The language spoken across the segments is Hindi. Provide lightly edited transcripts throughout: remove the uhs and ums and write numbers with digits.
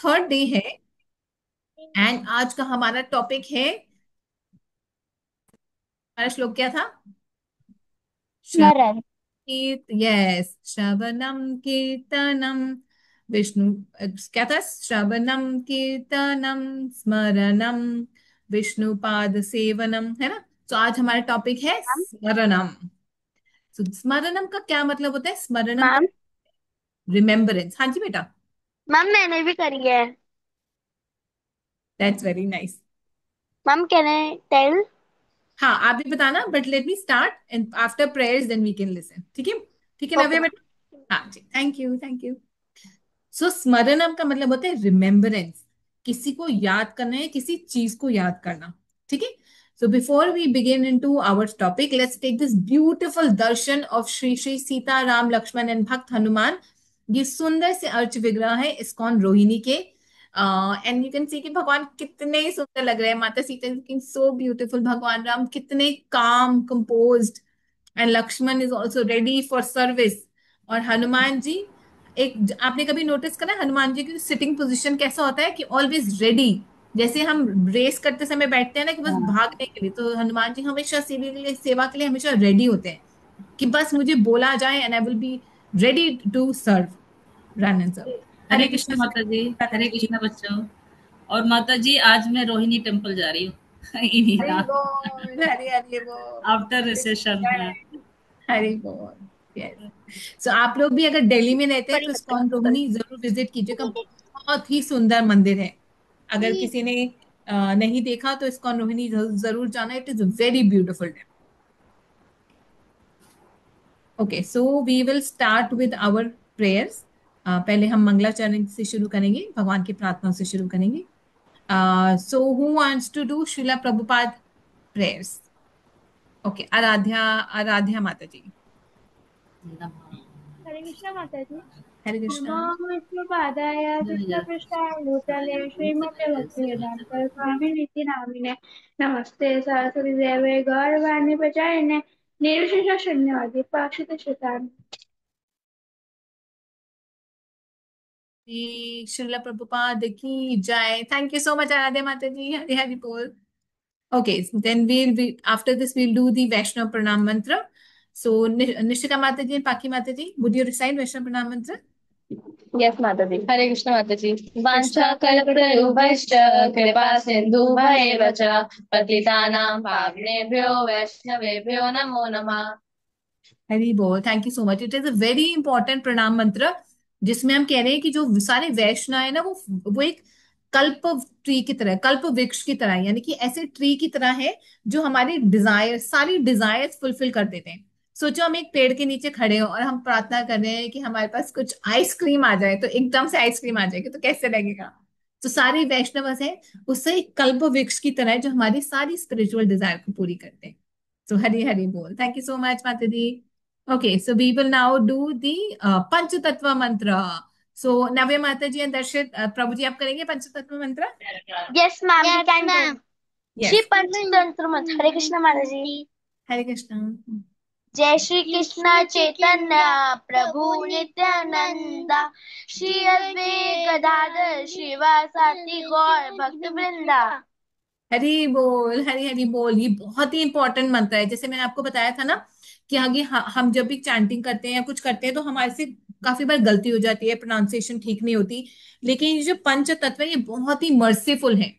थर्ड डे है एंड आज का हमारा टॉपिक है, हमारा श्लोक क्या था? स्मरण। यस, श्रवणम कीर्तनम विष्णु। क्या था? श्रवणम कीर्तनम स्मरणम विष्णु पाद सेवनम, है ना? तो आज हमारा टॉपिक है मैम स्मरणम। तो स्मरणम का क्या मतलब होता है? स्मरणम का मैम रिमेम्बरेंस। हाँ जी बेटा। मैम मैंने भी करी है। That's very nice. Ma'am can I tell? हाँ, आप भी बताना, but let me start and after prayers then we can listen. ठीक है? ठीक है ओके नव्या मैम। बेटा। हाँ जी, thank you thank you. So स्मरणम का मतलब होता है रिमेम्बरेंस, किसी को याद करना है, किसी चीज को याद करना। ठीक है? So before we begin into our topic, let's take this beautiful darshan of Shri Shri Sita Ram Lakshman and bhakt Hanuman. ये सुंदर से अर्च विग्रह है इस्कॉन रोहिणी के। एंड यू कैन सी कि भगवान कितने सुंदर लग रहे हैं। माता सीता लुकिंग सो ब्यूटीफुल, भगवान राम कितने काम composed, and Lakshman is also ready for service. और हनुमान जी, एक आपने कभी नोटिस करा है हनुमान जी की सिटिंग पोजीशन कैसा होता है कि ऑलवेज रेडी। जैसे हम रेस करते समय बैठते हैं ना कि बस भागने के लिए, तो हनुमान जी हमेशा सेवा के लिए हमेशा रेडी होते हैं कि बस मुझे बोला जाए and I will be ready to serve, run and serve. Hare Hare Krishna Krishna माता जी। माता हरे जी। कृष्ण बच्चों। और माता जी, आज मैं रोहिणी टेम्पल जा रही हूँ इन्हीं हरि का। बोल, हरि हरि आफ्टर बोल। रिसेशन है। हरि बोल। यस। सो आप लोग भी अगर दिल्ली में रहते हैं करी तो मत इस्कॉन रोहिणी जरूर विजिट कीजिएगा। बहुत ही सुंदर मंदिर है। अगर करो। किसी ने नहीं देखा तो इस्कॉन रोहिणी जरूर जाना। It is very beautiful. Okay, so we will start with our prayers. पहले हम मंगलाचरण से शुरू करेंगे, भगवान की प्रार्थना से शुरू करेंगे। So who wants to do Srila Prabhupada prayers? Okay, Aradhya, Aradhya Mata ji. Hare Krishna माता जी। हरे कृष्णा। नमो विष्णुपादाय कृष्णपृष्ठाय भूतले श्रीमते भक्तिवेदांत स्वामी नित्य नामिने नमस्ते सरस्वती देवे गौरवाणी प्रचारिणे निर्विशेष शून्यवादी पाक्षित शतान। जी, श्रीला प्रभुपाद की जय। Thank you so much Aradhya Mata ji. Hari Hari बोल। Okay, then after this we'll do the Vaishnav pranam mantra. So Nishika माता जी, पाकी माता जी, would you recite Vaishnav pranam mantra? Yes माता दी। हरे कृष्ण माता जी। कृष्ण। वाञ्छा कल्पतरुभ्यश्च कृपा सिन्धुभ्येव च पतितानां पावनेभ्यो वैष्णवेभ्यो नमो नमः। हरि बोल। Thank you so much. It is a very important प्रणाम मंत्र, जिसमें हम कह रहे हैं कि जो सारे वैष्णव है ना, वो एक कल्प ट्री की तरह, कल्प वृक्ष की तरह है, यानी कि ऐसे ट्री की तरह है जो हमारी डिजायर, सारी डिजायर्स फुलफिल कर देते हैं। सोचो हम एक पेड़ के नीचे खड़े हो और हम प्रार्थना कर रहे हैं कि हमारे पास कुछ आइसक्रीम आ जाए, तो एकदम से आइसक्रीम आ जाएगी तो कैसे लगेगा? तो सारे वैष्णव है उससे एक कल्प वृक्ष की तरह है जो हमारी सारी स्पिरिचुअल डिजायर को पूरी करते हैं। सो हरि हरि बोल। थैंक यू सो मच माता दी। Okay, so we will now do the Panch Tattva mantra. So Navya Mataji and Darshit, Prabhu ji, आप करेंगे Pancha Tattva mantra? Yes ma'am we can do. Shri Yes. Panchatantra मत। हरे कृष्ण माता जी। हरे कृष्णा। जय श्री कृष्ण चैतन्य प्रभु नित्यानंदा श्री अद्वैत गदाधर शिवासादि गौर भक्त वृंदा। हरि बोल, हरि हरि बोल। ये बहुत ही इंपॉर्टेंट मंत्र है। जैसे मैंने आपको बताया था ना कि आगे हम जब भी चैंटिंग करते हैं या कुछ करते हैं तो हमारे से काफी बार गलती हो जाती है, प्रोनाउंसिएशन ठीक नहीं होती। लेकिन ये जो पंच तत्व है ये बहुत ही मर्सीफुल है।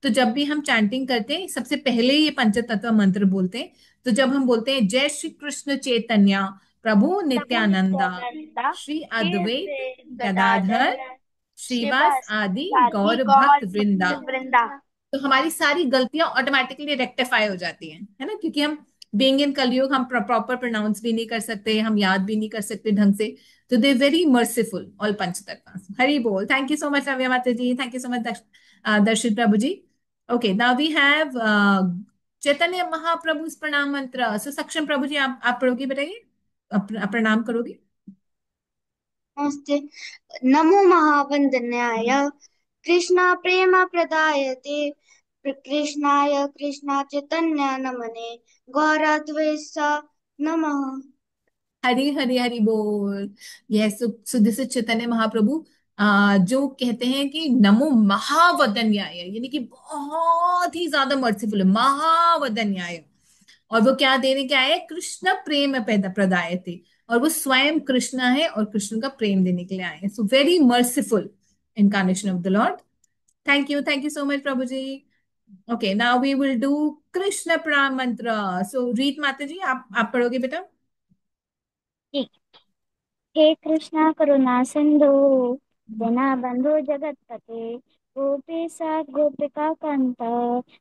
तो जब भी हम चैंटिंग करते हैं सबसे पहले ये पंच तत्व मंत्र बोलते हैं। तो जब हम बोलते हैं जय श्री कृष्ण चैतन्य प्रभु प्रभु नित्यानंदा नित्यानंदा श्री श्री अद्वैत अद्वैत गदाधर गदाधर श्रीवास आदि शिवासादि गौर भक्त गौर वृंदा। भक्त वृंदा। तो हमारी सारी गलतियां ऑटोमेटिकली रेक्टिफाई हो जाती हैं, है ना? क्योंकि हम बीइंग इन कलयुग, हम प्रॉपर प्रोनाउंस भी नहीं कर सकते, हम याद भी नहीं कर सकते ढंग से। तो दे वेरी मर्सीफुल ऑल पंचतत्व। हरि बोल। थैंक यू सो मच रव्या माता जी। थैंक यू सो मच दर्शित प्रभु ji. Okay, now we have Chaitanya Mahaprabhu प्रणाम मंत्र। सो सक्षम प्रभु जी, आप पढ़ोगे, बताइए, प्रणाम करोगे? नमस्ते। नमो महावन्दनाय कृष्ण प्रेम प्रदायते कृष्णाय कृष्ण चैतन्य नमने गौरद्वेष नमः। हरि हरि हरि बोल। Yes, so this is Chaitanya Mahaprabhu. जो कहते हैं कि नमो महावदन्याय, यानी कि बहुत ही ज्यादा मर्सीफुल है, महावदन्याय। और वो क्या देने के आए? कृष्ण प्रेम प्रदाय थे। और वो स्वयं कृष्ण है और कृष्ण का प्रेम देने के लिए आए हैं। So very merciful incarnation of the lord. Thank you so much Prabhu ji. Okay, now we will do Krishna Pranam mantra. सो रीत माता जी, आप पढ़ोगे बेटा? ठीक। हे कृष्णा करुणा सिंधु दीनबंधु जगत्पते गोपीसा गोपिका कांत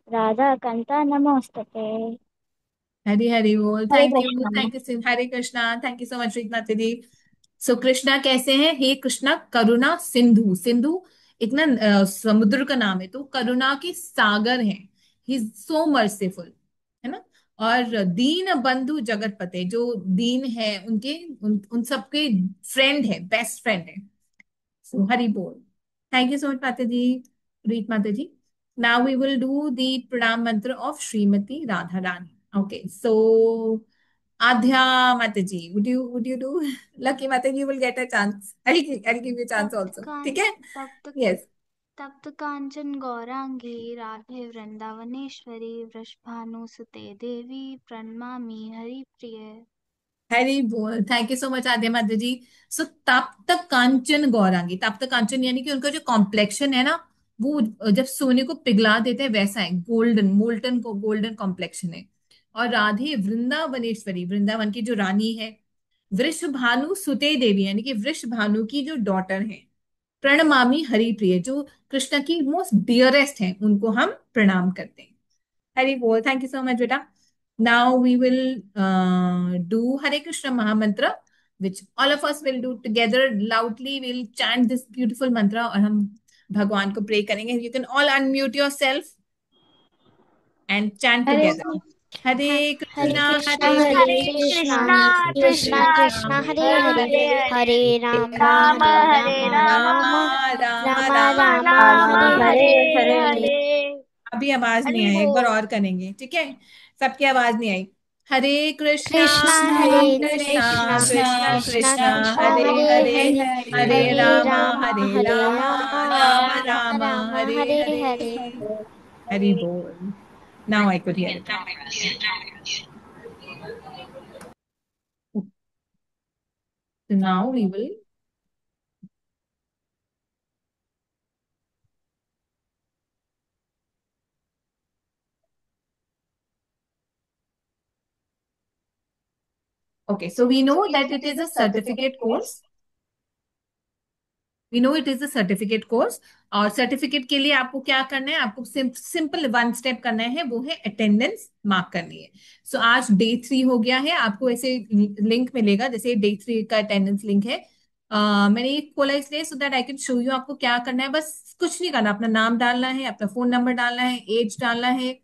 राधा कांत नमोस्तुते। हरी हरी बोल। Hare thank Krishna. You Hare Krishna. Thank you so much Reet माता जी। सो कृष्णा कैसे हैं? हे कृष्णा करुणा सिंधु। सिंधु एक ना समुद्र का नाम है, तो करुणा के सागर हैं। ही इज सो मर्सीफुल, है ना। और दीन बंधु जगतपते, जो दीन है उनके, उन सबके फ्रेंड है, बेस्ट फ्रेंड है। सो हरि बोल। थैंक यू सो मच माता जी, रीत माता जी। Now we will do the pranam mantra of Shrimati Radha Rani. Okay, so Adhya माता जी, would you do? Lucky माता जी will get a chance. I'll give you a chance तप्त also. कां ठीक है? तप्त Yes. तप्त कांचन गौरांगी राधे वृंदावनेश्वरी वृषभानुसुते देवी प्रणमामि हरिप्रिये। हरी बोल। थैंक यू सो मच आद्य माता जी। सो तप्त कांचन गौरांगी, तप्त कांचन यानी कि उनका जो कॉम्प्लेक्शन है ना, वो जब सोने को पिघला देते हैं वैसा है, गोल्डन मोल्टन को गोल्डन कॉम्प्लेक्शन है। और राधे वृंदावनेश्वरी, वृंदावन की जो रानी है। वृषभानु सुते देवी यानी कि वृषभानु की जो डॉटर है। प्रणमामि हरिप्रिय, जो कृष्ण की मोस्ट डियरेस्ट है, उनको हम प्रणाम करते हैं। हरि बोल। थैंक यू सो मच बेटा। नाउ वी विल डू हरे कृष्ण महामंत्र, which all of us will do together loudly. Will chant this beautiful मंत्र और हम भगवान को प्रे करेंगे। You can all unmute your self and chant Hare together. हरे हरे कृष्णा कृष्णा हरे हरे हरे, कृष्णा कृष्णा कृष्णा कृष्णा कृष्णा हरे हरे कृष्णा हरे हरे हरे, हरे हरे राम राम हरे हरे राम राम राम राम राम राम राम राम राम हरे हरे हरे हरे। हरे। अभी आवाज नहीं हरि आई, एक बार बोल। और करेंगे, ठीक है? सबकी आवाज नहीं आई। हरे कृष्णा कृष्णा हरे हरे कृष्णा कृष्णा कृष्णा कृष्णा कृष्णा कृष्णा कृष्णा हरे हरे हरे, हरे हरे हरे राम राम हरे हरे राम राम राम राम राम राम हरे हरे हरे। हरे। हरि बोल। Now I could hear. Now we will, okay, so we know that it is a certificate course। We know it is a certificate course. और सर्टिफिकेट के लिए आपको क्या करना है? आपको सिंपल वन स्टेप करना है, वो है अटेंडेंस मार्क करनी है। सो आज डे 3 हो गया है, आपको ऐसे लिंक मिलेगा जैसे डे 3 का अटेंडेंस लिंक है। मैंने ये खोला इसलिए so that I can show you आपको क्या करना है। बस कुछ नहीं करना, अपना नाम डालना है, अपना फोन नंबर डालना है, एज डालना है।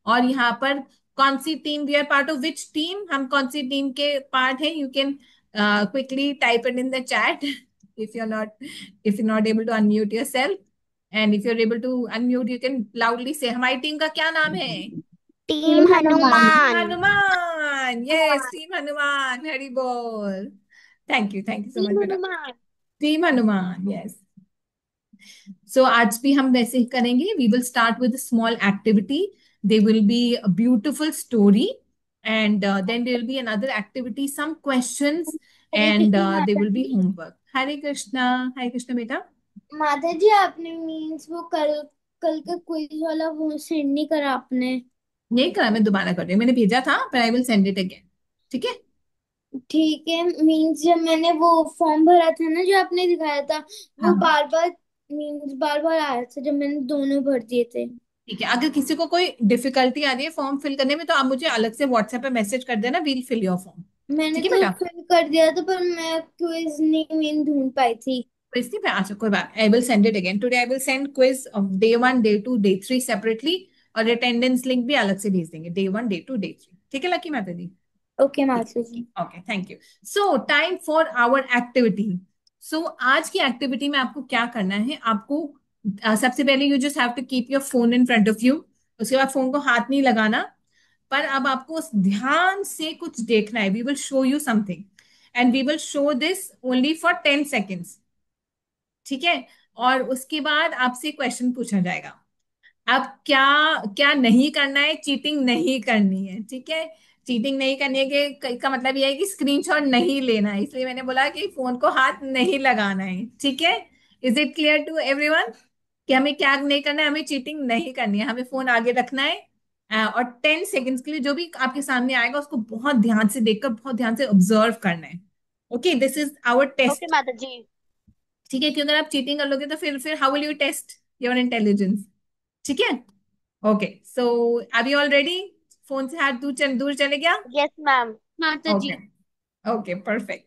और यहाँ पर कौन सी team, we are part of which team, हम कौन सी टीम के पार्ट है, you can quickly type it in the chat if you're not if you're not able to unmute yourself, and if you're able to unmute you can loudly say हमारी टीम का क्या नाम है? Team team Hanuman. Hanuman. Yes, team Hanuman. Hari बोल। Thank you so much team बेटा। Hanuman. Team Hanuman, yes. So आज भी हम वैसे ही करेंगे। We will start with small activity, they will be a beautiful story, and then there will be another activity, some questions, Hare and Krishna they माता विल बी जी। होमवर्क। हरे कृष्णा बेटा। माता जी आपने मीन्स वो कल कल का क्विज वाला वो सेंड नहीं करा आपने। नहीं करा, मैं दोबारा कर रही हूँ, मैंने भेजा था पर I will send it again. ठीक है? ठीक है मीन्स जब मैंने वो फॉर्म भरा था ना जो आपने दिखाया था वो हाँ, बार बार मीन्स बार बार आया था जब मैंने दोनों भर दिए थे। ठीक है। अगर किसी को कोई डिफिकल्टी आ रही है फॉर्म फिल करने में तो आप मुझे अलग से व्हाट्सएप पे मैसेज कर देना, वील फिल योर फॉर्म। मैंने ठीक है तो बेटा? फिल कर दिया था पर मैं क्विज नहीं मीन ढूंढ पाई थी। क्विज नहीं पे, अच्छा कोई बात, I will send it again today. I will send quiz of day 1 day 2 day 3 separately, और अटेंडेंस लिंक भी अलग से भेज देंगे, डे 1 डे 2 डे 3। ठीक है लकी माता दी? ओके ठीक माता जी। है, okay, thank you. So time for our activity. So आज की एक्टिविटी में आपको क्या करना है? आपको सबसे पहले you just have to keep your phone in front of you. उसके बाद फोन को हाथ नहीं लगाना, पर अब आपको ध्यान से कुछ देखना है। We will show you something, and we will show this only for 10 seconds. ठीक है। और उसके बाद आपसे क्वेश्चन पूछा जाएगा। अब क्या क्या नहीं करना है, चीटिंग नहीं करनी है, ठीक है। चीटिंग नहीं करनी है कि का मतलब यह है कि स्क्रीनशॉट नहीं लेना है, इसलिए मैंने बोला कि फोन को हाथ नहीं लगाना है, ठीक है। Is it clear to everyone कि हमें क्या नहीं करना है? हमें चीटिंग नहीं करनी है, हमें फोन आगे रखना है। और 10 सेकेंड्स के लिए जो भी आपके सामने आएगा उसको बहुत ध्यान से देखकर बहुत ध्यान से ऑब्जर्व करना है। Okay, this is our okay test. Mata ji. ठीक है, कि अगर आप चीटिंग कर लोगे तो फिर how will you test your intelligence? ठीक है। Okay, so are you all ready? Phone से हाथ दूर चले गया? Yes ma'am. माता ओके। जी। Okay, perfect.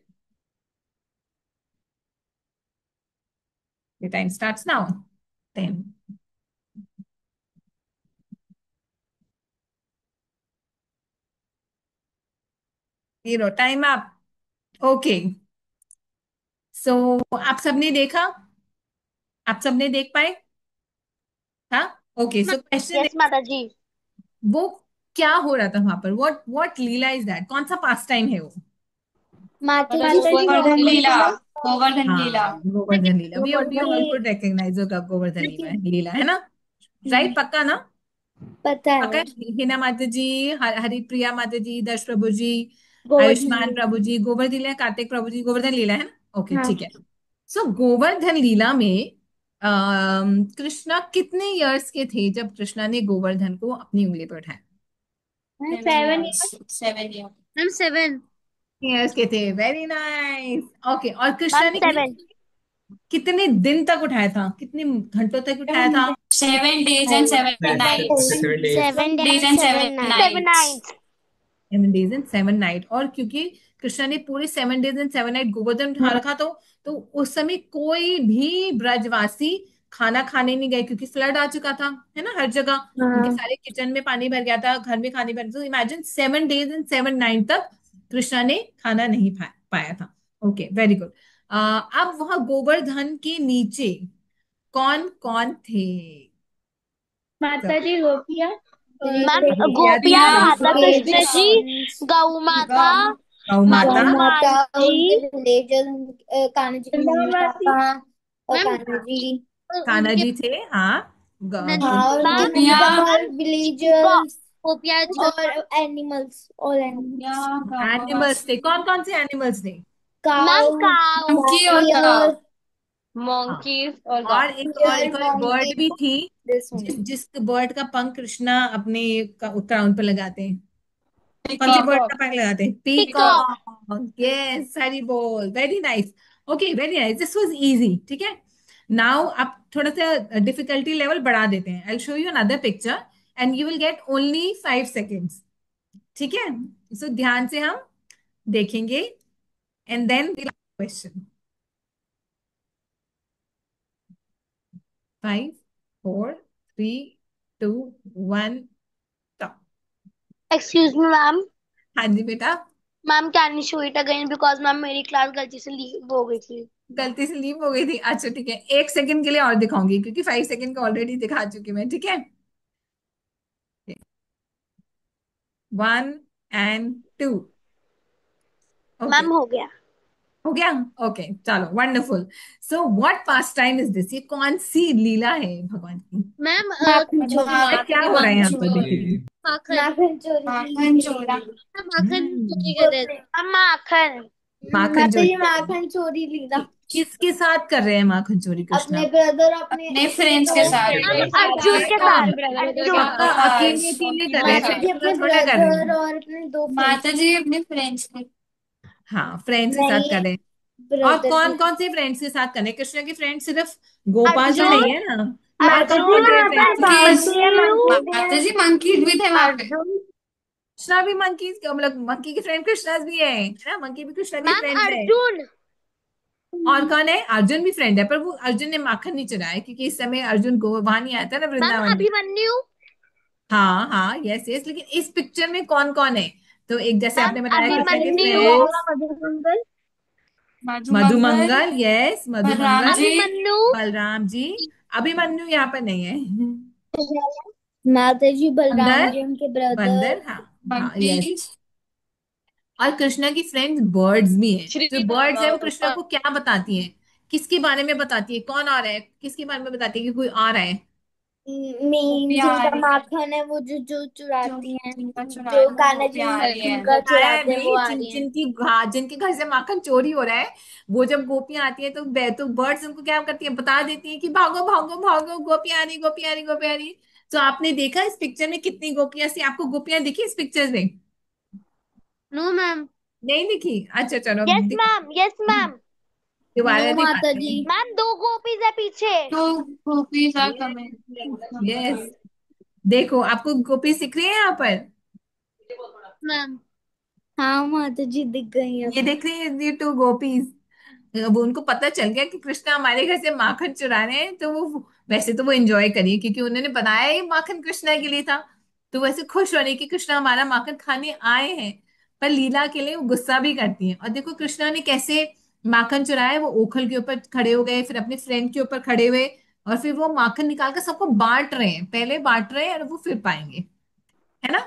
The time starts now. 10. Zero. Time up. Okay, so आप सबने देखा? आप सबने देख पाए? हाँ। ओके, सो क्वेश्चन यस माता जी। वो क्या हो रहा था वहां पर? What Leela is that? कौन सा पास टाइम है वो? माता जी गोवर्धन लीला। गोवर्धन लीला। हाँ, गोवर्धन लीला। वी ऑल ये कुड रिकॉग्नाइज गोवर्धन लीला लीला, है ना? राइट, पक्का ना? पता पक्का है। है? हिना माता जी, हरिप्रिया माता जी, दर्श प्रभु जी, गोवर्धन आयुष्मान लीला। प्रभु जी, गोवर्धन लीला, कार्तिक प्रभु जी, गोवर्धन लीला, है ना? ओके, हाँ। ठीक है। सो गोवर्धन लीला में कृष्णा कितने इयर्स के थे जब कृष्णा ने गोवर्धन को अपनी उंगली पर उठाया? Seven seven. Years 7 year. Ma'am 7। Years के थे, वेरी नाइस। ओके, और कृष्णा मैम ने 7। कितने दिन तक उठाया था, कितने घंटों तक उठाया था? 7 days and 7 nights। 7 days days and and 7 seven nights। nights 7 days and 7 night। और क्योंकि कृष्णा ने पूरे 7 days and 7 night गोवर्धन उठा रखा, तो उस समय कोई भी ब्रजवासी खाना खाने नहीं गए, क्योंकि फ्लड आ चुका था, है ना, हर जगह। उनके हाँ। सारे किचन में पानी भर गया था, घर में खाने भर, तो इमेजिन 7 days and 7 night तक कृष्णा ने खाना नहीं पाया था। Okay, very good. अब वह गोवर्धन के नीचे कौन कौन थे? माता जी गोपिया। मैम और गोपियाँ गोपिया, थी, राधा कृष्ण जी, गौ माता, गौ गौ माता, माता, उनके विलेजर्स, कान्हा जी की मम्मी पापा और मैम कान्हा जी। कान्हा उनके जी थे, हाँ। हाँ, और उनके उनके मम्मी गोपिया। पापा और विलेजर्स गोपिया जी और एनिमल्स, ऑल गोपिया एनिमल्स। एनिमल्स थे, कौन कौन से एनिमल्स थे? मैम काऊ काऊ, मंकी और डियर, हाँ, monkeys और और एक बर्ड भी मॉन्की, थी, दिस जिस ओनली। जिस बर्ड का पंख कृष्णा अपने क्राउन पर लगाते हैं। कौन से बर्ड का peacock। पंख लगाते हैं? पिकॉक। पीकॉक। यस, हरी बोल, very nice. Okay, very nice, this was easy, ठीक है। नाउ आप थोड़ा सा डिफिकल्टी लेवल बढ़ा देते हैं। I will show you another picture and you will get only 5 seconds, ठीक है। सो ध्यान से हम देखेंगे and then question. 5, 4, 3, 2, 1, stop। Excuse me ma'am. हाँ जी बेटा। Ma'am can you show it again because ma'am मेरी क्लास गलती से लीव हो गई थी। गलती से लीव हो गई थी, अच्छा ठीक है, 1 सेकंड के लिए और दिखाऊंगी, क्योंकि 5 सेकंड का ऑलरेडी दिखा चुकी मैं, ठीक है। 1 and 2। ओके, मैम हो गया। हो गया। ओके, चलो, wonderful. So what pass time is this? ये कौन सी लीला है भगवान की? मैम माखन चोरी। क्या क्या हो रहा है यहाँ पर, चोरी। देखिए। माखन माखन माखन चोरी। चोरा। माखन चोरी कर रहे थे हम। माखन। माखन माता चोरी जी कर रहे हैं। माखन चोरी लीला। किसके साथ कर रहे हैं माखन चोरी कृष्णा? अपने ब्रदर, अपने अपने फ्रेंड्स के साथ। अर्जुन के कौन? साथ। अर्जुन। पक्का अकेले अकेले कर रहे हैं, माता जी फ्रेंड्स के अपने साथ थोड़ा कर रहे ब्रदर हैं। और अपने दो फ्रेंड्स। माता जी अपने फ्रेंड्स के। हाँ, फ्रेंड्स के साथ नहीं, कर रहे हैं। और ब्रदर के। कौन कौन से फ्रेंड्स के साथ कर रहे हैं? कृष्णा के फ्रेंड सिर्फ गोपाल तो नहीं अर्जुन। है ना? और कौन अर्जुन कौन से वहाँ पर फ्रेंड्स के साथ? मंकीज। बल्लू। माता जी मंकीज भी थे वहां पे। अर्जुन। कृष्णा भी मंकी, मतलब मंकी की फ्रेंड कृष्णा भी है ना? मंकी भी कृष्णा की मैम फ्रेंड है। अर्जुन। और कौन है? अर्जुन भी फ्रेंड है, पर वो अर्जुन ने माखन नहीं चुराया, क्योंकि इस समय अर्जुन को वहां नहीं आया था ना, मैम वृंदावन में। अभिमन्यु। हाँ हाँ, यस यस, लेकिन इस पिक्चर में कौन कौन है? तो एक जैसे मैम आपने बताया कृष्णा के अभिमन्यु। फ्रेंड्स, मधुमंगल। मधुमंगल। मधुमंगल, यस, बलराम मधुमंगल, जी। अभिमन्यु। बलराम जी। अभिमन्यु यहाँ पर नहीं है। माता जी बलराम बंदर, जी उनके ब्रदर। बंदर, हाँ। हाँ, यस। मंकीज। और कृष्णा की फ्रेंड्स बर्ड्स भी हैं। श्री जो बर्ड्स है वो कृष्णा को क्या बताती हैं? किसके बारे में बताती है, कौन आ रहा है, किसके बारे में बताती है कि कोई आ रहा है? मीन गोपियाँ आ जिनका रही है। माखन है वो जो जो जो चुराती हैं, जिनका चुरा जो है वो कान्हा जी गोपियाँ आ रही है। जिनका बताया है चुराते हैं वो अभी, आ रही हैं। जिनके घर से माखन चोरी हो रहा है, वो जब गोपियां आती है तो बर्ड्स उनको क्या करती है, बता देती है कि भागो भागो भागो, गोपियां आ रही, गोपियां आ रही, गोपियां आ रही। तो आपने देखा इस पिक्चर में कितनी गोपियां थी, आपको गोपियां दिखी इस पिक्चर में? No ma'am. नहीं दिखी? अच्छा चलो yes ma'am, yes ma'am. No दोबारा माता दिखाते जी। हैं। मैम, दो गोपीज है पीछे। तो gopis are coming. Yes yes, देखो आपको गोपी दिख रही है यहाँ पर? मैम, हाँ माता जी दिख गई ये अब। देख रही है ये टू गोपीज। अब उनको पता चल गया कि कृष्णा हमारे घर से माखन चुरा रहे हैं, तो वो वैसे तो वो एंजॉय करिए क्योंकि उन्होंने बनाया ही माखन कृष्णा के लिए था। तो वैसे खुश हो रही कि कृष्णा हमारा माखन खाने आए हैं। पर लीला के लिए वो गुस्सा भी करती है। और देखो कृष्णा ने कैसे माखन चुराया, वो ओखल के ऊपर खड़े हो गए, फिर अपने फ्रेंड के ऊपर खड़े हुए, और फिर वो माखन निकाल कर सबको बांट रहे हैं, पहले बांट रहे हैं और वो फिर पाएंगे, है ना?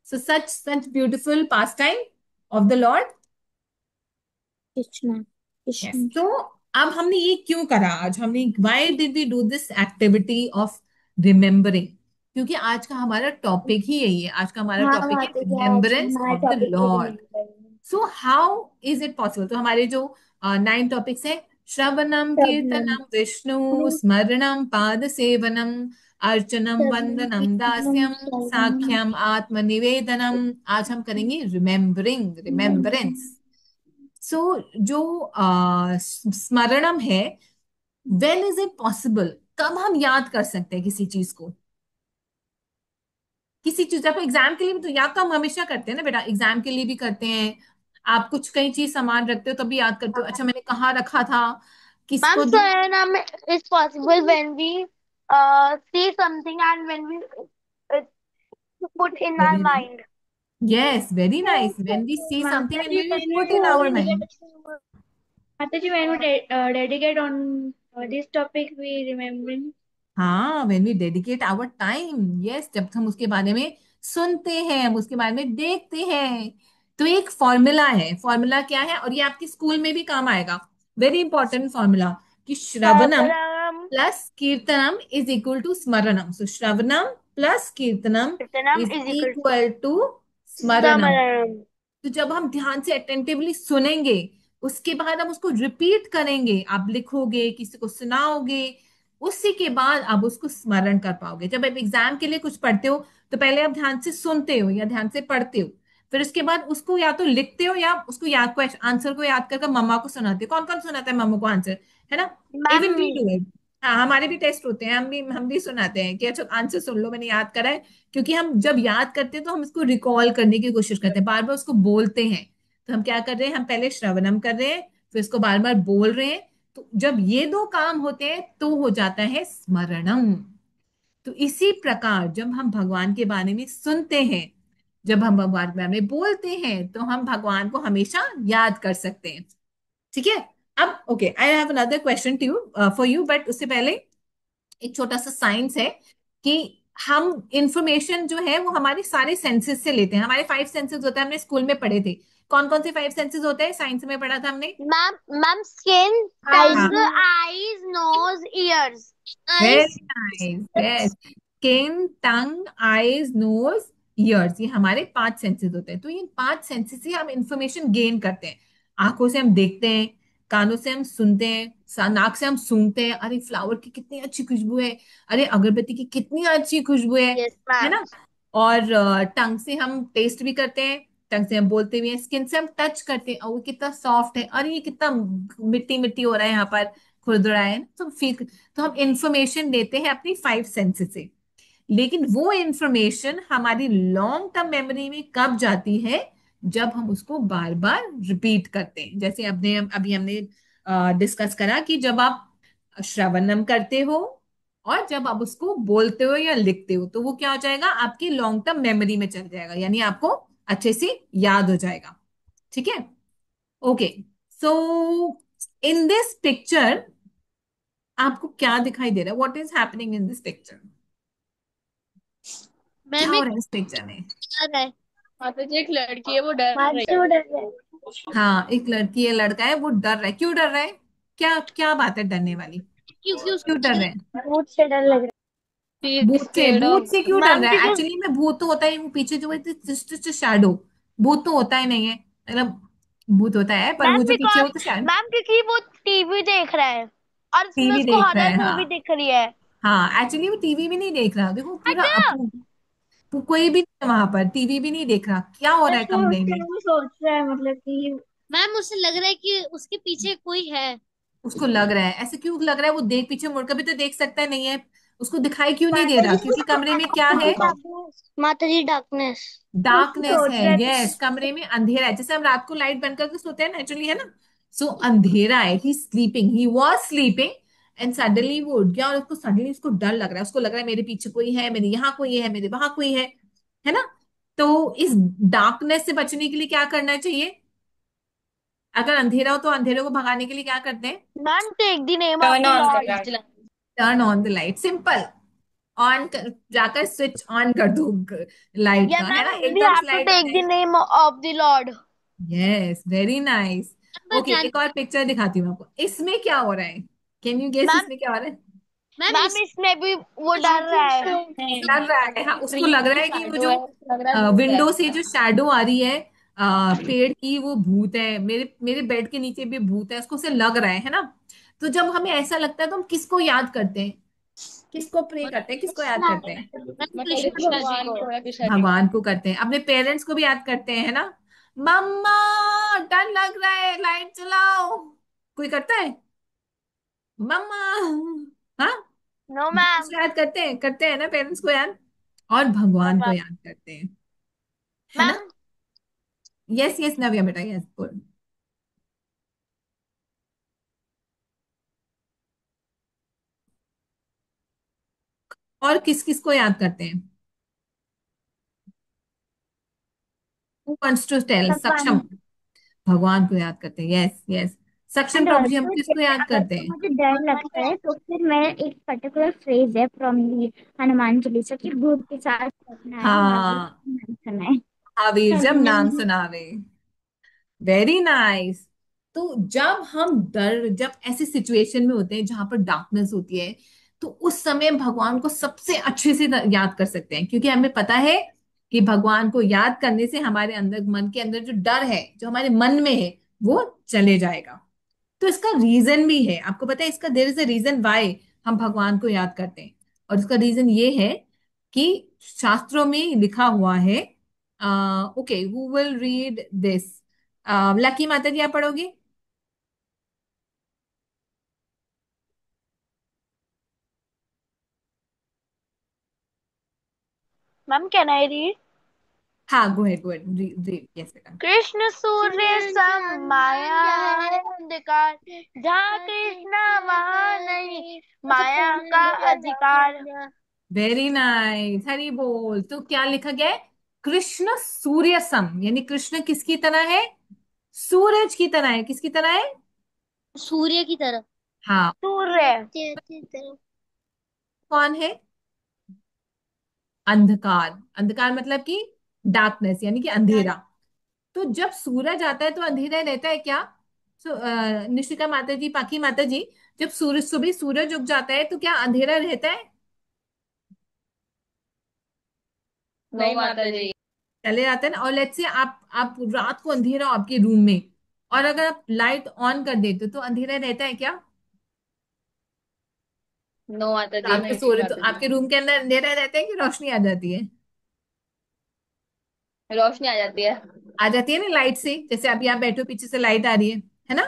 So such such beautiful pastime of the lord. Krishna, yes, Krishna. तो अब हमने ये क्यों करा आज, हमने why did we do this activity of remembering? क्योंकि आज का हमारा टॉपिक ही यही है, आज का हमारा हाँ टॉपिक है माता जी, आज रिमेम्बरेंस हमारा ऑफ द टॉपिक है Lord. Remember. So how is it possible? तो हमारे जो 9 टॉपिक्स है, श्रवणम शबनम, कीर्तनम विष्णु स्मरणम पाद सेवनम अर्चनम शबनम वंदनम कीर्तनम दास्यम श्रवणम। साख्यम आत्मनिवेदनम। आज हम करेंगे रिमेम्बरिंग, रिमेम्बरेंस। सो जो स्मरणम है, वेन इज इट पॉसिबल, कब हम याद कर सकते हैं किसी चीज को? किसी चीज आपको एग्जाम के लिए भी तो याद तो हम हमेशा करते हैं ना बेटा, एग्जाम के लिए भी करते हैं। आप कुछ कई चीज सामान रखते हो तब भी याद करते हो, अच्छा मैंने कहाँ रखा था, Ma'am, किसको so they. is possible when we see something and when we uh, put in our very nice, mind. Yes very nice, when we see something and Mataji, we when put we in our mind. dedicate, Mataji, when we dedicate on this topic, we remembering. हाँ, when we dedicate our time, yes, जब हम उसके बारे में सुनते हैं, हम उसके बारे में देखते हैं। तो एक फॉर्मूला है, फॉर्मूला क्या है, और ये आपके स्कूल में भी काम आएगा, वेरी इंपॉर्टेंट फॉर्मूला, कि shravanam Savaram, plus kirtanam is equal to smaranam. So shravanam plus kirtanam Kirtanam is is equal to equal to smaranam. Samaram. तो जब हम ध्यान से अटेंटिवली सुनेंगे, उसके बाद हम उसको रिपीट करेंगे, आप लिखोगे, किसी को सुनाओगे, उसी के बाद आप उसको स्मरण कर पाओगे। जब आप एग्जाम के लिए कुछ पढ़ते हो तो पहले आप ध्यान से सुनते हो या ध्यान से पढ़ते हो, फिर उसके बाद उसको या तो लिखते हो या उसको याद को, आंसर को याद करके मम्मा को सुनाते हो। कौन कौन सुनाता है मम्मा को आंसर, है ना? Even Ma'am, we me. Do it. हाँ, हमारे भी टेस्ट होते हैं, हम भी सुनाते हैं कि अच्छा आंसर सुन लो, मैंने याद करा है। क्योंकि हम जब याद करते हैं तो हम इसको रिकॉल करने की कोशिश करते हैं, बार बार उसको बोलते हैं। तो हम क्या कर रहे हैं, हम पहले श्रवणम कर रहे हैं, फिर इसको बार बार बोल रहे हैं। तो जब ये दो काम होते हैं तो हो जाता है स्मरणम। तो इसी प्रकार जब हम भगवान के बारे में सुनते हैं, जब हम भगवान के बारे में बोलते हैं, तो हम भगवान को हमेशा याद कर सकते हैं। ठीक है? अब okay, I have another question to you, for you, but उससे पहले एक छोटा सा साइंस है कि हम इंफॉर्मेशन जो है वो हमारे सारे सेंसेस से लेते हैं। हमारे 5 सेंसेस होते हैं, हमने स्कूल में पढ़े थे। कौन कौन से 5 सेंसेस होते हैं, साइंस में पढ़ा था हमने? Ma'am, skin, हाँ, tongue, eyes, nose, ears. Eyes. Very nice, yes. Skin, tongue, eyes, nose, ears, ये हमारे 5 सेंसेस होते हैं। तो ये 5 सेंसेस से हम इंफॉर्मेशन गेन करते हैं। आंखों से हम देखते हैं, कानों से हम सुनते हैं, नाक से हम सूंघते हैं, अरे फ्लावर की कितनी अच्छी खुशबू है, अरे अगरबत्ती की कितनी अच्छी खुशबू Yes, है ma'am. ना? और टंग से हम टेस्ट भी करते हैं, टंग से हम बोलते भी हैं, स्किन से हम टच करते हैं, और वो कितना सॉफ्ट है, अरे ये कितना मिट्टी मिट्टी हो रहा है यहाँ पर, खुरदुरा है ना, तो फील। तो हम इंफॉर्मेशन देते हैं अपनी 5 सेंसेस से। लेकिन वो इंफॉर्मेशन हमारी लॉन्ग टर्म मेमोरी में कब जाती है? जब हम उसको बार बार रिपीट करते हैं। जैसे अपने अभी हमने डिस्कस करा कि जब आप श्रवणम करते हो और जब आप उसको बोलते हो या लिखते हो, तो वो क्या हो जाएगा, आपकी लॉन्ग टर्म मेमोरी में चल जाएगा, यानी आपको अच्छे से याद हो जाएगा। ठीक है? Okay, so in this picture आपको क्या दिखाई दे रहा है, what is happening in this picture? क्या मैम हो एक रहा है इस पिक्चर में? डर है। माता जी एक लड़की है वो डर माँ रही से वो डर रहा है। हाँ, एक लड़की है, लड़का है, वो डर रहा है। क्यों डर रहा है? क्या क्या बात है डरने वाली? क्योंकि क्यों डर रहे हैं? भूत से डर लग रहा है। भूत से? स्केर्ड भूत ऑफ से क्यों डर मैम रहा है? क्योंकि एक्चुअली में भूत तो होता ही, वो पीछे जो है शैडो, भूत तो होता ही नहीं है, मतलब भूत होता है पर मैम वो जो पीछे बिकॉज होता है शैडो। मैम क्योंकि वो टीवी देख रहा है और इसमें टीवी उसको देख रहा हॉरर है, हाँ। मूवी दिख रही है। हाँ, एक्चुअली वो टीवी भी नहीं देख रहा, देखो पूरा हटो। कोई भी नहीं है वहां पर, टीवी भी नहीं देख रहा, क्या हो रहा है बस वो कमरे में? उससे वो सोच रहा है मतलब कि मैम उसे लग रहा है कि उसके पीछे कोई है। उसको लग रहा है, ऐसे क्यों लग रहा है? वो देख, पीछे मुड़कर भी तो देख सकता है, नहीं है? उसको दिखाई क्यों नहीं दे माता रहा? जी क्योंकि कमरे में क्या है? माता जी डार्कनेस। डार्कनेस सोच है, रहा है यस, कमरे में अंधेरा है, जैसे हम रात को लाइट बंद करके सोते हैं नेचुरली, है ना? सो अंधेरा है, he sleeping, he was sleeping, and suddenly वो उठ गया, और उसको सडनली उसको डर लग रहा है, उसको लग रहा है मेरे पीछे कोई है, मेरे यहाँ कोई है, मेरे वहां कोई है ना? तो इस डार्कनेस से बचने के लिए क्या करना चाहिए? अगर अंधेरा हो तो अंधेरे को भगाने के लिए क्या करते हैं? Ma'am take the name of the lord. Turn on the light, simple. On कर, जाकर स्विच ऑन कर दो लाइट या का, है मैम ना? वी एकदम हैव से टू लाइट हो टेक द जाएगी। Name of the Lord. Yes, very nice. मैं ओके, जान एक और पिक्चर दिखाती हूँ आपको, इसमें क्या हो रहा है? कैन यू गेस मैम इसमें क्या हो रहा है? मैम इसमें भी वो डर रहा है। डर रहा है, हाँ, उसको लग रहा है कि वो जो विंडो से जो शैडो आ रही है पेड़ की, वो भूत है, मेरे मेरे बेड के नीचे भी भूत है, उसको उसे लग रहा है ना? तो जब हमें ऐसा लगता है तो हम किसको याद करते हैं? किसको प्रे करते हैं, किसको याद करते हैं? मैम कृष्णा जी को। भगवान को करते हैं, अपने पेरेंट्स को भी याद करते हैं, है ना? मम्मा, डर लग रहा है, लाइट चलाओ। कोई करता है? मम्मा, हाँ? No parents ma'am. को याद करते हैं ना, पेरेंट्स को याद, और नो भगवान को मैम। याद करते हैं, है ना? मैम यस यस नव्या बेटा, यस बोल। और किस किस को याद करते हैं? Who wants to tell? Saksham, भगवान। भगवान को याद करते हैं, yes yes. Saksham and Prabhu ji, हम ऑल्सो किसको जैसे याद अगर करते तो हैं? मुझे डर लगता है तो फिर मैं एक पर्टिकुलर फ्रेज है फ्रॉम दी हनुमान चालीसा कि भूत के साथ रखना है हावी हाँ, नहीं सुना है। हावीर जब नाम Suddenly, सुनावे। Very nice. तो जब हम डर, जब ऐसी सिचुएशन में होते हैं जहां पर डार्कनेस होती है, तो उस समय भगवान को सबसे अच्छे से याद कर सकते हैं, क्योंकि हमें पता है कि भगवान को याद करने से हमारे अंदर, मन के अंदर जो डर है, जो हमारे मन में है, वो चले जाएगा। तो इसका रीजन भी है, आपको पता है, इसका there is a reason why हम भगवान को याद करते हैं। और इसका रीजन ये है कि शास्त्रों में लिखा हुआ है, okay, who will read this? Lucky माता जी, आप पढ़ोगी? Ma'am can I read? हाँ, go ahead, go ahead, read, yes बेटा। कृष्ण सूर्य सम माया है अंधकार, जहाँ कृष्ण वहाँ नहीं माया का अधिकार। वेरी नाइस, हरी बोल। तो क्या लिखा गया है? कृष्ण सूर्य सम, यानी कृष्ण किसकी तरह है? सूरज की तरह है। किसकी तरह है? सूर्य की तरह। हाँ। सूर्य की तरह। कौन है? अंधकार, अंधकार मतलब कि डार्कनेस, यानी कि अंधेरा। तो जब सूरज आता है तो अंधेरा रहता है क्या? निशिका माता जी, पाकी माता जी, जब सूरज, सुबह सूरज उग जाता है तो क्या अंधेरा रहता है? नहीं माता जी। चले जाते हैं ना। और लेट्स से आप रात को अंधेरा हो आपके रूम में, और अगर आप लाइट ऑन कर देते हो तो अंधेरा रहता है क्या? नो माता जी, रात को सो नहीं रहे तो माता जी। आपके रूम के अंदर अंधेरा रहता है कि रोशनी आ जाती है? रोशनी आ जाती है। आ जाती है ना, लाइट से, जैसे अभी आप बैठे हो, पीछे से लाइट आ रही है ना?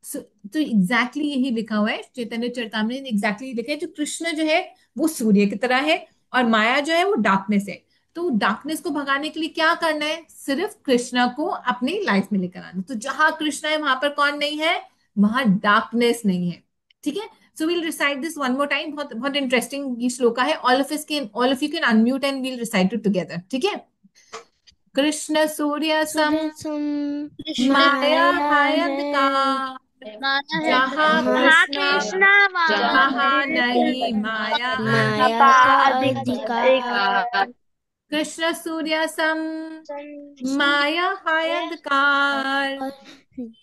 So, तो एग्जैक्टली यही लिखा हुआ है चैतन्य चरितामृत, एग्जैक्टली लिखा है, जो कृष्ण जो है वो सूर्य की तरह है, और माया जो है वो डार्कनेस है। तो डार्कनेस को भगाने के लिए क्या करना है? सिर्फ कृष्णा को अपनी लाइफ में लेकर आना। तो जहां कृष्णा है वहां पर कौन नहीं है? वहां डार्कनेस नहीं है। ठीक है? So we'll recite this one more time, बहुत बहुत इंटरेस्टिंग ये श्लोका है। All of you can unmute and we'll recite it together, ठीक है? कृष्ण सूर्य सम, सूर्य तुम कृष्ण माया माया है है अंधकार, माया है जहाँ जहाँ कृष्ण कृष्ण वहाँ वहाँ है नहीं माया माया अंधकार। का अधिक एक अधिकार। कृष्ण सूर्य सम, माया है अंधकार,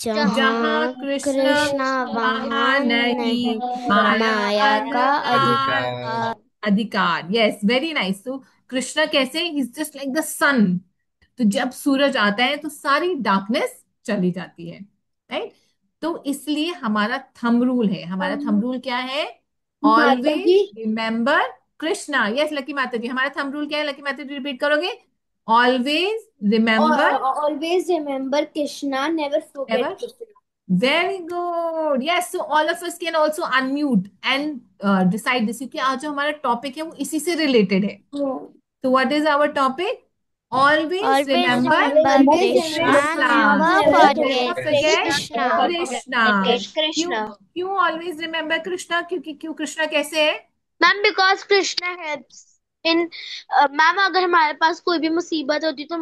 जहाँ जहाँ कृष्ण कृष्णा वहाँ वहाँ नहीं नहीं माया माया का अंधकार। अधिकार। अधिकार, यस, वेरी नाइस। तो कृष्ण कैसे, he is just like the sun. तो जब सूरज आता है तो सारी डार्कनेस चली जाती है, राइट। तो इसलिए हमारा थंब रूल है, हमारा थंब रूल क्या है? माता जी, always remember Krishna. Yes Lucky माता जी, हमारा थंब रूल क्या है? लकी माता जी रिपीट करोगे? Always remember, always remember Krishna, never forget ever. Krishna. Very good. Yes, so all of us can also unmute and decide this, क्योंकि आज जो हमारा टॉपिक है वो इसी से रिलेटेड है। तो what is our topic? Always Always remember remember Krishna, Krishna, never never forget forget Krishna. Krishna. क्यों? Krishna. क्यों ऑलवेज रिमेम्बर कृष्णा? क्योंकि क्यों कृष्णा कैसे है? Ma'am because Krishna helps in, ma'am अगर हमारे पास कोई भी मुसीबत होती तो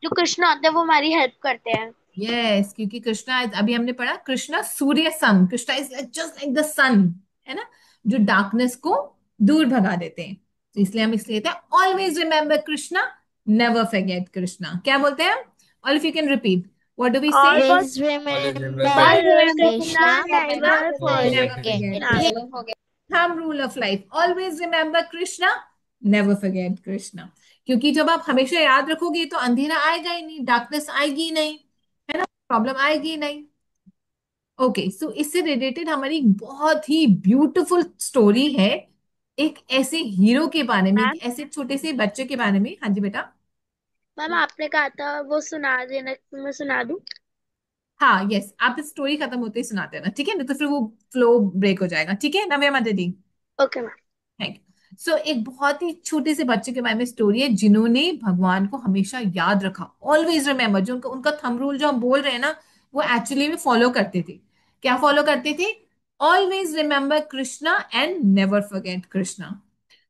जो कृष्णा होते हैं वो हमारी हेल्प करते हैं। यस, क्योंकि कृष्णा अभी हमने पढ़ा कृष्णा सूर्य सम, Krishna is just like the sun, है ना, जो डार्कनेस को दूर भगा देते हैं। तो इसलिए हम इसलिए कहते हैं always remember Krishna, never forget Krishna. क्या बोलते हैं हम? All if you can repeat, what do we say? Always Always remember remember Krishna, Krishna, never never forget forget him. Krishna. Thumb rule of life, always remember Krishna, never forget Krishna। क्योंकि जब आप हमेशा याद रखोगे तो अंधेरा आएगा ही नहीं, डार्कनेस आएगी ही नहीं, है ना, प्रॉब्लम आएगी ही नहीं। ओके, सो इससे रिलेटेड हमारी एक बहुत ही ब्यूटीफुल स्टोरी है, एक ऐसे हीरो के बारे में, मैम एक ऐसे छोटे से बच्चे के बारे में। हाँ जी बेटा। मैम आपने कहा था वो सुना देना, मैं सुना दूं? हाँ यस, आप इस स्टोरी खत्म होते ही सुनाते हैं ना, ठीक है, नहीं तो फिर वो फ्लो ब्रेक हो जाएगा, ठीक है, नव्या मदद दी। Okay ma'am. Thank you. So एक बहुत ही छोटे से बच्चे के बारे में स्टोरी है, जिन्होंने भगवान को हमेशा याद रखा, ऑलवेज रिमेम्बर। जो उनका उनका थंब रूल जो हम बोल रहे हैं ना, वो एक्चुअली में फॉलो करते थे। क्या फॉलो करते थे? Always remember Krishna and never forget Krishna.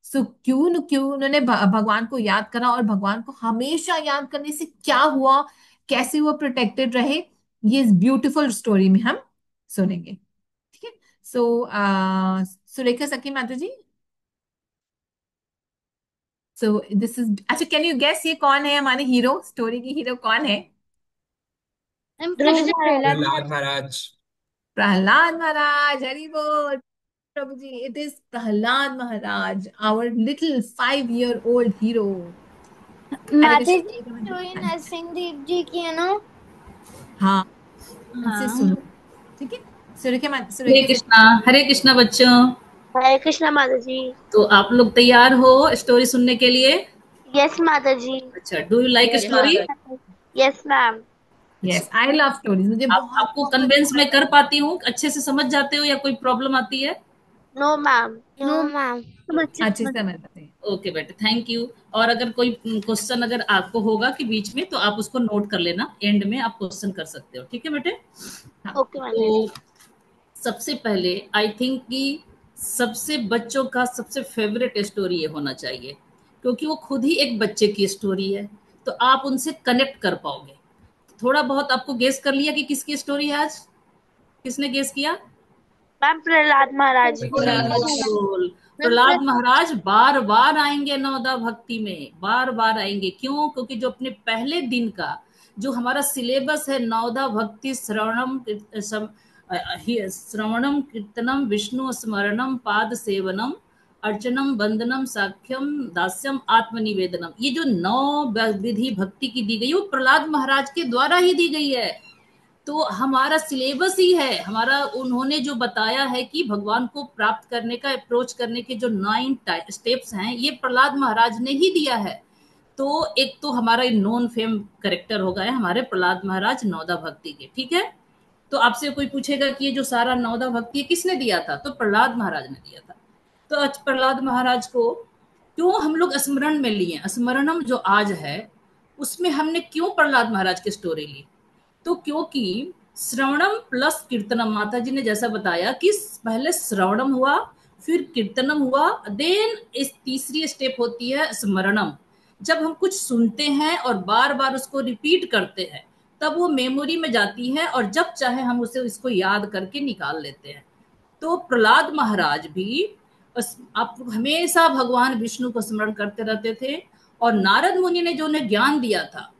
So क्यों उन्होंने भगवान को याद करा, और भगवान को हमेशा याद करने से क्या हुआ, कैसे वो प्रोटेक्टेड रहे, ये इस ब्यूटीफुल स्टोरी में हम सुनेंगे, ठीक है। सो सुरेखा सखी माता जी, सो दिस इज, अच्छा कैन यू गेस ये कौन है हमारे हीरो, स्टोरी की हीरो कौन है? ध्रुव महाराज। प्रहलाद महाराज। प्रहलाद महाराज, हरि बोल प्रभु जी। It is Prahlad Maharaj, our little 5 year old hero. Hare माता कृष्ण, जी हरे कृष्ण। स्टोरी हाँ जी। नरसिंह देव जी की है ना? हाँ, इनसे हाँ। सुनो, ठीक है। हरे सुरेखा कृष्णा, हरे कृष्णा बच्चों। हरे कृष्णा माता जी। तो आप लोग तैयार हो स्टोरी सुनने के लिए? यस माता जी। अच्छा, do you like yes story? Yes ma'am. Yes, I love stories, मुझे आप बहुत आपको बहुत कन्विंस बहुत में कर पाती हूँ, अच्छे से समझ जाते हो या कोई प्रॉब्लम आती है? No ma'am. No ma'am. तुम अच्छे अच्छे समझ। से समझ आते हैं। ओके बेटा, थैंक यू। और अगर कोई क्वेश्चन अगर आपको होगा कि बीच में, तो आप उसको नोट कर लेना, एंड में आप क्वेश्चन कर सकते हो, ठीक है बेटे। हाँ। ओके माता जी। तो सबसे पहले आई थिंक कि सबसे बच्चों का सबसे फेवरेट स्टोरी ये होना चाहिए, क्योंकि वो खुद ही एक बच्चे की स्टोरी है, तो आप उनसे कनेक्ट कर पाओगे। थोड़ा बहुत आपको गेस कर लिया कि किसकी स्टोरी है आज? किसने गेस किया? मैम प्रहलाद महाराज जी की। बिल्कुल। प्रहलाद महाराज बार बार आएंगे नवदा भक्ति में, बार बार आएंगे। क्यों? क्योंकि जो अपने पहले दिन का जो हमारा सिलेबस है, नवदा भक्ति श्रवणम, श्रवणम कीर्तनम विष्णु स्मरणम पाद सेवनम अर्चनम वंदनम साख्यम दास्यम आत्मनिवेदनम, ये जो 9 विधि भक्ति की दी गई, वो प्रहलाद महाराज के द्वारा ही दी गई है। तो हमारा सिलेबस ही है हमारा, उन्होंने जो बताया है कि भगवान को प्राप्त करने का, अप्रोच करने के जो 9 स्टेप्स हैं, ये प्रहलाद महाराज ने ही दिया है। तो एक तो हमारा नॉन फेम करेक्टर हो गए हमारे प्रहलाद महाराज नौदा भक्ति के, ठीक है। तो आपसे कोई पूछेगा कि ये जो सारा नौदा भक्ति किसने दिया था, तो प्रहलाद महाराज ने दिया था। तो आज प्रहलाद महाराज को क्यों हम लोग स्मरण में लिए, स्मरणम जो आज है उसमें हमने क्यों प्रहलाद महाराज की स्टोरी ली? तो क्योंकि श्रवणम प्लस कीर्तनम, माता जी ने जैसा बताया कि पहले श्रवणम हुआ, फिर कीर्तनम हुआ, देन इस तीसरी स्टेप होती है स्मरणम। जब हम कुछ सुनते हैं और बार बार उसको रिपीट करते हैं, तब वो मेमोरी में जाती है, और जब चाहे हम उसे इसको याद करके निकाल लेते हैं। तो प्रहलाद महाराज भी आप हमेशा भगवान विष्णु को स्मरण करते रहते थे, और नारद मुनि ने जो उन्हें ज्ञान दिया था,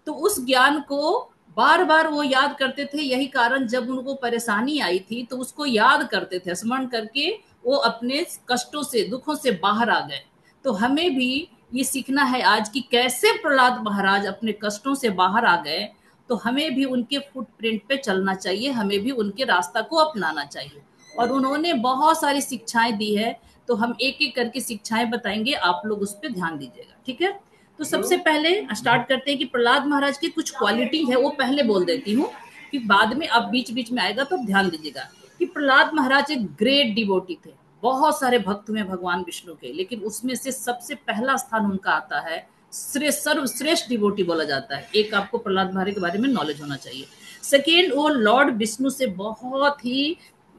तो उस ज्ञान को बार बार वो याद करते थे। यही कारण जब उनको परेशानी आई थी तो उसको याद करते थे, स्मरण करके वो अपने कष्टों से, दुखों से बाहर आ गए। तो हमें भी ये सीखना है आज कि कैसे प्रहलाद महाराज अपने कष्टों से बाहर आ गए, तो हमें भी उनके फुटप्रिंट पे चलना चाहिए, हमें भी उनके रास्ता को अपनाना चाहिए। और उन्होंने बहुत सारी शिक्षाएं दी है, तो हम एक एक करके शिक्षाएं बताएंगे, आप लोग उस पर ध्यान दीजिएगा, ठीक है। तो सबसे पहले स्टार्ट करते हैं कि प्रहलाद महाराज की कुछ क्वालिटी है, वो पहले बोल देती हूँ कि बाद में अब बीच बीच में आएगा तो ध्यान दीजिएगा कि प्रहलाद महाराज एक ग्रेट डिवोटी थे। बहुत सारे भक्त में भगवान विष्णु के, लेकिन उसमें से सबसे पहला स्थान उनका आता है, सर्वश्रेष्ठ डिवोटी बोला जाता है। एक आपको प्रहलाद महाराज के बारे में नॉलेज होना चाहिए। सेकेंड, वो लॉर्ड विष्णु से बहुत ही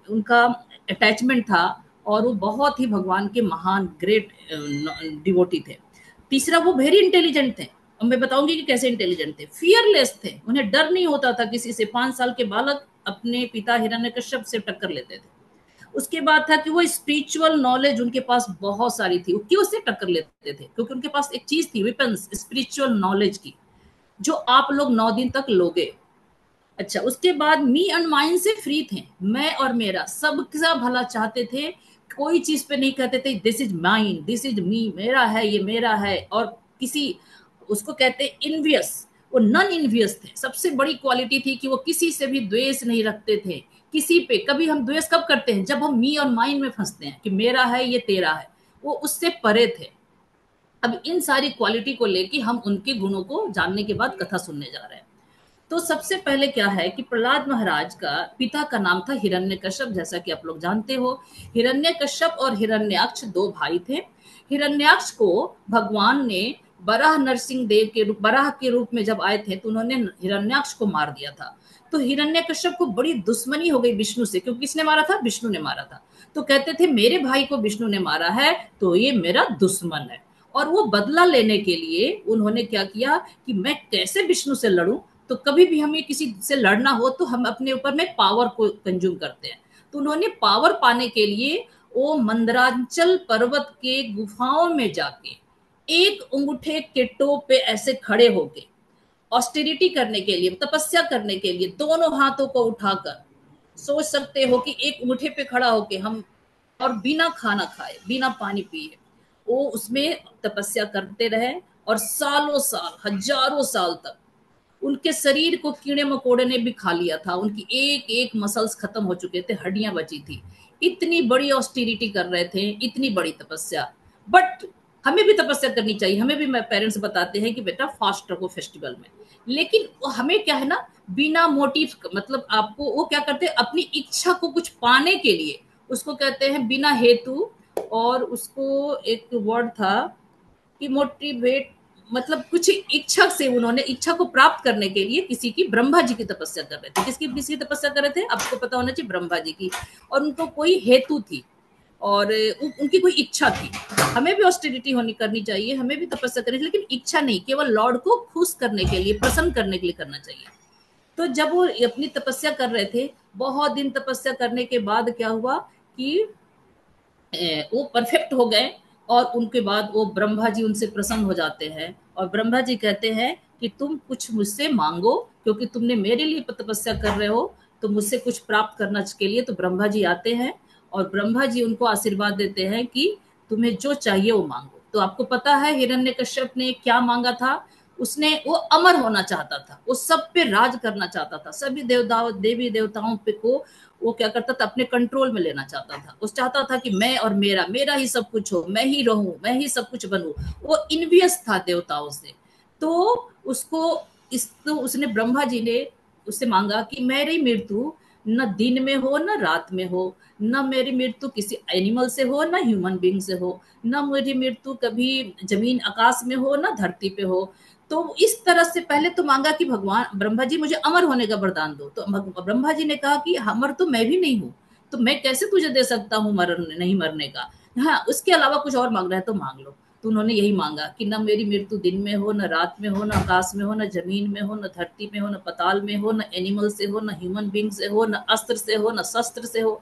उनका अटैचमेंट था और वो बहुत ही भगवान के महान ग्रेट डिवोटी थे। तीसरा, वो वेरी इंटेलिजेंट थे, और मैं बताऊंगी कि कैसे इंटेलिजेंट थे। फियरलेस थे, उन्हें डर नहीं होता था किसी से। 5 साल के बालक अपने पिता हिरण्यकश्यप से टक्कर लेते थे। उसके बाद था कि वो स्पिरिचुअल नॉलेज उनके पास बहुत सारी थी। क्यों उससे टक्कर लेते थे? क्योंकि उनके पास एक चीज थी, वेपन्स, स्पिरिचुअल नॉलेज की, जो आप लोग 9 दिन तक लोगे। अच्छा, उसके बाद मी एंड माइंड से फ्री थे, मैं और मेरा, सबका भला चाहते थे। कोई चीज पे नहीं कहते थे this is mine, this is me, मेरा है, ये मेरा है। और किसी, उसको कहते इनवियस, वो नॉन इनवियस थे। सबसे बड़ी क्वालिटी थी कि वो किसी से भी द्वेष नहीं रखते थे, किसी पे। कभी हम द्वेष कब करते हैं? जब हम मी और माइन में फंसते हैं कि मेरा है, ये तेरा है। वो उससे परे थे। अब इन सारी क्वालिटी को लेके हम उनके गुणों को जानने के बाद कथा सुनने जा रहे हैं। तो सबसे पहले क्या है कि प्रहलाद महाराज का पिता का नाम था हिरण्यकश्यप, जैसा कि आप लोग जानते हो। हिरण्यकश्यप और हिरण्याक्ष 2 भाई थे। हिरण्याक्ष को भगवान ने बराह नरसिंह देव के रूप, बराह के रूप में जब आए थे, तो उन्होंने हिरण्याक्ष को मार दिया था। तो हिरण्यकश्यप को बड़ी दुश्मनी हो गई विष्णु से, क्योंकि किसने मारा था? विष्णु ने मारा था। तो कहते थे मेरे भाई को विष्णु ने मारा है, तो ये मेरा दुश्मन है। और वो बदला लेने के लिए उन्होंने क्या किया कि मैं कैसे विष्णु से लड़ूं। तो कभी भी हमें किसी से लड़ना हो तो हम अपने ऊपर में पावर को कंज्यूम करते हैं। तो उन्होंने पावर पाने के लिए वो मंदरांचल पर्वत के गुफाओं में जाके एक अंगूठे के टो पे ऐसे खड़े होके ऑस्टेरिटी करने के लिए, तपस्या करने के लिए, दोनों हाथों को उठाकर, सोच सकते हो कि एक अंगूठे पे खड़ा होके हम, और बिना खाना खाए, बिना पानी पिए, वो उसमें तपस्या करते रहे। और सालों साल, हजारों साल तक उनके शरीर को कीड़े मकोड़े ने भी खा लिया था। उनकी एक एक मसल्स खत्म हो चुके थे, हड्डियां बची थी। इतनी बड़ी ऑस्टेरिटी कर रहे थे, इतनी बड़ी तपस्या। बट हमें भी तपस्या करनी चाहिए, हमें भी पेरेंट्स बताते हैं कि बेटा फास्ट रखो फेस्टिवल में। लेकिन हमें क्या है ना, बिना मोटिव, मतलब आपको वो क्या करते हैं, अपनी इच्छा को कुछ पाने के लिए, उसको कहते हैं बिना हेतु। और उसको एक वर्ड था कि मोटिवेट, मतलब कुछ इच्छा से, उन्होंने इच्छा को प्राप्त करने के लिए किसी की, ब्रह्मा जी की तपस्या कर रहे थे। किसकी तपस्या कर रहे थे? आपको पता होना चाहिए, ब्रह्मा जी की। और उनको कोई हेतु थी और उनकी कोई इच्छा थी। हमें भी ऑस्टेरिटी करनी चाहिए, हमें भी तपस्या करनी चाहिए, लेकिन इच्छा नहीं, केवल लॉर्ड को खुश करने के लिए, प्रसन्न करने के लिए करना चाहिए। तो जब वो अपनी तपस्या कर रहे थे, बहुत दिन तपस्या करने के बाद क्या हुआ कि वो परफेक्ट हो गए। और उनके बाद वो ब्रह्मा जी उनसे प्रसन्न हो जाते हैं, और ब्रह्मा जी कहते हैं कि तुम कुछ मुझसे मांगो, क्योंकि तुमने मेरे लिए तपस्या कर रहे हो, तो मुझसे कुछ प्राप्त करने के लिए। तो ब्रह्मा जी आते हैं और ब्रह्मा जी उनको आशीर्वाद देते हैं कि तुम्हें जो चाहिए वो मांगो। तो आपको पता है हिरण्यकश्यप ने क्या मांगा था? उसने, वो अमर होना चाहता था, वो सब पे राज करना चाहता था, सभी देवी देवताओं पे को वो क्या करता था, अपने कंट्रोल में लेना चाहता था। उस चाहता था कि मैं और मेरा, मेरा ही सब कुछ हो, मैं ही रहूं, मैं ही सब कुछ बनूं। वो इनवियस था देवताओं से। तो उसको तो उसने, ब्रह्मा जी ने उससे मांगा कि मेरी मृत्यु न दिन में हो न रात में हो, न मेरी मृत्यु किसी एनिमल से हो न ह्यूमन बीइंग से हो, न मेरी मृत्यु कभी जमीन आकाश में हो न धरती पे हो। तो इस तरह से पहले तो मांगा कि भगवान ब्रह्मा जी मुझे अमर होने का वरदान दो। तो ब्रह्मा जी ने कहा कि अमर तो मैं भी नहीं हूँ, तो मैं कैसे तुझे दे सकता हूँ नहीं मरने का। हाँ, उसके अलावा कुछ और मांग रहा है तो मांग लो। तो उन्होंने यही मांगा कि न मेरी मृत्यु दिन में हो, न रात में हो, न आकाश में हो, न जमीन में हो, न धरती में हो, न पताल में हो, न एनिमल से हो, न ह्यूमन बींग से हो, न अस्त्र से हो, न शस्त्र से हो।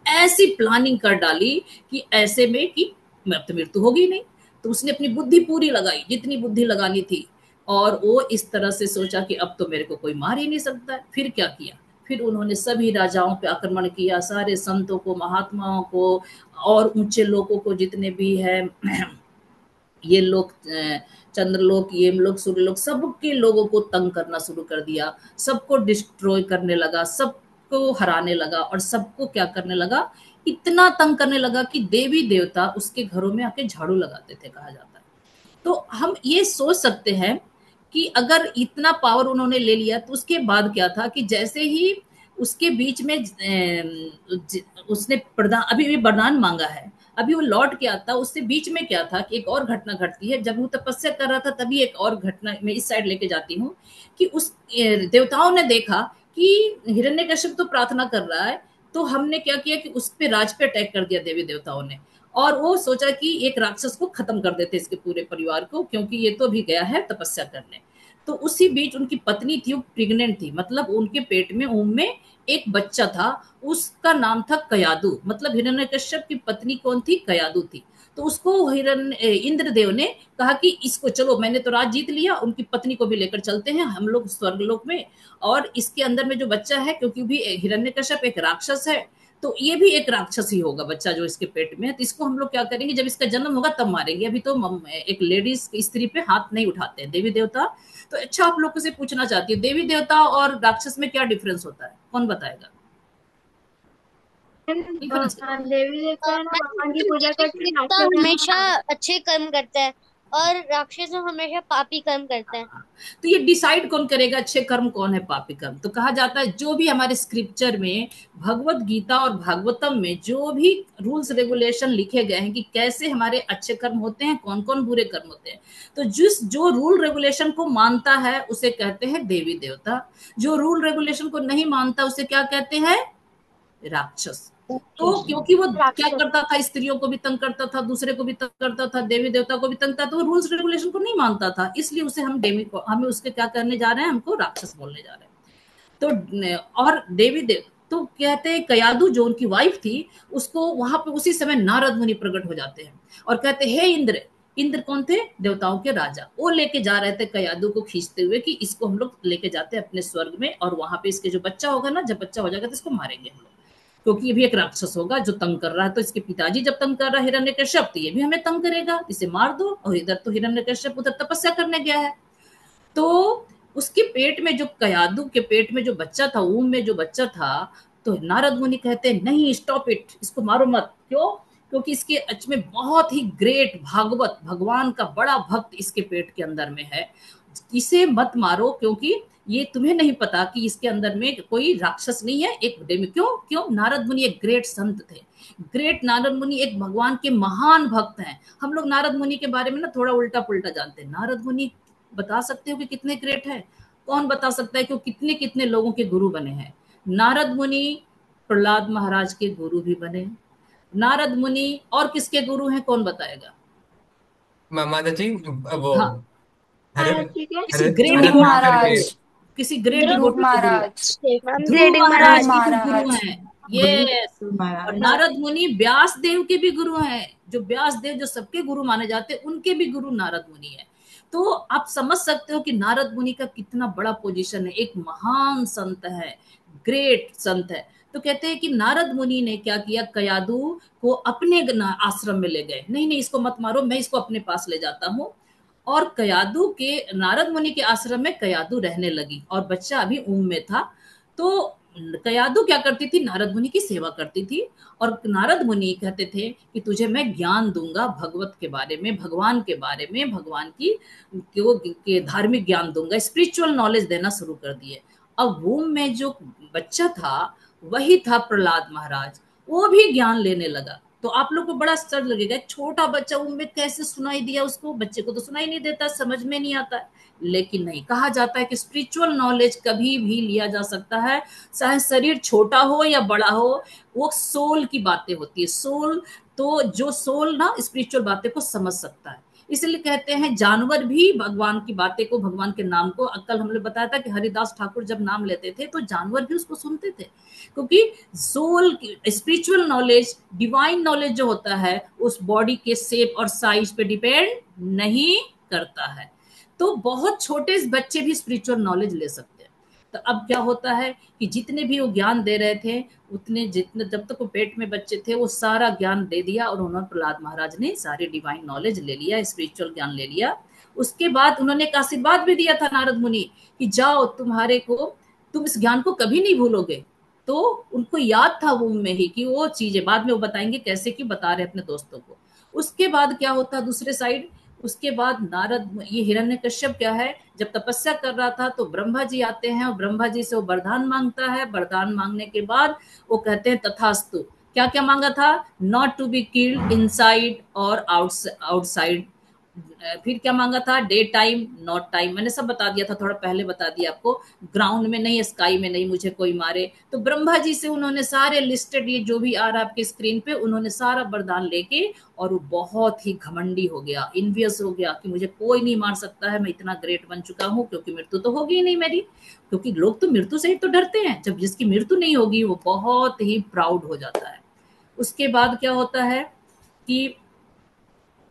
ऐसी प्लानिंग कर डाली कि ऐसे में कि मैं तो मृत्यु होगी नहीं। तो उसने अपनी बुद्धि पूरी लगाई, जितनी बुद्धि लगानी थी, और वो इस तरह से सोचा कि अब तो मेरे को कोई मार ही नहीं सकता है। फिर क्या किया, फिर उन्होंने सभी राजाओं पे आक्रमण किया, सारे संतों को, महात्माओं को और ऊंचे लोगों को जितने भी है ये लोग, चंद्रलोक, यमलोक, सूर्यलोक, सबके लोगों को तंग करना शुरू कर दिया, सबको डिस्ट्रॉय करने लगा, सबको हराने लगा और सबको क्या करने लगा, इतना तंग करने लगा कि देवी देवता उसके घरों में आके झाड़ू लगाते थे, कहा जाता है। तो हम ये सोच सकते हैं कि अगर इतना पावर उन्होंने ले लिया तो उसके बाद क्या था कि जैसे ही उसके बीच में उसने प्रदान, अभी भी वरदान मांगा है, अभी वो लौट के आता, उससे बीच में क्या था कि एक और घटना घटती है। जब वो तपस्या कर रहा था तभी एक और घटना मैं इस साइड लेके जाती हूँ कि उस देवताओं ने देखा कि हिरण्यकश्यप तो प्रार्थना कर रहा है, तो हमने क्या किया कि उस पे राज पे अटैक कर दिया देवी देवताओं ने, और वो सोचा कि एक राक्षस को खत्म कर देते इसके पूरे परिवार को, क्योंकि ये तो भी गया है तपस्या करने। तो उसी बीच उनकी पत्नी थी, वो प्रेग्नेंट थी, मतलब उनके पेट में ऊम में एक बच्चा था, उसका नाम था कयादू, मतलब हिरण्यकश्यप की पत्नी कौन थी, कयादू थी। तो उसको इंद्रदेव ने कहा कि इसको, चलो मैंने तो राज जीत लिया, उनकी पत्नी को भी लेकर चलते हैं हम लोग स्वर्गलोक में, और इसके अंदर में जो बच्चा है, क्योंकि भी हिरण्यकश्यप एक राक्षस है, तो ये भी एक राक्षस ही होगा बच्चा जो इसके पेट में है, तो इसको हम लोग क्या करेंगे, जब इसका जन्म होगा तब मारेंगे, अभी तो एक लेडीज स्त्री पे हाथ नहीं उठाते हैं देवी देवता। तो अच्छा, आप लोगों से पूछना चाहती हूँ, देवी देवता और राक्षस में क्या डिफरेंस होता है, कौन बताएगा? डिफरेंस देवी देवता है ना, भगवान की पूजा करते हैं, देवता राक्षस है हमेशा ना। अच्छे कर्म करता है और राक्षस हमेशा पापी कर्म करता है। तो ये डिसाइड कौन करेगा अच्छे कर्म कौन है पापी कर्म? तो कहा जाता है जो भी हमारे स्क्रिप्चर में, भगवत गीता और भागवतम में जो भी रूल्स रेगुलेशन लिखे गए हैं कि कैसे हमारे अच्छे कर्म होते हैं, कौन कौन बुरे कर्म होते हैं, तो जिस जो रूल रेगुलेशन को मानता है उसे कहते हैं देवी देवता, जो रूल रेगुलेशन को नहीं मानता उसे क्या कहते हैं, राक्षस। तो क्योंकि वो क्या राक्षस। करता था, स्त्रियों को भी तंग करता था, दूसरे को भी तंग करता था, देवी देवता को भी तंग करता था, वो रूल्स रेगुलेशन को नहीं मानता था, इसलिए उसे हम देवी को, हमें उसके क्या करने जा रहे हैं, हमको राक्षस बोलने जा रहे हैं। तो और देवी देव तो कहते हैं कयादू जो उनकी वाइफ थी, उसको वहां पे उसी समय नारद मुनि प्रकट हो जाते हैं और कहते हैं, हे इंद्र, इंद्र कौन थे, देवताओं के राजा, वो लेके जा रहे थे कयादू को खींचते हुए कि इसको हम लोग लेके जाते हैं अपने स्वर्ग में, और वहां पे इसके जो बच्चा होगा ना, जब बच्चा हो जाएगा तो इसको मारेंगे हम लोग, क्योंकि ये भी एक राक्षस होगा जो तंग कर रहा है। तो इसके पिताजी जब तंग कर रहा है हिरण्यकश्यप, तो ये भी हमें तंग करेगा, इसे मार दो। और इधर तो हिरण्यकश्यप उधर तपस्या करने गया है, तो उसके पेट में जो, कयादू के पेट में जो बच्चा था, ऊम में जो बच्चा था, तो नारद मुनि कहते हैं नहीं, स्टॉप इट, इसको मारो मत। क्यों? क्योंकि इसके अच में बहुत ही ग्रेट भागवत, भगवान का बड़ा भक्त इसके पेट के अंदर में है, इसे मत मारो, क्योंकि ये तुम्हें नहीं पता कि इसके अंदर में कोई राक्षस नहीं है, एक डेमी। क्यों? क्यों? नारद मुनि एक ग्रेट संत थे, ग्रेट नारद मुनि एक भगवान के महान भक्त हैं। हम लोग नारद मुनि के बारे में ना थोड़ा उल्टा पुल्टा जानते हैं। नारद मुनि बता सकते हो कि कितने ग्रेट है? कौन बता सकता है कि वो कितने कितने लोगों के गुरु बने हैं? नारद मुनि प्रहलाद महाराज के गुरु भी बने। नारद मुनि और किसके गुरु हैं, कौन बताएगा? माता जी, वो हाँ, हरे ठीक है। किसी हरे ग्रेट हरे ध्रुव डिवोटी करके। महाराज। किसी ग्रेट ध्रुव ध्रुव डिवोटी के गुरु, महाराज। मैम ध्रुव ग्रेडिंग महाराज ध्रुव के महाराज। भी गुरु महाराज। हैं ये, और महाराज। नारद मुनि व्यास देव के भी गुरु हैं, जो व्यास देव जो सबके गुरु माने जाते हैं, उनके भी गुरु नारद मुनि है। तो आप समझ सकते हो कि नारद मुनि का कितना बड़ा पोजीशन है, एक महान संत है, ग्रेट संत है। तो कहते हैं कि नारद मुनि ने क्या किया, कयादू को अपने आश्रम में ले गए, नहीं नहीं इसको मत मारो, मैं इसको अपने पास ले जाता हूँ। और कयादू के, नारद मुनि के आश्रम में कयादू रहने लगी और बच्चा अभी ऊम में था। तो कयादू क्या करती थी, नारद मुनि की सेवा करती थी, और नारद मुनि कहते थे कि तुझे मैं ज्ञान दूंगा भगवत के बारे में, भगवान के बारे में, भगवान के धार्मिक ज्ञान दूंगा, स्पिरिचुअल नॉलेज देना शुरू कर दिए। अब वूम में जो बच्चा था वही था प्रहलाद महाराज, वो भी ज्ञान लेने लगा। तो आप लोग को बड़ा आश्चर्य लगेगा, छोटा बच्चा ऊम में कैसे सुनाई दिया उसको? बच्चे को तो सुनाई नहीं देता, समझ में नहीं आता है। लेकिन नहीं, कहा जाता है कि स्पिरिचुअल नॉलेज कभी भी लिया जा सकता है, चाहे शरीर छोटा हो या बड़ा हो, वो सोल की बातें होती है, सोल। तो जो सोल ना स्पिरिचुअल बातें को समझ सकता है, इसलिए कहते हैं जानवर भी भगवान की बातें को, भगवान के नाम को, कल हमने बताया था कि हरिदास ठाकुर जब नाम लेते थे तो जानवर भी उसको सुनते थे, क्योंकि soul spiritual knowledge, divine knowledge जो होता है उस बॉडी के शेप और साइज पे डिपेंड नहीं करता है। तो बहुत छोटे बच्चे भी स्पिरिचुअल नॉलेज ले सकते हैं। तो अब क्या होता है कि जितने भी वो ज्ञान दे रहे थे, उतने जितने जब तक वो पेट में बच्चे थे वो सारा ज्ञान दे दिया, और उन्होंने प्रहलाद महाराज ने सारे डिवाइन नॉलेज ले लिया, स्पिरिचुअल ज्ञान ले लिया। उसके बाद उन्होंने एक आशीर्वाद भी दिया था नारद मुनि कि जाओ, तुम्हारे को, तुम इस ज्ञान को कभी नहीं भूलोगे। तो उनको याद था वो में ही कि वो चीजें, बाद में वो बताएंगे कैसे कि बता रहे अपने दोस्तों को। उसके बाद क्या होता है दूसरे साइड, उसके बाद नारद, ये हिरण्यकश्यप क्या है, जब तपस्या कर रहा था तो ब्रह्मा जी आते हैं और ब्रह्मा जी से वो वरदान मांगता है। वरदान मांगने के बाद वो कहते हैं तथास्तु। क्या क्या मांगा था? Not to be killed inside और आउटसाइड। फिर क्या मांगा था? डे टाइम नॉट टाइम, मैंने सब बता दिया था, थोड़ा पहले बता दिया आपको। ग्राउंड में नहीं, स्काई में नहीं, मुझे कोई मारे। तो ब्रह्मा जी से उन्होंने सारे लिस्टेड, ये जो भी आ रहा है आपके स्क्रीन पे, उन्होंने सारा वरदान लेके, और वो बहुत ही घमंडी हो गया, इन्वियस हो गया कि मुझे कोई नहीं मार सकता है, मैं इतना ग्रेट बन चुका हूँ, क्योंकि मृत्यु तो होगी ही नहीं मेरी। क्योंकि लोग तो मृत्यु से ही तो डरते हैं, जब जिसकी मृत्यु नहीं होगी वो बहुत ही प्राउड हो जाता है। उसके बाद क्या होता है कि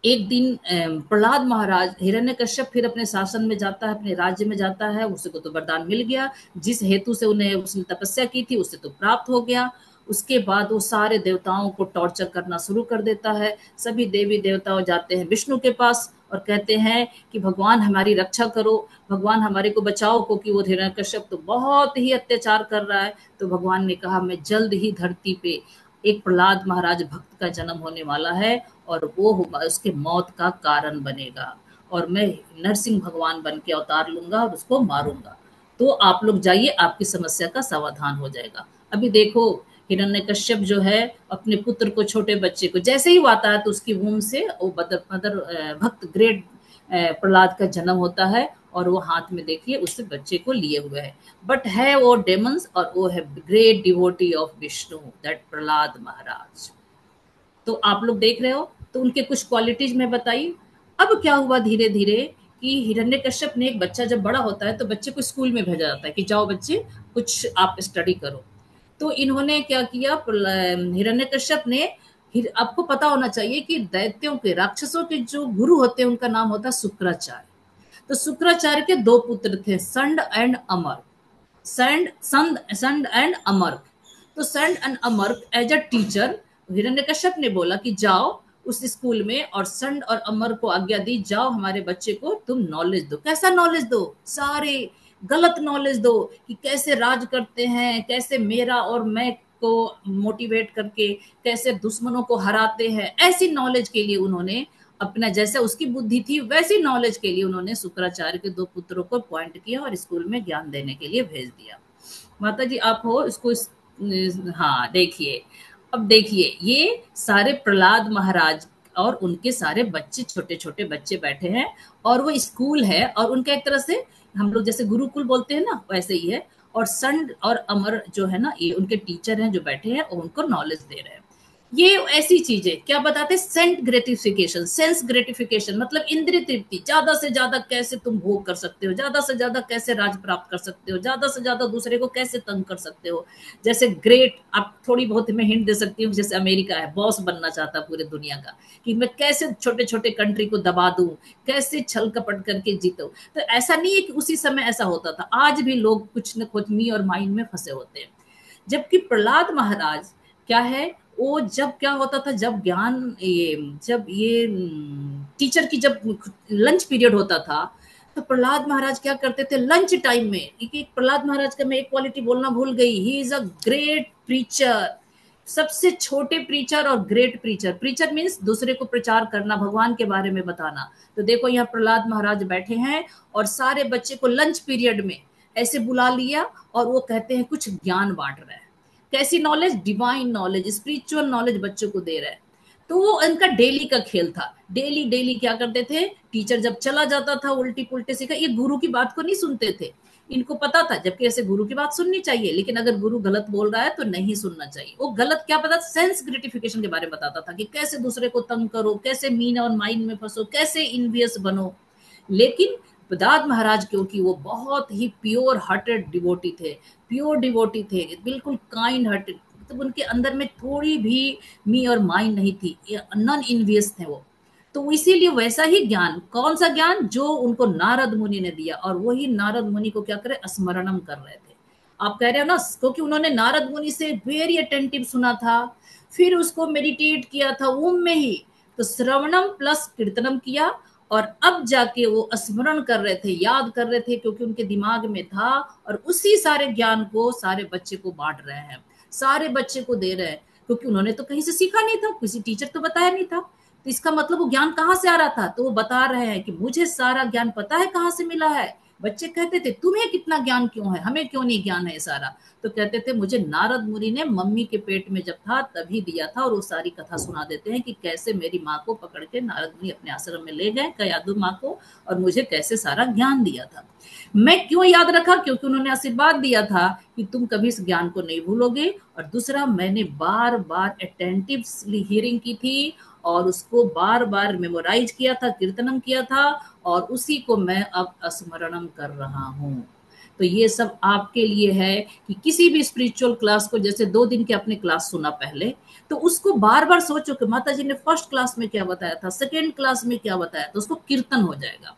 एक दिन प्रहलाद महाराज, हिरण्यकश्यप फिर अपने शासन में जाता है, अपने राज्य में जाता है, उसको तो वरदान मिल गया, जिस हेतु से उन्हें उसने तपस्या की थी उससे तो प्राप्त हो गया। उसके बाद वो सारे देवताओं को टॉर्चर करना शुरू कर देता है। सभी देवी देवताओं जाते हैं विष्णु के पास और कहते हैं कि भगवान हमारी रक्षा करो, भगवान हमारे को बचाओ, क्योंकि वो हिरण्यकश्यप तो बहुत ही अत्याचार कर रहा है। तो भगवान ने कहा मैं जल्द ही धरती पे एक प्रहलाद महाराज भक्त का जन्म होने वाला है, और वो उसके मौत का कारण बनेगा, और मैं नरसिंह भगवान बन के अवतार लूंगा और उसको मारूंगा। तो आप लोग जाइए, आपकी समस्या का समाधान हो जाएगा। अभी देखो हिरण्यकश्यप जो है अपने पुत्र को, छोटे बच्चे को, जैसे ही वो आता है तो उसकी वूम से वो भक्त ग्रेट प्रहलाद का जन्म होता है, और वो हाथ में देखिए उससे बच्चे को लिए हुए है। बट है वो डेमंस, और वो है great devotee of Vishnu, that Prahlad Maharaj. तो आप लोग देख रहे हो, तो उनके कुछ क्वालिटीज में बताई। अब क्या हुआ धीरे धीरे कि हिरण्यकश्यप ने, एक बच्चा जब बड़ा होता है तो बच्चे को स्कूल में भेजा जाता है कि जाओ बच्चे कुछ आप स्टडी करो। तो इन्होंने क्या किया, हिरण्यकश्यप ने, आपको पता होना चाहिए कि दैत्यों के, राक्षसों के जो गुरु होते हैं उनका नाम होता है शुक्राचार्य। तो शुक्राचार्य के दो पुत्र थे, संड एंड अमर। संड एंड अमर्क। तो Shanda and Amarka as a teacher Hiranyakashipu ने बोला कि जाओ उस स्कूल में, और संड और अमर को आज्ञा दी, जाओ हमारे बच्चे को तुम नॉलेज दो। कैसा नॉलेज दो? सारे गलत नॉलेज दो कि कैसे राज करते हैं, कैसे मेरा और मैं को मोटिवेट करके कैसे दुश्मनों को हराते हैं। ऐसी नॉलेज के लिए उन्होंने अपना, जैसे उसकी बुद्धि थी वैसी नॉलेज के लिए उन्होंने शुक्राचार्य के दो पुत्रों को अपॉइंट किया और स्कूल में ज्ञान देने के लिए भेज दिया। माता जी आप हो इसको हाँ देखिए, अब देखिए ये सारे प्रहलाद महाराज और उनके सारे बच्चे, छोटे छोटे बच्चे बैठे हैं, और वो स्कूल है, और उनका एक तरह से हम लोग जैसे गुरुकुल बोलते हैं ना, वैसे ही है। और संड और अमर जो है ना, ये उनके टीचर हैं जो बैठे हैं और उनको नॉलेज दे रहे हैं। ये ऐसी चीजें क्या बताते हैं, सेंस ग्रेटिफिकेशन। सेंस ग्रेटिफिकेशन मतलब इंद्रिय तृप्ति, ज्यादा से ज्यादा कैसे तुम भोग कर सकते हो, ज्यादा से ज्यादा कैसे राज प्राप्त कर सकते हो, ज्यादा से ज्यादा दूसरे को कैसे तंग कर सकते हो। जैसे ग्रेट, आप थोड़ी बहुत मैं हिंट दे सकती हूँ, जैसे अमेरिका है, बॉस बनना चाहता पूरे दुनिया का, कि मैं कैसे छोटे छोटे कंट्री को दबा दूं, कैसे छल कपट करके जीतूं। तो ऐसा नहीं है कि उसी समय ऐसा होता था, आज भी लोग कुछ न कुछ मी और माइंड में फंसे होते हैं। जबकि प्रहलाद महाराज क्या है, वो जब क्या होता था, जब ज्ञान, जब ये टीचर की जब लंच पीरियड होता था, तो प्रहलाद महाराज क्या करते थे लंच टाइम में। प्रहलाद महाराज का मैं एक क्वालिटी बोलना भूल गई, he is a great preacher, सबसे छोटे प्रीचर और ग्रेट प्रीचर। प्रीचर मीन्स दूसरे को प्रचार करना, भगवान के बारे में बताना। तो देखो यहाँ प्रहलाद महाराज बैठे हैं और सारे बच्चे को लंच पीरियड में ऐसे बुला लिया, और वो कहते हैं कुछ ज्ञान बांट रहे हैं। कैसी knowledge? Divine knowledge, spiritual knowledge बच्चों को दे रहे हैं। तो वो इनका डेली का खेल था। डेली डेली क्या करते थे, टीचर जब चला जाता था उल्टी पुल्टे सिखा, ये गुरु की बात को नहीं सुनते थे। इनको पता था जबकि ऐसे गुरु की बात सुननी चाहिए, लेकिन अगर गुरु गलत बोल रहा है तो नहीं सुनना चाहिए। वो गलत क्या पता, सेंस ग्रेटिफिकेशन के बारे में बताता था कि कैसे दूसरे को तंग करो, कैसे मीन और माइंड में फंसो, कैसे इन्वियस बनो। लेकिन प्रहलाद महाराज क्योंकि वो बहुत ही प्योर हार्टेड डिवोटी थे, प्योर डिवोटी थे, बिल्कुल काइंड हार्टेड, मतलब उनके अंदर में थोड़ी भी मी और माइंड नहीं थी, नॉन इन्वियस थे वो। तो इसीलिए वैसा ही ज्ञान, कौन सा ज्ञान, जो उनको नारद मुनि ने दिया, और वही नारद मुनि को क्या करे, स्मरणम कर रहे थे। आप कह रहे हो ना, क्योंकि उन्होंने नारद मुनि से वेरी अटेंटिव सुना था, फिर उसको मेडिटेट किया था ओम में ही, तो श्रवणम प्लस कीर्तनम किया, और अब जाके वो स्मरण कर रहे थे, याद कर रहे थे, क्योंकि उनके दिमाग में था, और उसी सारे ज्ञान को सारे बच्चे को बांट रहे हैं, सारे बच्चे को दे रहे हैं, क्योंकि उन्होंने तो कहीं से सीखा नहीं था, किसी टीचर तो बताया नहीं था। तो इसका मतलब वो ज्ञान कहाँ से आ रहा था, तो वो बता रहे हैं कि मुझे सारा ज्ञान पता है कहाँ से मिला है। बच्चे कहते थे तुम्हें कितना ज्ञान क्यों है, हमें क्यों नहीं ज्ञान है सारा। तो कहते थे मुझे नारद मुनि ने मम्मी के पेट में जब था तभी दिया था, और वो सारी कथा सुना देते हैं कि कैसे मेरी माँ को पकड़ के नारद मुनि अपने आश्रम में ले गए, कयादु माँ को, और मुझे कैसे सारा ज्ञान दिया था। मैं क्यों याद रखा, क्योंकि उन्होंने आशीर्वाद दिया था कि तुम कभी इस ज्ञान को नहीं भूलोगे। और दूसरा, मैंने बार बार अटेंटिवली हियरिंग की थी, और उसको बार बार मेमोराइज किया था, कीर्तनम किया था, और उसी को मैं अब स्मरणम कर रहा हूँ। तो ये सब आपके लिए है कि किसी भी स्पिरिचुअल क्लास को, जैसे 2 दिन के अपने क्लास सुना पहले, तो उसको बार बार सोचो कि माता जी ने फर्स्ट क्लास में क्या बताया था, सेकेंड क्लास में क्या बताया, तो उसको कीर्तन हो जाएगा।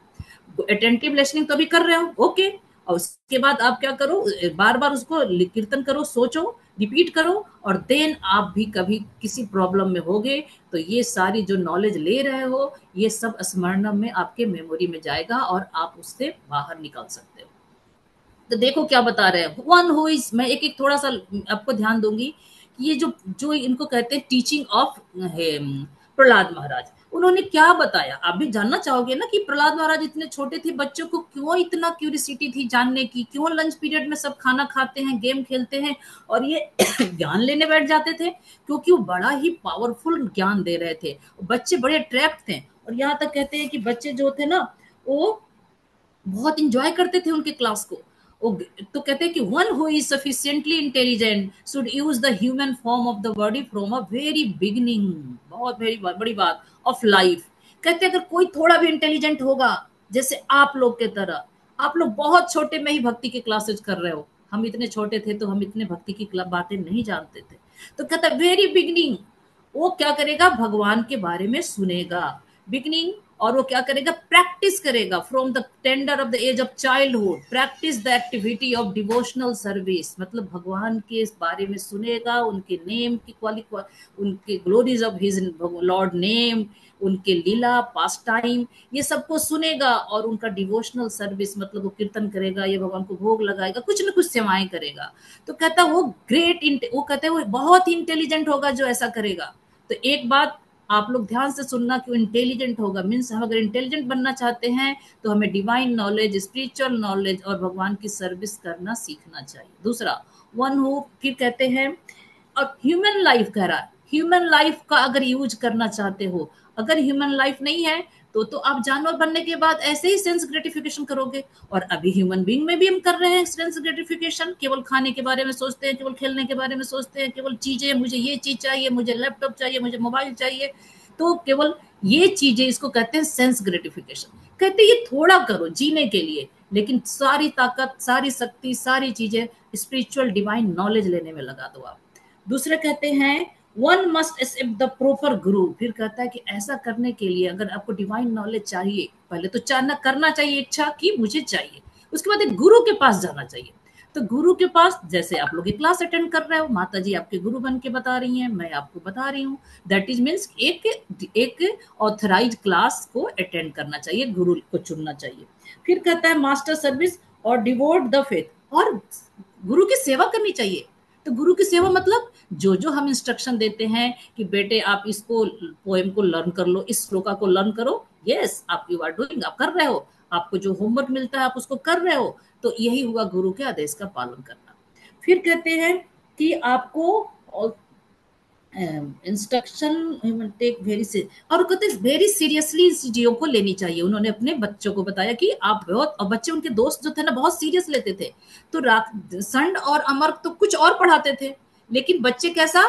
अटेंटिव लिसनिंग तो अभी कर रहे हो, ओके, और उसके बाद आप क्या करो, बार बार उसको कीर्तन करो, सोचो, रिपीट करो, और देन आप भी कभी किसी प्रॉब्लम में होगे तो ये सारी जो नॉलेज ले रहे हो, ये सब स्मरणम में आपके मेमोरी में जाएगा, और आप उससे बाहर निकल सकते हो। तो देखो क्या बता रहे हैं, वन हु इज, मैं एक एक थोड़ा सा आपको ध्यान दूंगी कि ये जो जो इनको कहते हैं टीचिंग ऑफ प्रहलाद महाराज, उन्होंने क्या बताया। आप भी जानना चाहोगे ना कि प्रहलाद महाराज इतने छोटे थे, बच्चों को क्यों इतना क्यूरियोसिटी थी जानने की, क्यों लंच पीरियड में सब खाना खाते हैं, गेम खेलते हैं, और ये ज्ञान लेने बैठ जाते थे, क्योंकि वो बड़ा ही पावरफुल ज्ञान दे रहे थे। बच्चे बड़े अट्रैक्ट थे, और यहाँ तक कहते हैं कि बच्चे जो थे ना, वो बहुत इंजॉय करते थे उनके क्लास को। तो कहते हैं कि one who is sufficiently intelligent should use the human form of the body from a very beginning, बहुत वेरी बड़ी बात, ऑफ लाइफ। कहते हैं अगर कोई थोड़ा भी इंटेलिजेंट होगा, जैसे आप लोग के तरह, आप लोग बहुत छोटे में ही भक्ति के क्लासेज कर रहे हो, हम इतने छोटे थे तो हम इतने भक्ति की बातें नहीं जानते थे। तो कहता है वेरी बिगिनिंग, वो क्या करेगा, भगवान के बारे में सुनेगा, बिगिनिंग, और वो क्या करेगा, प्रैक्टिस करेगा from the tender of the age of childhood, practice the activity of devotional service, मतलब भगवान के इस बारे में सुनेगा, उनके नेम की उनके glories of his lord name, उनके लीला, पास टाइम, ये सबको सुनेगा, और उनका डिवोशनल सर्विस मतलब वो कीर्तन करेगा, ये भगवान को भोग लगाएगा, कुछ ना कुछ सेवाएं करेगा। तो कहता वो ग्रेट, वो कहते हैं वो बहुत ही इंटेलिजेंट होगा जो ऐसा करेगा। तो एक बात आप लोग ध्यान से सुनना कि इंटेलिजेंट होगा, मीन्स हम अगर इंटेलिजेंट बनना चाहते हैं तो हमें डिवाइन नॉलेज, स्पिरिचुअल नॉलेज और भगवान की सर्विस करना सीखना चाहिए। दूसरा, वन हु, फिर कहते हैं, और ह्यूमन लाइफ कह रहा है, ह्यूमन लाइफ का अगर यूज करना चाहते हो, अगर ह्यूमन लाइफ नहीं है तो आप जानवर बनने के बाद ऐसे ही सेंस ग्रेटिफिकेशन करोगे, और अभी ह्यूमन बीइंग में भी हम कर रहे हैं सेंस ग्रेटिफिकेशन, केवल खाने के बारे में सोचते हैं, केवल खेलने के बारे में सोचते हैं, केवल चीजें, मुझे ये चीज चाहिए, मुझे लैपटॉप चाहिए, मुझे मोबाइल चाहिए, तो केवल ये चीजें, इसको कहते हैं सेंस ग्रेटिफिकेशन। कहते हैं ये थोड़ा करो जीने के लिए, लेकिन सारी ताकत, सारी शक्ति, सारी चीजें स्पिरिचुअल डिवाइन नॉलेज लेने में लगा दो आप। दूसरे कहते हैं one must accept the proper guru, फिर कहता है कि ऐसा करने के लिए अगर आपको डिवाइन नॉलेज चाहिए, पहले तो चाहना करना चाहिए इच्छा कि मुझे चाहिए, उसके बाद एक गुरु के पास जाना चाहिए। तो गुरु के पास, जैसे आप लोग क्लास अटेंड कर रहे हो, माता जी आपके गुरु बन के बता रही हैं, मैं आपको बता रही हूँ, दैट इज मीन्स एक ऑथराइज क्लास को अटेंड करना चाहिए, गुरु को चुनना चाहिए। फिर कहता है मास्टर सर्विस और डिवोट द फेथ, और गुरु की सेवा करनी चाहिए। तो गुरु की सेवा मतलब जो हम इंस्ट्रक्शन देते हैं कि बेटे आप इसको पोएम को लर्न कर लो, इस श्लोका को लर्न करो, यस आप यू आर डूइंग, आप कर रहे हो, आपको जो होमवर्क मिलता है आप उसको कर रहे हो, तो यही हुआ गुरु के आदेश का पालन करना। फिर कहते हैं कि आपको इंस्ट्रक्शन टेक वेरी से, और कहते वेरी सीरियसली इस चीजों को लेनी चाहिए। उन्होंने अपने बच्चों को बताया कि आप बहुत, और बच्चे उनके दोस्त जो थे ना बहुत सीरियस लेते थे। तो संड और अमर तो कुछ और पढ़ाते थे, लेकिन बच्चे कैसा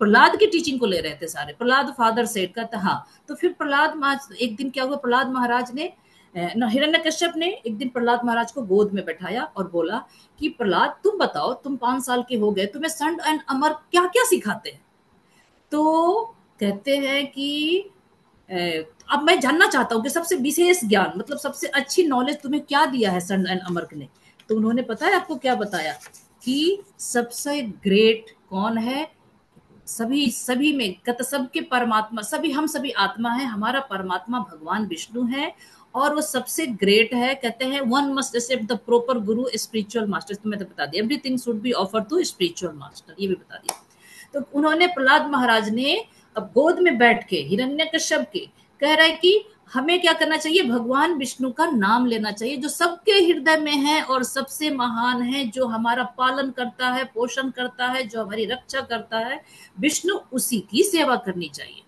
प्रहलाद की टीचिंग को ले रहे थे सारे। प्रहलाद फादर सेठ कहता हाँ। तो फिर एक दिन क्या हुआ, प्रहलाद महाराज ने हिरण्यकश्यप ने एक दिन प्रहलाद महाराज को गोद में बैठाया और बोला कि प्रहलाद तुम बताओ, तुम 5 साल के हो गए, तुम्हें संड एंड अमर क्या क्या सिखाते हैं? तो कहते हैं कि अब मैं जानना चाहता हूँ कि सबसे विशेष ज्ञान, मतलब सबसे अच्छी नॉलेज तुम्हें क्या दिया है सन एंड अमर ने? तो उन्होंने पता है आपको क्या बताया कि सबसे ग्रेट कौन है? सभी में सबके परमात्मा, हम सभी आत्मा है, हमारा परमात्मा भगवान विष्णु है और वो सबसे ग्रेट है। कहते हैं one must accept the proper guru spiritual master. तो मैं तो बता दिया everything should be offer to spiritual master, ये भी बता दिया। तो उन्होंने प्रहलाद महाराज ने अब गोद में बैठ के हिरण्यकश्यप के कह रहा है कि हमें क्या करना चाहिए, भगवान विष्णु का नाम लेना चाहिए जो सबके हृदय में है और सबसे महान है, जो हमारा पालन करता है, पोषण करता है, जो हमारी रक्षा करता है, विष्णु, उसी की सेवा करनी चाहिए।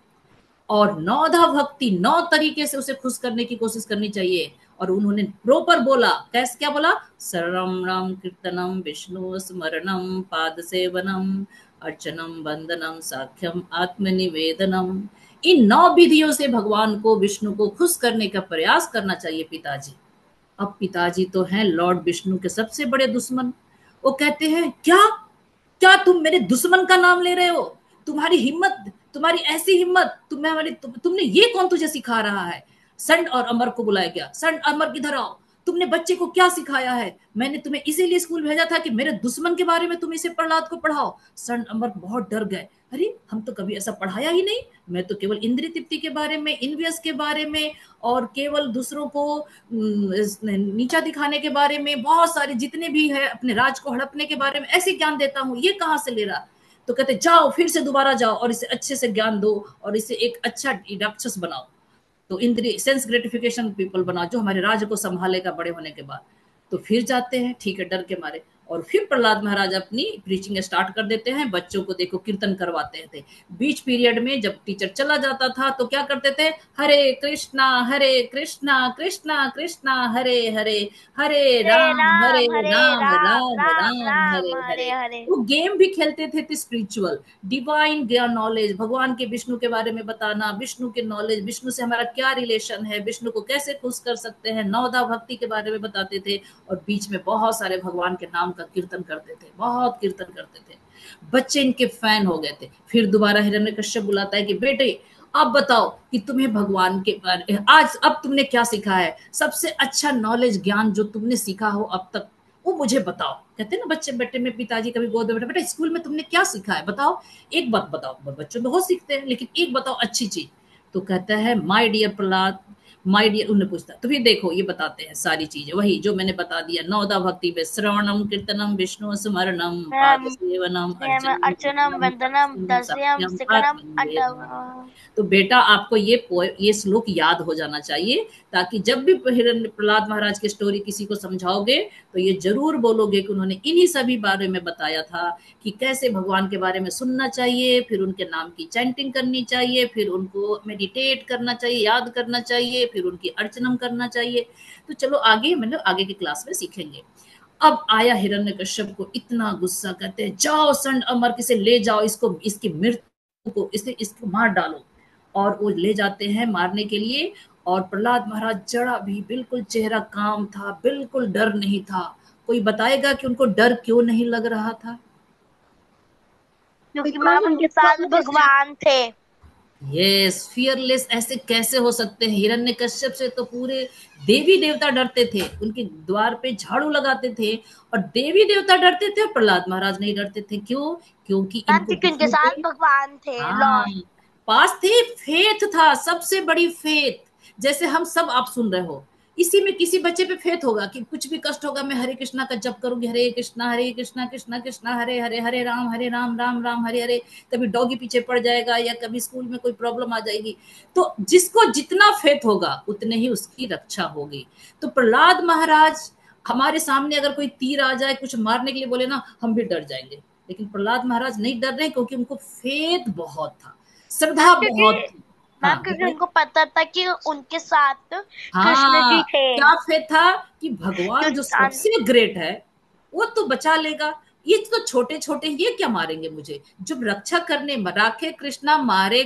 और नौधा भक्ति, 9 तरीके से उसे खुश करने की कोशिश करनी चाहिए। और उन्होंने प्रॉपर बोला, कैसे क्या बोला, सरवणम कीर्तनम विष्णु स्मरणम पाद सेवनम अर्चनम वंदनम साख्यम आत्मनिवेदनम। इन 9 विधियों से भगवान को, विष्णु को खुश करने का प्रयास करना चाहिए पिताजी। अब पिताजी तो हैं लॉर्ड विष्णु के सबसे बड़े दुश्मन। वो कहते हैं क्या क्या तुम मेरे दुश्मन का नाम ले रहे हो? तुम्हारी हिम्मत, तुम्हारी ऐसी हिम्मत, तुमने ये कौन तुझे सिखा रहा है? संड और अमर को बुलाया गया, संड अमर किधर आओ, तुमने बच्चे को क्या सिखाया है? मैंने तुम्हें इसीलिए स्कूल भेजा था कि मेरे दुश्मन के बारे में तुम इसे प्रहलाद को पढ़ाओ। संड अमर बहुत डर गए, अरे हम तो कभी ऐसा पढ़ाया ही नहीं, मैं तो केवल इंद्रिय तृप्ति के बारे में, इन्वियस के बारे में और केवल दूसरों को नीचा दिखाने के बारे में, बहुत सारे जितने भी है अपने राज को हड़पने के बारे में ऐसे ज्ञान देता हूँ, ये कहाँ से ले रहा? तो कहते जाओ फिर से दोबारा जाओ और इसे अच्छे से ज्ञान दो और इसे एक अच्छा राक्षस बनाओ, तो इंद्रिय सेंस ग्रेटिफिकेशन पीपल बनाओ जो हमारे राज्य को संभालेगा बड़े होने के बाद। तो फिर जाते हैं, ठीक है, डर के मारे। और फिर प्रहलाद महाराज अपनी प्रीचिंग स्टार्ट कर देते हैं। बच्चों को देखो कीर्तन करवाते थे। बीच पीरियड में जब टीचर चला जाता था तो क्या करते थे, हरे कृष्णा कृष्णा कृष्णा हरे हरे, हरे राम राम राम राम हरे हरे। हरे। वो गेम भी खेलते थे स्पिरिचुअल, डिवाइन ज्ञान, नॉलेज, भगवान के, विष्णु के बारे में बताना, विष्णु के नॉलेज, विष्णु से हमारा क्या रिलेशन है, विष्णु को कैसे खुश कर सकते हैं, नवदा भक्ति के बारे में बताते थे। और बीच में बहुत सारे भगवान के नाम का कीर्तन करते थे, बहुत कीर्तन करते थे। बच्चे इनके फैन हो गए थे। फिर दोबारा हिरण्यकश्यप बुलाता है कि बेटे आप बताओ कि तुम्हें भगवान के बारे आज अब तुमने क्या सीखा है, सबसे अच्छा नॉलेज ज्ञान जो तुमने सीखा हो अब तक वो मुझे बताओ। कहते हैं ना बच्चे बेटे में पिताजी कभी गोद में, बेटा स्कूल में तुमने क्या सीखा है बताओ, एक बात बताओ। बच्चों बहुत सीखते हैं लेकिन एक बताओ अच्छी चीज। तो कहता है my dear Prahlad, my dear, उन्हें पूछता तो फिर देखो ये बताते हैं सारी चीजें वही जो मैंने बता दिया। नवदा भक्ति में श्रवणम कीर्तनम विष्णु स्मरणम पाद सेवनम अर्चनम वंदनम दास्यम सिकरम अटम। तो बेटा आपको ये श्लोक याद हो जाना चाहिए ताकि जब भी प्रहलाद महाराज की स्टोरी किसी को समझाओगे तो ये जरूर बोलोगे कि उन्होंने इन्हीं सभी बारे में बताया था कि कैसे भगवान के बारे में सुनना चाहिए, फिर उनके नाम की चैंटिंग करनी चाहिए, फिर उनको मेडिटेट करना चाहिए, याद करना चाहिए, फिर उनकी अर्चनम करना चाहिए। तो चलो आगे मतलब आगे की क्लास में सीखेंगे। अब आया हिरण्यकश्यप को इतना गुस्सा, कहते हैं जाओ संड अमर किसे ले जाओ, इसको, इसकी मृत्यु को, इसको मार डालो। और वो ले जाते हैं मारने के लिए। और प्रहलाद महाराज जरा भी, बिल्कुल चेहरा काम था, बिल्कुल डर नहीं था। कोई बताएगा कि उनको डर क्यों नहीं लग रहा था? क्योंकि माँ उनके साथ भगवान थे। यस, फियरलेस ऐसे कैसे हो सकते हैं? हिरण्यकश्यप से तो पूरे देवी देवता डरते थे, उनके द्वार पे झाड़ू लगाते थे और देवी देवता डरते थे, प्रहलाद महाराज नहीं डरते थे। क्यों? क्योंकि उनके साथ भगवान थे, लॉर्ड पास थे, फेथ था, सबसे बड़ी फेथ। जैसे हम सब आप सुन रहे हो, इसी में किसी बच्चे पे फेथ होगा कि कुछ भी कष्ट होगा मैं हरे कृष्णा का जप करूंगी, हरे कृष्णा कृष्णा कृष्णा हरे हरे, हरे राम राम राम हरे हरे। कभी डॉगी पीछे पड़ जाएगा या कभी स्कूल में कोई प्रॉब्लम आ जाएगी। तो जिसको जितना फेथ होगा उतने ही उसकी रक्षा होगी। तो प्रहलाद महाराज, हमारे सामने अगर कोई तीर आ जाए, कुछ मारने के लिए बोले ना, हम भी डर जाएंगे। लेकिन प्रहलाद महाराज नहीं डर रहे क्योंकि उनको फेथ बहुत था, श्रद्धा मैम क्योंकि बहुत थी। मैम हाँ क्योंकि बताइए। उनको पता था कि उनके साथ कृष्ण हाँ, जी थे। क्या फेथ था कि जो भगवान जो इंसान सबसे ग्रेट है वो तो बचा लेगा, ये तो छोटे छोटे ये क्या मारेंगे मुझे, जब रक्षा करने राखे कृष्णा मारे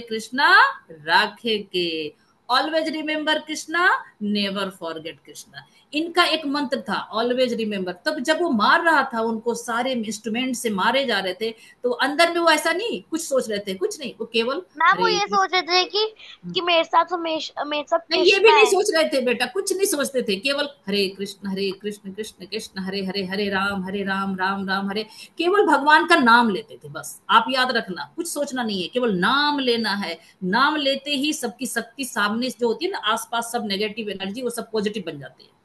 कृष्णा राखे के, always remember Krishna, never forget Krishna, इनका एक मंत्र था, ऑलवेज रिमेम्बर। तब जब वो मार रहा था उनको, सारे इंस्ट्रूमेंट से मारे जा रहे थे, तो अंदर में वो ऐसा नहीं कुछ सोच रहे थे, कुछ नहीं, वो केवल मैम वो हरे ये कृष्ण। सोच रहे थे कि मेरे साथ नहीं, ये भी कृष्णा नहीं है। सोच रहे थे बेटा, कुछ नहीं सोचते थे, केवल हरे कृष्ण कृष्ण कृष्ण हरे हरे, हरे राम राम राम हरे, केवल भगवान का नाम लेते थे बस। आप याद रखना, कुछ सोचना नहीं है, केवल नाम लेना है। नाम लेते ही सबकी शक्ति सामने जो होती है ना, आसपास सब नेगेटिव एनर्जी वो सब पॉजिटिव बन जाती है।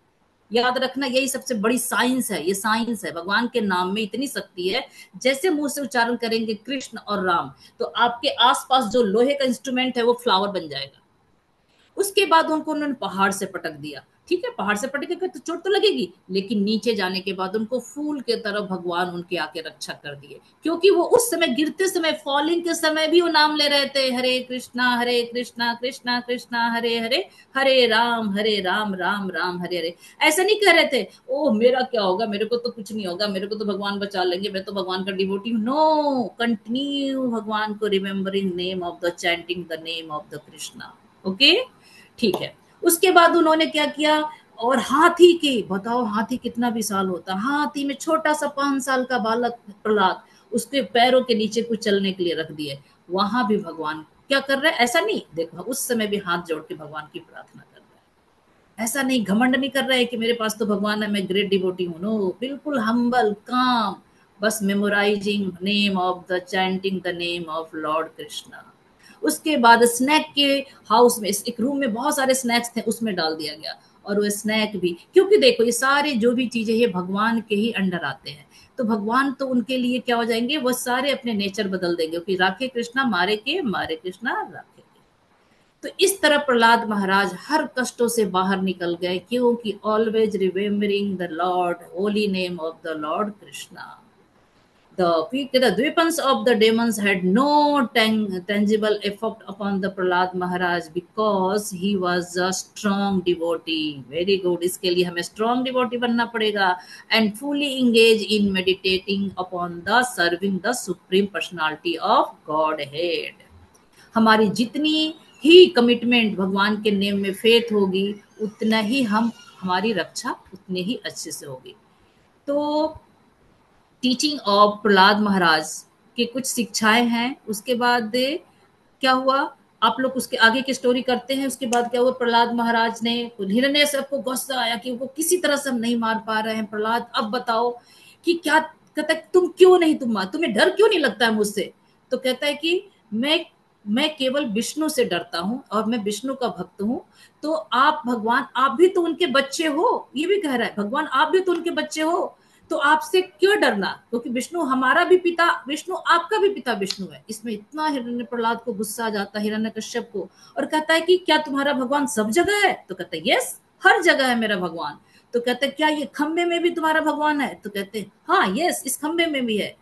याद रखना, यही सबसे बड़ी साइंस है, ये साइंस है, भगवान के नाम में इतनी शक्ति है। जैसे मुंह से उच्चारण करेंगे कृष्ण और राम, तो आपके आसपास जो लोहे का इंस्ट्रूमेंट है वो फ्लावर बन जाएगा। उसके बाद उनको उन्होंने पहाड़ से पटक दिया, ठीक है, पहाड़ से पटके तो चोट तो लगेगी, लेकिन नीचे जाने के बाद उनको फूल के तरफ भगवान उनके आके रक्षा कर दिए, क्योंकि वो उस समय गिरते समय, फॉलिंग के समय भी वो नाम ले रहे थे, हरे कृष्णा कृष्णा कृष्णा हरे हरे, हरे राम राम राम हरे हरे। ऐसा नहीं कह रहे थे ओह मेरा क्या होगा, मेरे को तो कुछ नहीं होगा, मेरे को तो भगवान बचा लेंगे, मैं तो भगवान का डिवोटी हूँ। नो, कंटिन्यू भगवान को remembering name of the, chanting the name of the Krishna. Okay, ठीक है। उसके बाद उन्होंने क्या किया, और हाथी के, बताओ हाथी कितना विशाल होता, हाथी में छोटा सा 5 साल का बालक प्रहलाद, उसके पैरों के नीचे कुछ चलने के लिए रख दिए। वहां भी भगवान क्या कर रहे हैं, ऐसा नहीं, देखो उस समय भी हाथ जोड़ के भगवान की प्रार्थना कर रहे हैं, ऐसा नहीं, घमंड नहीं कर रहे हैं कि मेरे पास तो भगवान है, मैं ग्रेट डिवोटी हूं। नो, बिल्कुल हम्बल काम, बस memorising name of the, chanting the name of lord Krishna. उसके बाद स्नैक के हाउस में, एक रूम में बहुत सारे स्नैक्स थे, उसमें डाल दिया गया, और वो स्नैक भी, क्योंकि देखो ये सारे जो भी चीजें ये भगवान के ही अंडर आते हैं, तो भगवान तो उनके लिए क्या हो जाएंगे, वो सारे अपने नेचर बदल देंगे कि राखे कृष्णा मारे कृष्णा राखे के। तो इस तरह प्रहलाद महाराज हर कष्टों से बाहर निकल गए, क्योंकि always remembering the Lord, holy name of the lord Krishna. The weapons of the demons had no tangible effect upon the Prahlad Maharaj because he was a strong devotee. Very good. इसके लिए हमें strong devotee बनना पड़ेगा and fully engage in meditating upon the serving the supreme personality of Godhead. हमारी जितनी ही कमिटमेंट भगवान के नेम में फेथ होगी, उतना ही हम, हमारी रक्षा उतनी ही अच्छे से होगी। तो टीचिंग ऑफ प्रहलाद महाराज की कुछ शिक्षाएं हैं। उसके बाद क्या हुआ, आप लोग उसके आगे की स्टोरी करते हैं। उसके बाद क्या हुआ, प्रहलाद महाराज ने, हिरण्यकश्यप को गुस्सा आया कि वो किसी तरह से हम नहीं मार पा रहे हैं, प्रहलाद अब बताओ कि क्या, कहता है तुम क्यों नहीं, तुम्हें डर क्यों नहीं लगता है मुझसे। तो कहता है कि मैं केवल विष्णु से डरता हूं और मैं विष्णु का भक्त हूं। तो आप भगवान, आप भी तो उनके बच्चे हो, ये भी कह रहा है भगवान, आप भी तो उनके बच्चे हो, तो आपसे क्यों डरना, क्योंकि विष्णु हमारा भी पिता, विष्णु आपका भी पिता विष्णु है। इसमें इतना हिरण्य प्रहलाद को गुस्सा आ जाता है, हिरण्यकश्यप को, और कहता है कि क्या तुम्हारा भगवान सब जगह है। तो कहता है यस, हर जगह है मेरा भगवान। तो कहते हैं क्या ये खंबे में भी तुम्हारा भगवान है। तो कहते हैं हाँ यस, इस खंबे में भी है।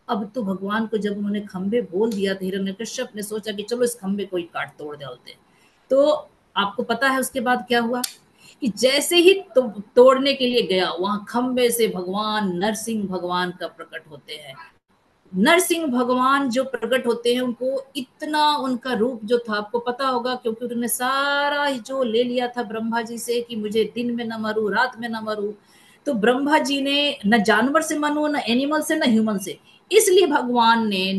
अब तो भगवान को जब उन्होंने खंबे बोल दिया, तो हिरण्यकश्यप ने सोचा कि चलो इस खंबे को ही काट तोड़ डालते। तो आपको पता है उसके बाद क्या हुआ, कि जैसे ही तोड़ने के लिए गया, वहां खंबे से भगवान नरसिंह भगवान का प्रकट होते हैं। नरसिंह भगवान जो प्रकट होते हैं, उनको इतना, उनका रूप जो था आपको पता होगा, क्योंकि उन्होंने सारा जो ले लिया था ब्रह्मा जी से कि मुझे दिन में न मरूं, रात में न मरूं। तो ब्रह्मा जी ने न जानवर से मनो, न एनिमल से, न ह्यूमन से, इसलिए भगवान ने,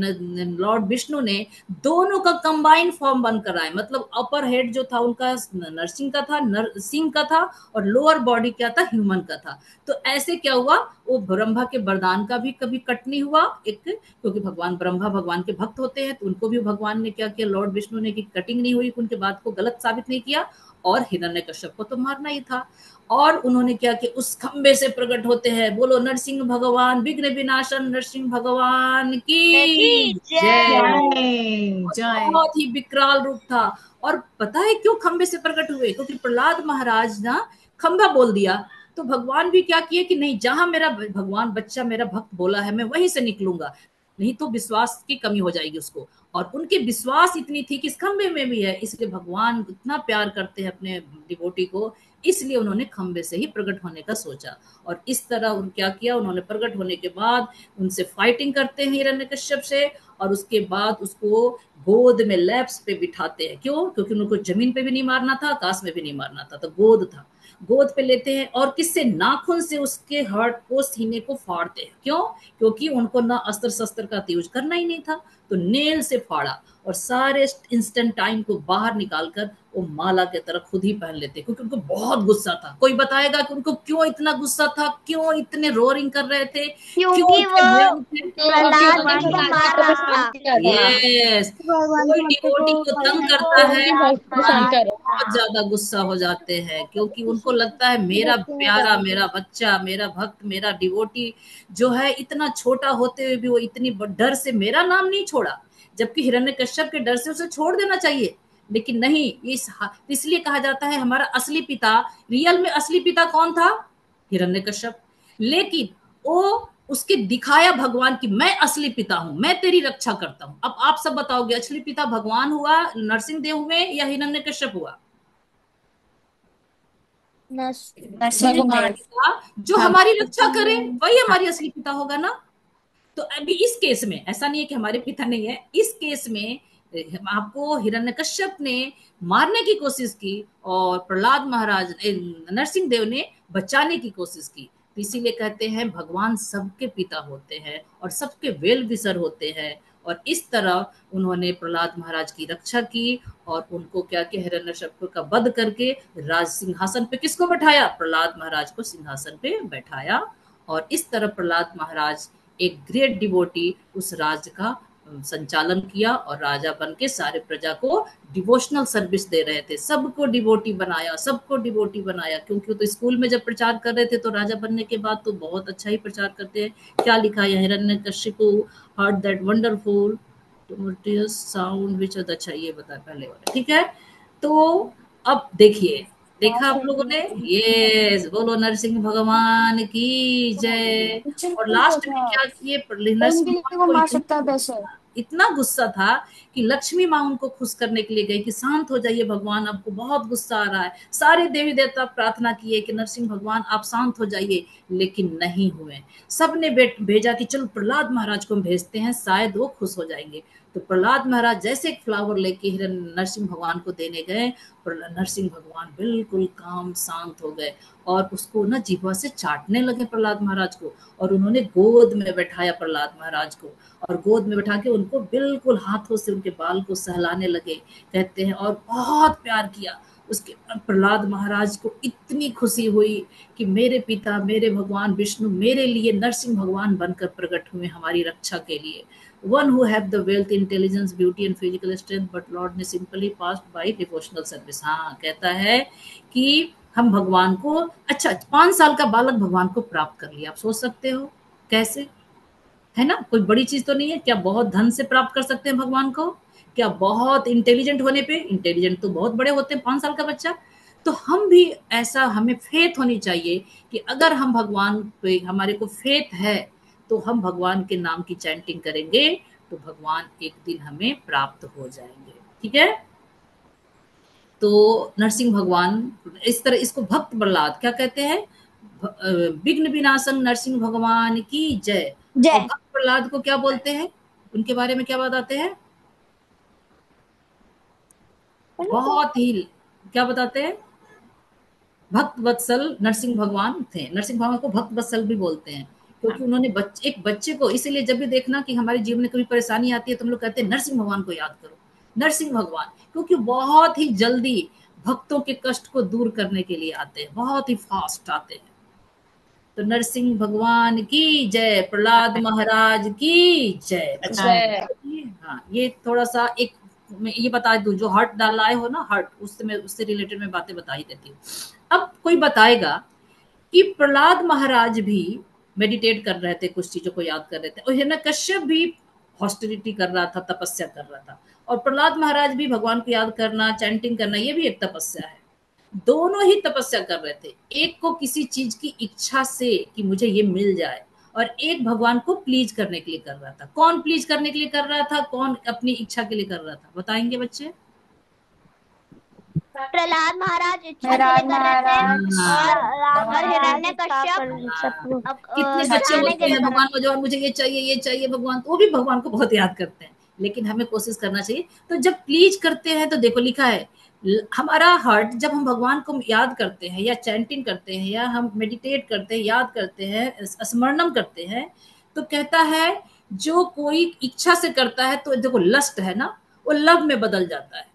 लॉर्ड विष्णु ने दोनों का कंबाइन फॉर्म बनकर आए। मतलब अपर हेड जो था उनका नरसिंह का था, नरसिंह का था, और लोअर बॉडी क्या था, ह्यूमन का था। तो ऐसे क्या हुआ, वो ब्रह्मा के वरदान का भी कभी कट नहीं हुआ, एक, क्योंकि भगवान ब्रह्मा भगवान के भक्त होते हैं, तो उनको भी भगवान ने क्या किया, लॉर्ड विष्णु ने, की कटिंग नहीं हुई, उनके बात को गलत साबित नहीं किया, और हिरण्यकश्यप को तो मारना ही था। और उन्होंने क्या किया, उस खंबे से प्रकट होते हैं। बोलो नरसिंह भगवान, विघ्न विनाशन नरसिंह भगवान की जय। जय जय। बहुत ही विकराल रूप था। और पता है क्यों खंबे से प्रकट हुए, क्योंकि प्रहलाद महाराज ना खंबा बोल दिया, तो भगवान भी क्या किए कि नहीं, जहां मेरा भगवान बच्चा मेरा भक्त बोला है मैं वहीं से निकलूंगा, नहीं तो विश्वास की कमी हो जाएगी उसको। और उनके विश्वास इतनी थी कि इस खंबे में भी है, इसलिए भगवान इतना प्यार करते हैं अपने डिवोटी को, इसलिए उन्होंने खंबे से ही प्रकट होने का सोचा। और इस तरह उन क्या किया, उन्होंने प्रकट होने के बाद उनसे फाइटिंग करते हैं हिरण्यकश्यप से, और उसके बाद उसको गोद में लैप्स पे बिठाते हैं। क्यों? क्योंकि उनको जमीन पे भी नहीं मारना था, आकाश में भी नहीं मारना था, तो गोद था, गोद पे लेते हैं और किससे, नाखून से उसके हार्ट को, सीने को फाड़ते हैं। क्यों? क्योंकि उनको ना अस्त्र शस्त्र का यूज करना ही नहीं था, तो नेल से फाड़ा और सारे इंस्टेंट टाइम को बाहर निकालकर वो माला के तरह खुद ही पहन लेते, क्योंकि उनको बहुत गुस्सा था। कोई बताएगा कि उनको क्यों इतना गुस्सा था, क्यों इतने रोरिंग कर रहे थे, क्यों क्योंकि इतने वो भयंकर? प्रहलाद भगवान को की मार भक्ति को रहा था। शांति कर रहा था। यस, कोई डिवोटी को तंग वो करता है प्रहलाद को भगवान मार बहुत रहा ज्यादा गुस्सा हो जाते हैं, क्योंकि उनको लगता है मेरा प्यारा, मेरा बच्चा, मेरा भक्त, मेरा डिवोटी जो है, इतना छोटा होते हुए भी वो इतनी डर से मेरा नाम नहीं छोड़ा, जबकि हिरण्यकश्यप के डर से उसे छोड़ देना चाहिए, लेकिन नहीं। इसलिए कहा जाता है हमारा असली पिता, रियल में असली पिता कौन था? हिरण्यकश्यप। लेकिन वो उसके दिखाया भगवान की मैं असली पिता हूं, मैं तेरी रक्षा करता हूं। अब आप सब बताओगे असली पिता भगवान हुआ, नरसिंह देव हुए, या हिरण्यकश्यप हुआ? भगवान। पिता जो हमारी रक्षा करे वही हमारी असली पिता होगा ना। तो अभी इस केस में ऐसा नहीं है कि हमारे पिता नहीं है, इस केस में आपको हिरण्यकश्यप ने मारने की कोशिश की और प्रहलाद महाराज नरसिंह देव ने बचाने की कोशिश की। तो इसीलिए कहते हैं भगवान सबके पिता होते हैं और सबके वेल विशर होते हैं। और इस तरह उन्होंने प्रहलाद महाराज की रक्षा की और उनको क्या किया, हिरण्यकश्यप का वध करके राज सिंहासन पे किसको बैठाया? प्रहलाद महाराज को सिंहासन पे बैठाया। और इस तरह प्रहलाद महाराज एक ग्रेट डिवोटी उस राज्य का संचालन किया और राजा बन के सारे प्रजा को डिवोशनल सर्विस दे रहे थे, सबको डिवोटी बनाया, सबको डिवोटी बनाया। क्योंकि वो तो स्कूल में जब प्रचार कर रहे थे, तो राजा बनने के बाद तो बहुत अच्छा ही प्रचार करते हैं। क्या लिखा है, Hiranyakashipu heard that wonderful tumultuous sound which, अच्छा ये बता पहले वाला, ठीक है। तो अब देखिए, देखा आप लोगों ने, ये बोलो नरसिंह भगवान की जय। और लास्ट में क्या किए, नरसिंह भगवान को इतना गुस्सा था कि लक्ष्मी माँ उनको खुश करने के लिए गई कि शांत हो जाइए भगवान, आपको बहुत गुस्सा आ रहा है। सारे देवी देवता प्रार्थना किए कि नरसिंह भगवान आप शांत हो जाइए, लेकिन नहीं हुए। सबने भेजा कि चलो प्रहलाद महाराज को हम भेजते हैं, शायद वो खुश हो जाएंगे। तो प्रहलाद महाराज जैसे एक फ्लावर लेके नरसिंह भगवान को देने गए, नरसिंह भगवान बिल्कुल काम शांत हो गए और उसको ना जिह्वा से चाटने लगे प्रहलाद महाराज को। और उन्होंने गोद में बैठाया प्रहलाद महाराज को, और गोद में बैठा के उनको बिल्कुल हाथों से उनके बाल को सहलाने लगे, कहते हैं, और बहुत प्यार किया। उसके बाद प्रहलाद महाराज को इतनी खुशी हुई कि मेरे पिता, मेरे भगवान विष्णु मेरे लिए नरसिंह भगवान बनकर प्रकट हुए हमारी रक्षा के लिए। One who have the wealth, intelligence, beauty and physical strength, but Lord ने simply passed by devotional service। हाँ, कहता है कि हम भगवान को, अच्छा 5 साल का बालक भगवान को प्राप्त कर लिया। आप सोच सकते हो कैसे, है ना? कोई बड़ी चीज तो नहीं है। क्या बहुत धन से प्राप्त कर सकते हैं भगवान को? क्या बहुत इंटेलिजेंट होने पे? इंटेलिजेंट तो बहुत बड़े होते हैं 5 साल का बच्चा। तो हम भी ऐसा, हमें फेथ होनी चाहिए कि अगर हम भगवान पे, हमारे को फेथ है, तो हम भगवान के नाम की चैंटिंग करेंगे तो भगवान एक दिन हमें प्राप्त हो जाएंगे। ठीक है। तो नरसिंह भगवान इस तरह, इसको भक्त प्रहलाद क्या कहते हैं, विघ्न विनाशन नरसिंह भगवान की जय। और भक्त प्रहलाद को क्या बोलते हैं, उनके बारे में क्या बताते हैं, बहुत ही क्या बताते हैं, भक्त वत्सल नरसिंह भगवान थे। नरसिंह भगवान को भक्त वत्सल भी बोलते हैं, क्योंकि उन्होंने एक बच्चे को, इसीलिए जब भी देखना कि हमारे जीवन में कभी परेशानी आती है तो हम लोग कहते हैं नरसिंह भगवान को याद करो, नरसिंह भगवान, क्योंकि बहुत ही जल्दी भक्तों के कष्ट को दूर करने के लिए आते हैं, बहुत ही फास्ट आते हैं। तो नरसिंह भगवान की जय, प्रहलाद महाराज की जय। अच्छा, हाँ, ये थोड़ा सा एक मैं ये बता दूं, जो हर्ट डालाए हो ना, हर्ट, उससे रिलेटेड मैं बातें बता ही देती हूँ। अब कोई बताएगा कि प्रहलाद महाराज भी मेडिटेट कर रहे थे, कुछ चीजों को याद कर रहे थे, और हिरण्यकश्यप भी हॉस्टिलिटी कर रहा था, तपस्या कर रहा था, और प्रहलाद महाराज भी भगवान को याद करना, चैंटिंग करना, ये भी एक तपस्या है। दोनों ही तपस्या कर रहे थे। एक को किसी चीज की इच्छा से कि मुझे ये मिल जाए, और एक भगवान को प्लीज करने के लिए कर रहा था। कौन प्लीज करने के लिए कर रहा था, कौन अपनी इच्छा के लिए कर रहा था, बताएंगे बच्चे? प्रहलाद महाराज इच्छा के लिए प्रहलाद कर रहे थे, महाराज हाँ, और हिरण्य हाँ। कश्यप कितने बच्चे दिखाने बोलते के लिए हैं कर रहे भगवान को, जो मुझे ये चाहिए भगवान, तो वो भी भगवान को बहुत याद करते हैं। लेकिन हमें कोशिश करना चाहिए। तो जब प्लीज करते हैं तो देखो लिखा है, हमारा हार्ट जब हम भगवान को याद करते हैं या चैंटिंग करते हैं या हम मेडिटेट करते हैं, याद करते हैं, स्मरणम करते हैं, तो कहता है जो कोई इच्छा से करता है तो देखो लस्ट है ना, वो लव में बदल जाता है।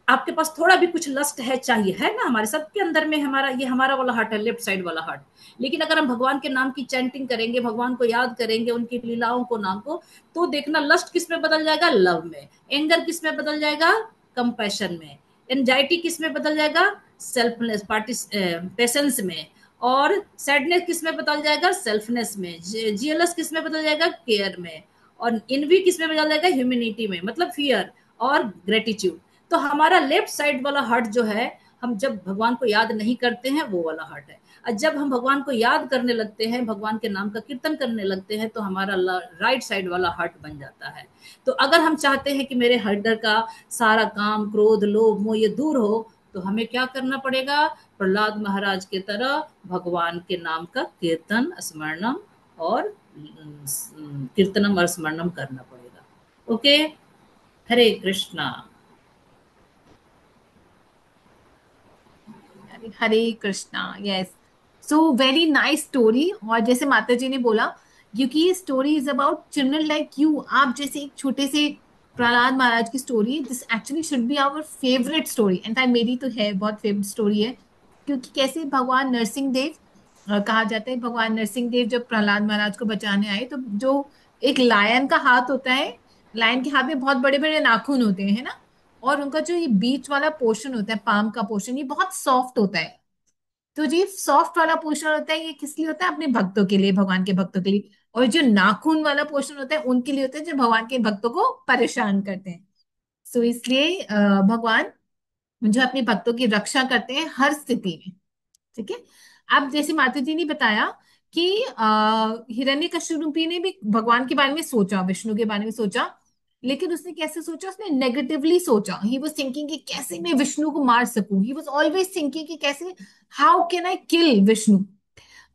आपके पास थोड़ा भी कुछ लस्ट है, चाहिए है ना, हमारे सबके अंदर में, हमारा ये हमारा वाला हार्ट है, लेफ्ट साइड वाला हार्ट। लेकिन अगर हम भगवान के नाम की चैंटिंग करेंगे, भगवान को याद करेंगे, उनकी लीलाओं को, नाम को, तो देखना लस्ट किस में बदल जाएगा, लव में। एंगर किस में बदल जाएगा, कंपैशन में। एंजाइटी किस में बदल जाएगा, सेल्फनेस, पेशेंस में। और सैडनेस किस में बदल जाएगा, सेल्फनेस में। जीएलएस किस में बदल जाएगा, केयर में। और इनवी किस में बदल जाएगा, ह्यूमिनिटी में, मतलब फियर और ग्रेटिट्यूड। तो हमारा लेफ्ट साइड वाला हार्ट जो है, हम जब भगवान को याद नहीं करते हैं, वो वाला हार्ट है। और जब हम भगवान को याद करने लगते हैं, भगवान के नाम का कीर्तन करने लगते हैं, तो हमारा राइट साइड वाला हार्ट बन जाता है। तो अगर हम चाहते हैं कि मेरे हृदय का सारा काम, क्रोध, लोभ, मोह ये दूर हो, तो हमें क्या करना पड़ेगा, प्रहलाद महाराज की तरह भगवान के नाम का कीर्तन, स्मरणम और कीर्तनम और स्मरणम करना पड़ेगा। Okay, Hare Krishna. Hare Krishna. Yes, so very nice story. और जैसे माता जी ने बोला, क्योंकि ये story is about children like you, आप जैसे एक छोटे से प्रहलाद महाराज की story. This actually should be our favourite story. In fact मेरी तो है, बहुत फेवरेट स्टोरी है। क्योंकि कैसे भगवान नरसिंह देव, कहा जाता है भगवान नरसिंह देव जब प्रहलाद महाराज को बचाने आए, तो जो एक लायन का हाथ होता है, लायन के हाथ में बहुत बड़े बड़े नाखून होते हैं, है ना। और उनका जो ये बीच वाला पोर्शन होता है, पाम का पोर्शन, ये बहुत सॉफ्ट होता है। तो जो सॉफ्ट वाला पोर्शन होता है, ये किस लिए होता है, अपने भक्तों के लिए, भगवान के भक्तों के लिए। और जो नाखून वाला पोर्शन होता है, उनके लिए होता है जो भगवान के भक्तों को परेशान करते हैं। सो इसलिए भगवान जो अपने भक्तों की रक्षा करते हैं हर स्थिति में। ठीक है। अब जैसे माता जी ने बताया कि हिरण्यकश्यपु ने भी भगवान के बारे में सोचा, विष्णु के बारे में सोचा। लेकिन उसने कैसे सोचा, उसने नेगेटिवली सोचा। ही वाज थिंकिंग कि कैसे मैं विष्णु को मार सकूं। ही वाज ऑलवेज थिंकिंग कि कैसे, हाउ कैन आई किल विष्णु।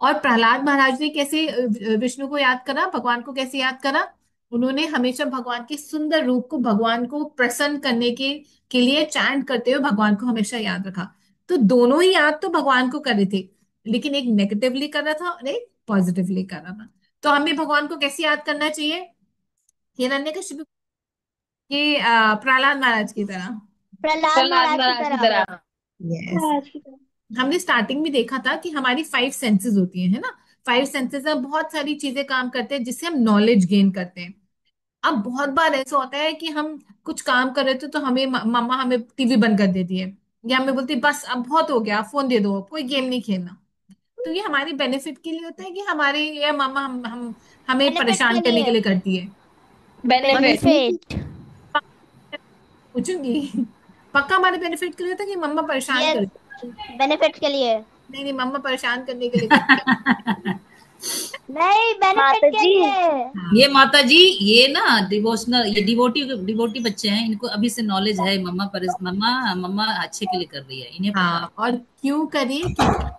और प्रहलाद महाराज ने कैसे विष्णु को याद करा, भगवान को कैसे याद करा। उन्होंने हमेशा भगवान के सुंदर रूप को, भगवान को प्रसन्न करने के लिए चैंट करते हुए भगवान को हमेशा याद रखा। तो दोनों ही याद तो भगवान को कर रहे थे, लेकिन एक नेगेटिवली कर रहा था और एक पॉजिटिवली कर रहा था। तो हमें भगवान को कैसे याद करना चाहिए, हिरण्यकशिपु के प्रहलाद महाराज की तरह। प्रहलाद प्रहलाद महाराज की महाराज की तरह। तरह। यस। हमने स्टार्टिंग में देखा था कि हमारी 5 सेंसेस होती है ना। 5 सेंसेस में बहुत सारी चीजें काम करते हैं जिससे हम नॉलेज गेन करते हैं। अब बहुत बार ऐसा होता है कि हम कुछ काम कर रहे थे, तो हमें मम्मा हमें टीवी बंद कर देती है, या हमें बोलती है बस अब बहुत हो गया, फोन दे दो, कोई गेम नहीं खेलना। तो ये हमारे बेनिफिट के लिए होता है कि हमारे, या मम्मा हम हमें बेनिफिट के परेशान करने के लिए। लिए करती है। बेनिफिट। बेनिफिट। पूछूंगी पक्का हमारे बेनिफिट के लिए होता है कि मम्मा परेशान यस, करती है। बेनिफिट के लिए। नहीं नहीं, मम्मा परेशान करने के लिए करती है। नहीं, बेनिफिट माता के जी, लिए। ये हाँ। माता जी, ये ना डिवोशनल, ये डिवोटी डिवोटी बच्चे हैं, इनको अभी से नॉलेज है, मम्मा मम्मा अच्छे के लिए कर रही है, इन्हें पता है। हाँ, और क्यों करिए, क्योंकि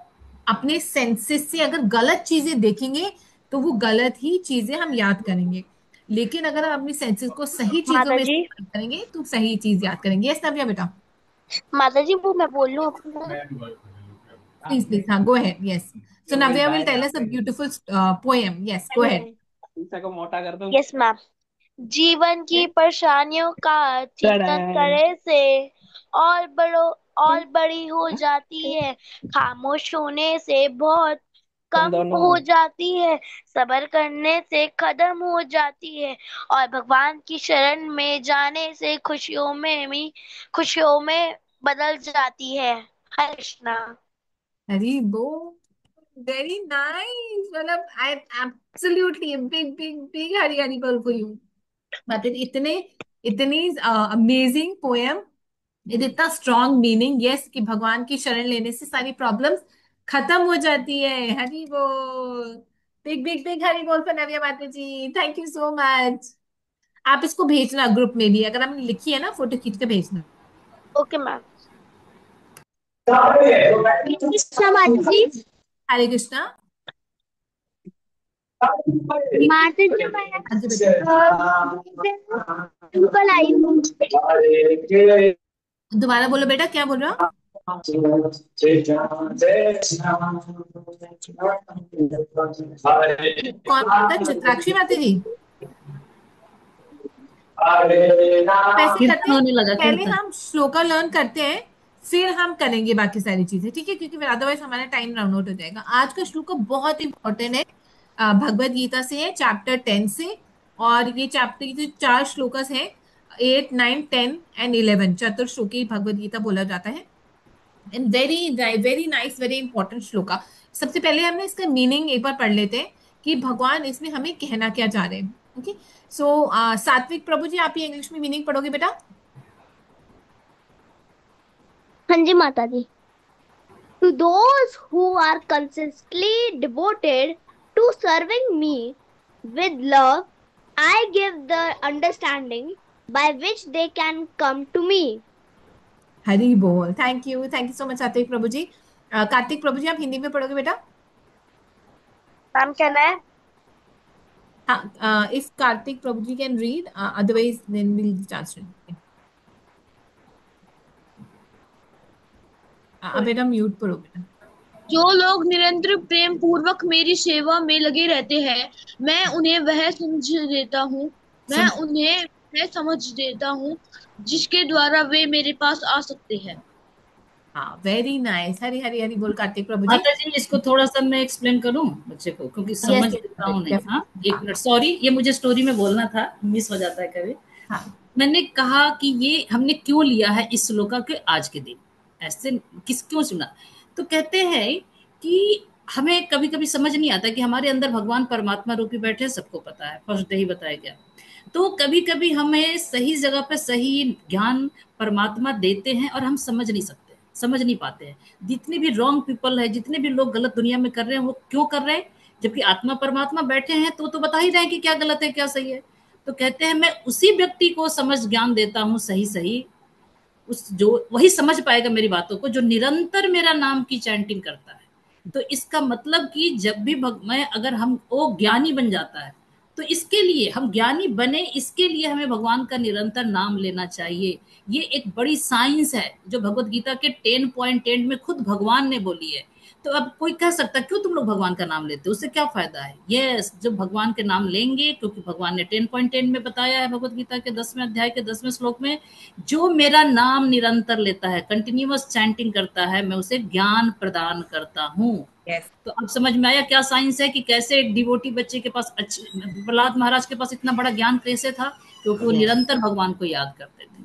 अपने सेंसेस से अगर गलत चीजें देखेंगे, तो वो गलत ही चीजें हम याद करेंगे। लेकिन अगर हम अपने सेंसेस को सही चीजों माता में जी, इस्तेमाल करेंगे, तो सही चीज याद करेंगे। यस नव्या बेटा, माता जी, वो मैं बोल लूं अपना। प्लीज प्लीज, हाँ go ahead. Yes, so Navya will tell us a beautiful poem. Yes go ahead. Yes ma'am. जीवन की परेशानियों का चिंतन करे से और बड़ो और बड़ी हो जाती है। खामोश होने से बहुत कम हो जाती है। सब्र करने से खत्म हो जाती है। और भगवान की शरण में जाने से खुशियों में बदल जाती है। हरे कृष्णा। हरी बोल, वेरी नाइस। मतलब I absolutely big big big Hari Hari बोल फॉर यू। मतलब इतने इतनी अमेजिंग पोएम। ये इतना स्ट्रॉन्ग मीनिंग, यस, कि भगवान की शरण लेने से सारी प्रॉब्लम्स खत्म हो जाती है। हरि बोल। बिग बिग बिग हरि बोल फॉर नव्या माता जी, थैंक यू सो मच। आप इसको भेजना ग्रुप में भी, अगर आपने लिखी है ना फोटो खींच के भेजना। Okay ma'am. कृष्णा माता जी। हरे कृष्णा। माता जी हाँ जी बेटा। मैं कल आई हूँ। दोबारा बोलो बेटा, क्या बोल रहे हो? कौन बोलता है? चित्राक्षी माता जी। हम ऐसे करते कीर्तन हैं, होने लगा, पहले कीर्तन। हम श्लोका लर्न करते हैं, फिर हम करेंगे बाकी सारी चीजें, ठीक है? क्योंकि फिर अदरवाइज हमारा टाइम रन आउट हो जाएगा। आज का श्लोका बहुत इंपॉर्टेंट है, भगवत गीता से है, चैप्टर 10 से। और ये चैप्टर के जो 4 श्लोकस हैं, 8, 9, 10 एंड 11, चतुर्श्लोकी भगवत गीता बोला जाता है। And very very nice, very important shloka. सबसे पहले हमने इसका मीनिंग एक बार पढ़ लेते हैं कि भगवान इसमें हमें कहना क्या चाह रहे हैं। ओके, सो सात्विक प्रभु जी, आप ये इंग्लिश में मीनिंग पढ़ोगे बेटा? हाँ जी माता जी। To those who are consistently devoted to serving me with love, I give the understanding by which they can come to me. हरी बोल। थैंक यू सो मच सात्विक प्रभु जी। कार्तिक प्रभु जी, आप हिंदी में पढ़ोगे बेटा? मैम कहना है। हाँ, if Kartik Prabhu ji can read, otherwise then will translate. बेटा म्यूट पढ़ो बेटा। जो लोग निरंतर प्रेम पूर्वक मेरी सेवा में लगे रहते हैं, मैं उन्हें वह समझ देता हूँ। मैं सुन। उन्हें वह समझ देता हूँ जिसके द्वारा वे मेरे पास आ सकते हैं। हाँ, वेरी नाइस। हरी हरी हरी बोल कार्तिक प्रभु जी। माता जी, इसको थोड़ा सा मैं एक्सप्लेन करूं बच्चे को, क्योंकि यस समझ यस, लेता हूं नहीं। हाँ, एक हाँ मिनट, सॉरी, ये मुझे स्टोरी में बोलना था, मिस हो जाता है कभी। हाँ। मैंने कहा कि ये हमने क्यों लिया है इस श्लोका के आज के दिन, ऐसे क्यों चुना। तो कहते हैं कि हमें कभी कभी समझ नहीं आता कि हमारे अंदर भगवान परमात्मा रूपी बैठे, सबको पता है, फर्स्ट डे ही बताया गया। तो कभी कभी हमें सही जगह पे सही ज्ञान परमात्मा देते हैं और हम समझ नहीं सकते, समझ नहीं पाते हैं। जितने भी रॉन्ग पीपल है, जितने भी लोग गलत दुनिया में कर रहे हैं, वो क्यों कर रहे हैं? जबकि आत्मा परमात्मा बैठे हैं तो बता ही रहे हैं कि क्या गलत है क्या सही है। तो कहते हैं मैं उसी व्यक्ति को समझ ज्ञान देता हूँ सही सही, उस जो वही समझ पाएगा मेरी बातों को, जो निरंतर मेरा नाम की चैंटिंग करता है। तो इसका मतलब कि जब भी मैं अगर हम वो ज्ञानी बन जाता है, तो इसके लिए हम ज्ञानी बने, इसके लिए हमें भगवान का निरंतर नाम लेना चाहिए। ये एक बड़ी साइंस है जो भगवत गीता के 10.10 में खुद भगवान ने बोली है। तो अब कोई कह सकता है क्यों तुम लोग भगवान का नाम लेते हो, उससे क्या फायदा है? यस, जब भगवान के नाम लेंगे, क्योंकि भगवान ने 10.10 में बताया है भगवत गीता के 10वें अध्याय के 10वें श्लोक में, जो मेरा नाम निरंतर लेता है, कंटिन्यूअस चैंटिंग करता है, मैं उसे ज्ञान प्रदान करता हूँ। यस तो अब समझ में आया क्या साइंस है, कि कैसे एक डिवोटी बच्चे के पास प्रहलाद महाराज के पास इतना बड़ा ज्ञान कैसे था, क्योंकि वो यस। निरंतर भगवान को याद करते थे।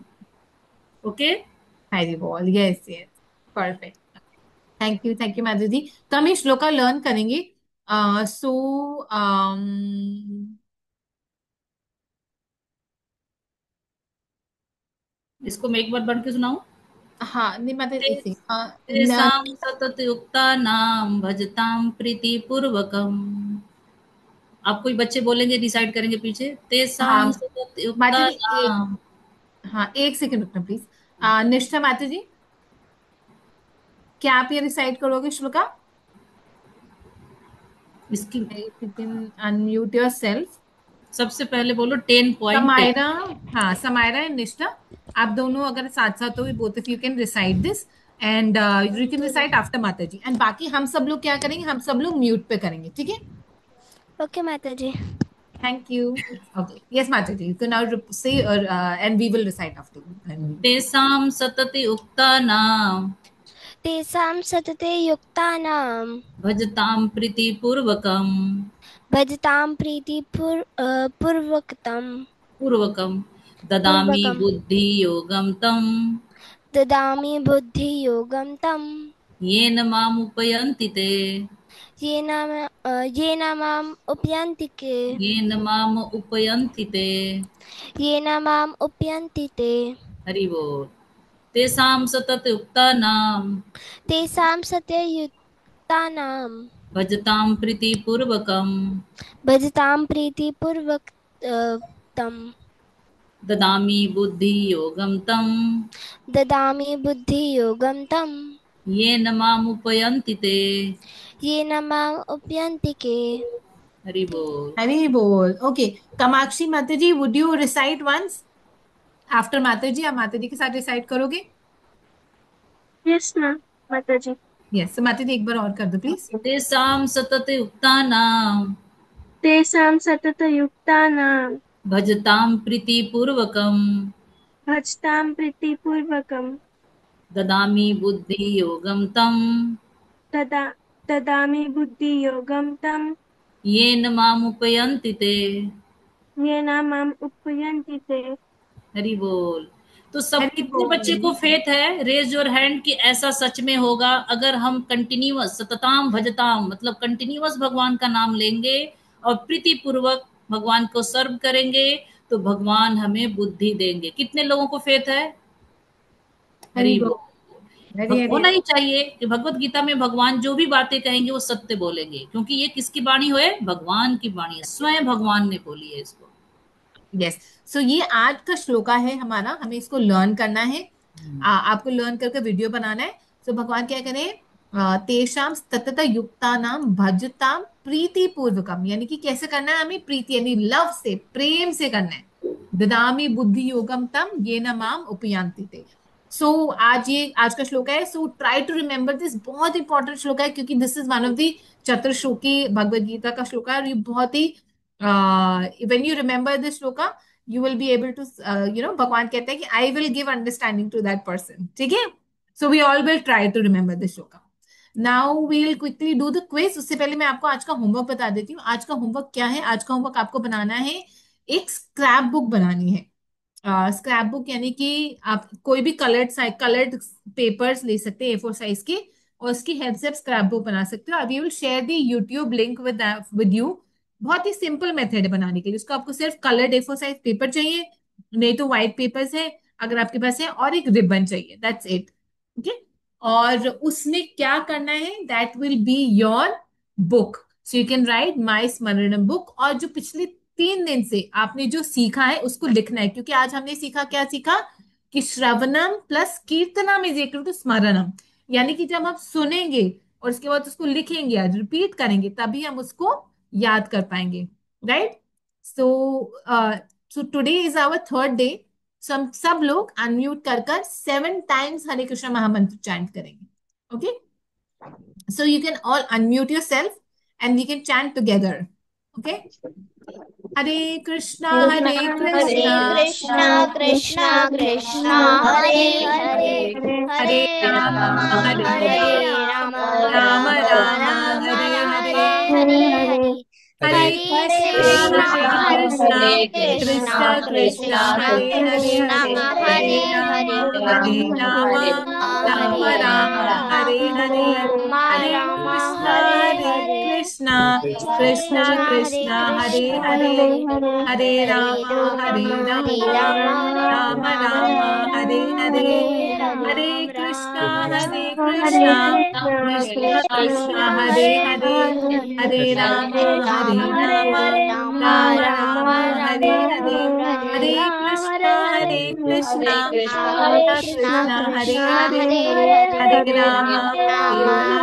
ओके। हरी बोल। Yes yes, perfect. Thank you Madhu ji. तो हम ये श्लोका लर्न करेंगे। सो इसको मैं एक बार पढ़ के सुनाऊं। हाँ, नहीं माता एक तेषां सेकंड। सततयुक्तानां भजतां प्रीतिपूर्वकम्। आप कोई बच्चे बोलेंगे, डिसाइड करेंगे पीछे, हाँ तेषां माता जी, एक, सततयुक्तानां। हाँ एक सेकंड रुकना प्लीज। निष्ठा माता जी, क्या आप ये रिसाइट करोगे श्लोका? इसकी if you can unmute your self. सबसे पहले बोलो 10.10। समायरा, हाँ समायरा एंड निष्ठा, आप दोनों अगर साथ साथ हो, both of you can recite this, and you can recite after माता जी। एंड बाकी हम सब लोग क्या करेंगे, हम सब लोग म्यूट पे करेंगे, ठीक है? ओके माता जी। Thank you. ओके, यस माता जी, you can now say, and we will recite after. तेषां सततयुक्तानां तेषां सतते युक्तानां भजतां प्रीतिपूर्वकम् भजतां पूर्वकतं पूर्वकं ददामि पूर्वकं बुद्धियोगं तं ददामि बुद्धियोगं तं येन मामुपयन्ति ते। येन येन माम् उपयन्ति के येन माम उपयन्ति ते। येन माम् उपयन्ति ते। हरि बोल। तेषां सततयुक्तानां तेषां सत्ययुक्तानां भजतां प्रीतिपूर्वकं भजतां प्रीतिपूर्वक तं ददामि बुद्धियोगं तं ददामि बुद्धियोगं तं येन मामुपयन्ति ते। येन माम् उपयन्ति के। हरि बोल। हरी बोल। ओके, कामाक्षी माता जी, would you recite once after माता जी? आप माता जी के साथ रिसाइट करोगे? यस मैम, माता जी। यस, माता जी एक बार और कर दो प्लीज। तेषां सततयुक्तानां तेषां सततयुक्तानां भजतां प्रीतिपूर्वकं भजतां प्रीतिपूर्वकं ददामि बुद्धियोगं तं तदा ददामि बुद्धियोगं तं येन मामुपयन्ति ते। येन माम् उपयन्ति ते। हरि बोल। तो सब हरी कितने बच्चे बोल। को फेथ है, रेज योर हैंड कि ऐसा सच में होगा। अगर हम कंटिन्यूअस सतताम भजताम मतलब कंटिन्यूअस भगवान का नाम लेंगे और प्रीति पूर्वक भगवान को सर्व करेंगे तो भगवान हमें बुद्धि देंगे। कितने लोगों को फेथ है? हरी हरि बोल। बोल। हरी हरी। होना ही चाहिए कि भगवत गीता में भगवान जो भी बातें कहेंगे वो सत्य बोलेंगे, क्योंकि ये किसकी वाणी है? भगवान की वाणी है, स्वयं भगवान ने बोली है इसको। यस, सो ये आज का श्लोका है हमारा, हमें इसको लर्न करना है। आपको लर्न करके वीडियो बनाना है। सो भगवान क्या करें? तेषाम ततत युक्तानाम भजताम प्रीति पूर्वकम, यानी कि कैसे करना है हमें? प्रीति यानी लव से, प्रेम से करना है। ददामी बुद्धि योगम तम ये न माम उपयांति ते। सो आज का श्लोक है। So try to remember this, बहुत इंपॉर्टेंट श्लोक है क्योंकि this is one of the Chatuhshloki Bhagavad Gita का श्लोक है और ये बहुत ही when you remember this shloka you will be able to भगवान कहते हैं कि I will give understanding to that person, ठीक है? So we all will try to remember this shloka. Now we'll quickly do the quiz. उससे पहले मैं आपको आज का होमवर्क बता देती हूँ। आज का होमवर्क क्या है? आज का होमवर्क आपको बनाना है, एक स्क्रैप बुक बनानी है। स्क्रैप बुक यानी कि आप कोई भी कलर्ड पेपर्स ले सकते हैं A4 साइज के, और उसकी हेल्प से आप स्क्रैप बुक बना सकते हो। I will share the YouTube link with you. बहुत ही सिंपल मेथड है बनाने के लिए। उसको आपको सिर्फ कलर्ड A4 साइज पेपर चाहिए, नहीं तो व्हाइट पेपर्स है अगर आपके पास है, और एक रिबन चाहिए, दैट्स इट। ओके, और उसमें क्या करना है? That will be your book. So you can write my smaranam book. और जो पिछले 3 दिन से आपने जो सीखा है उसको लिखना है, क्योंकि आज हमने सीखा, क्या सीखा? कि श्रवणम plus kirtanam is equal to स्मरणम। यानी कि जब हम सुनेंगे और उसके बाद उसको लिखेंगे या रिपीट करेंगे तभी हम उसको याद कर पाएंगे, right? So so today is our third day. So हम सब लोग अनम्यूट कर कर 7 टाइम्स हरे कृष्ण महामंत्र चैंट करेंगे। Okay, so you can all unmute yourself and we can chant together. Okay, Hare Krishna Hare Hare Krishna Krishna Krishna Krishna Hare Hare Hare Hare Ram Ram Hare Hare Ram Ram Ram Ram Ram Hare Ram Hare. Hare Hare Hare Hare Krishna Krishna Hare Krishna Hare Krishna Krishna Krishna Krishna Hare Hare Krishna Hare Hare Ram Hare Hare Ram Hare Ram Ram Hare Ram Ram Hare Hare. Ram Hare Ram Krishna Hare Hare Hare Krishna Krishna Krishna Hare Krishna हरे कृष्णा हरे हरे हरे राम राम हरे राम हरे राम राम राम राम राम हरे हरे। हरे हरे हरे कृष्णा राम हरे राम कृष्णा कृष्ण हरे कृष्ण कृष्णा हरे हरे हरे हरे हरे राम हरे हरे राम राम हरे राम राम राम राम हरे राम हरे। हरे हरे राम कृष्णा हरे कृष्णा हरे कृष्ण कृष्णा कृष्ण हरे कृष्णा हरे हरे हरे हरे राम हरे हरे राम राम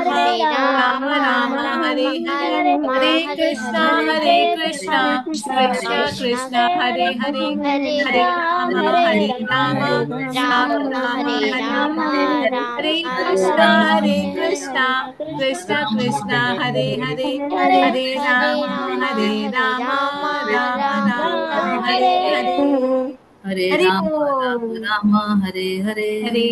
हरे राम राम राम राम हरे राम हरे। हरे राम हरे हरे कृष्णा हरे हरे कृष्णा कृष्णा कृष्ण कृष्णा कृष्ण हरे हरे हरे हरे राम राम हरे हरे राम राम राम राम राम हरे हरे राम हरे। राम हरे कृष्णा राम हरे हरे कृष्णा हरे कृष्ण कृष्ण हरे हरे हरे हरे हरे राम राम हरे हरे राम राम राम राम राम राम हरे हरे हरे। हरे हरे हरि राम बोल। राम हरे हरे। हरे।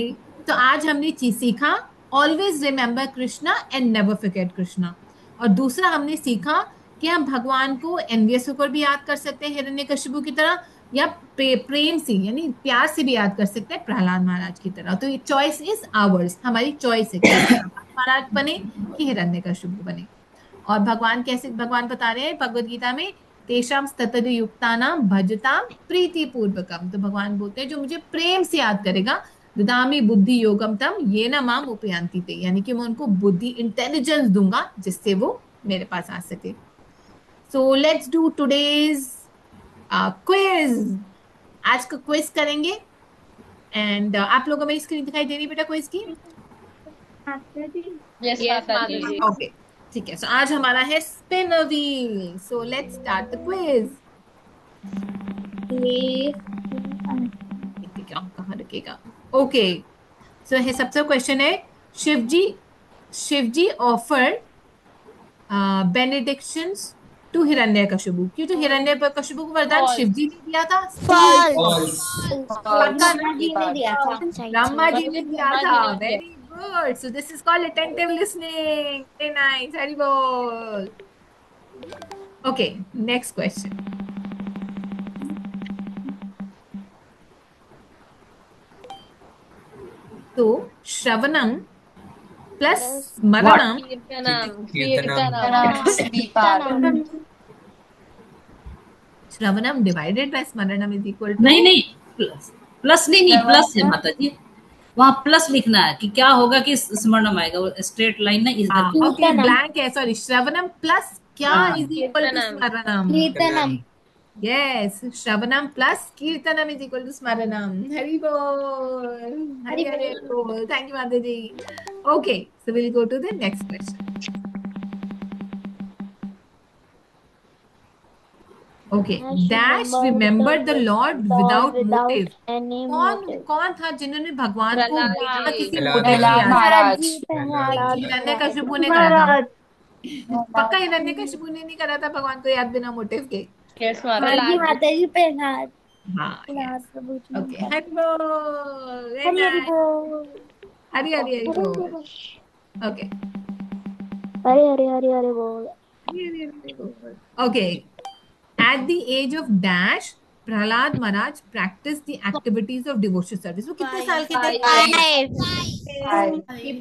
तो आज हमने चीज सीखा, always remember Krishna and never forget Krishna. और दूसरा हमने सीखा कि हम भगवान को एनवियस होकर भी याद कर सकते हैं हिरण्यकशिपु की तरह, या प्रेम से यानी प्यार से भी याद कर सकते हैं प्रहलाद महाराज की तरह। तो ये चॉइस इज आवर्स, हमारी चॉइस है कि हम प्रहलाद महाराज बने कि हिरण्यकशिपु बने। और भगवान कैसे, भगवान बता रहे हैं भगवत गीता में, तेषाम ततद भजताम प्रीति पूर्वकम। तो भगवान बोलते हैं जो मुझे प्रेम से याद करेगा ददामि बुद्धि योगम तम ये न माम उपयांति ते, यानी कि मैं उनको बुद्धि इंटेलिजेंस दूंगा जिससे वो मेरे पास आ सके. So let's do today's quiz. आज का क्विज करेंगे. एंड आप लोगों को मेरी स्क्रीन दिखाई दे रही बेटा क्विज की? यस माताजी. ओके ठीक है. सो आज हमारा है spin a wheel. So let's start the quiz. क्या कहाँ रखेगा? ओके. सो है सबसे क्वेश्चन है, शिवजी ऑफर्ड बेनेडिक्शंस टू हिरण्यकशिपु. क्यों? तो हिरण्यकशिपु को वरदान शिवजी ने दिया था. False. ब्रह्मा जी ने दिया था. ब्रह्मा जी ने दिया था. Very good. So this is called attentive listening. Very nice. Hari बोल. Okay next question. तो shravanam plus smaranam. Shravanam divided by smaranam is equal to. नहीं प्लस नहीं प्लस है माता जी. वहाँ प्लस लिखना है कि क्या होगा कि स्मरणम आएगा. वो स्ट्रेट लाइन ना इधर. ओके ब्लैंक है. सॉरी. श्रवणम प्लस क्या is equal to smaranam. Kirtanam. Yes, Shravanam plus Kirtanam is equal to Smaranam. Hari bol. Hari Hari bol. Thank you, Mataji. Okay, so we'll go to the next question. Okay, Dash remembered the Lord without motive. कौन था जिन्होंने भगवान को बिना किसी मोटिव के याद किया? हिरण्यकशिपु ने करा था. पक्का हिरण्यकशिपु ने नहीं करा था भगवान को याद बिना मोटिव के. माताजी प्रहलाद. हाँ. ओके. हरि हरि बोल. Very बोल. nice. हरि हरि हरि बोल. ओके. हरे हरे हरे हरे बोल. Okay. At the age of Dash, Prahlad Maharaj practiced the activities of devotional service. वो कितने साल के थे?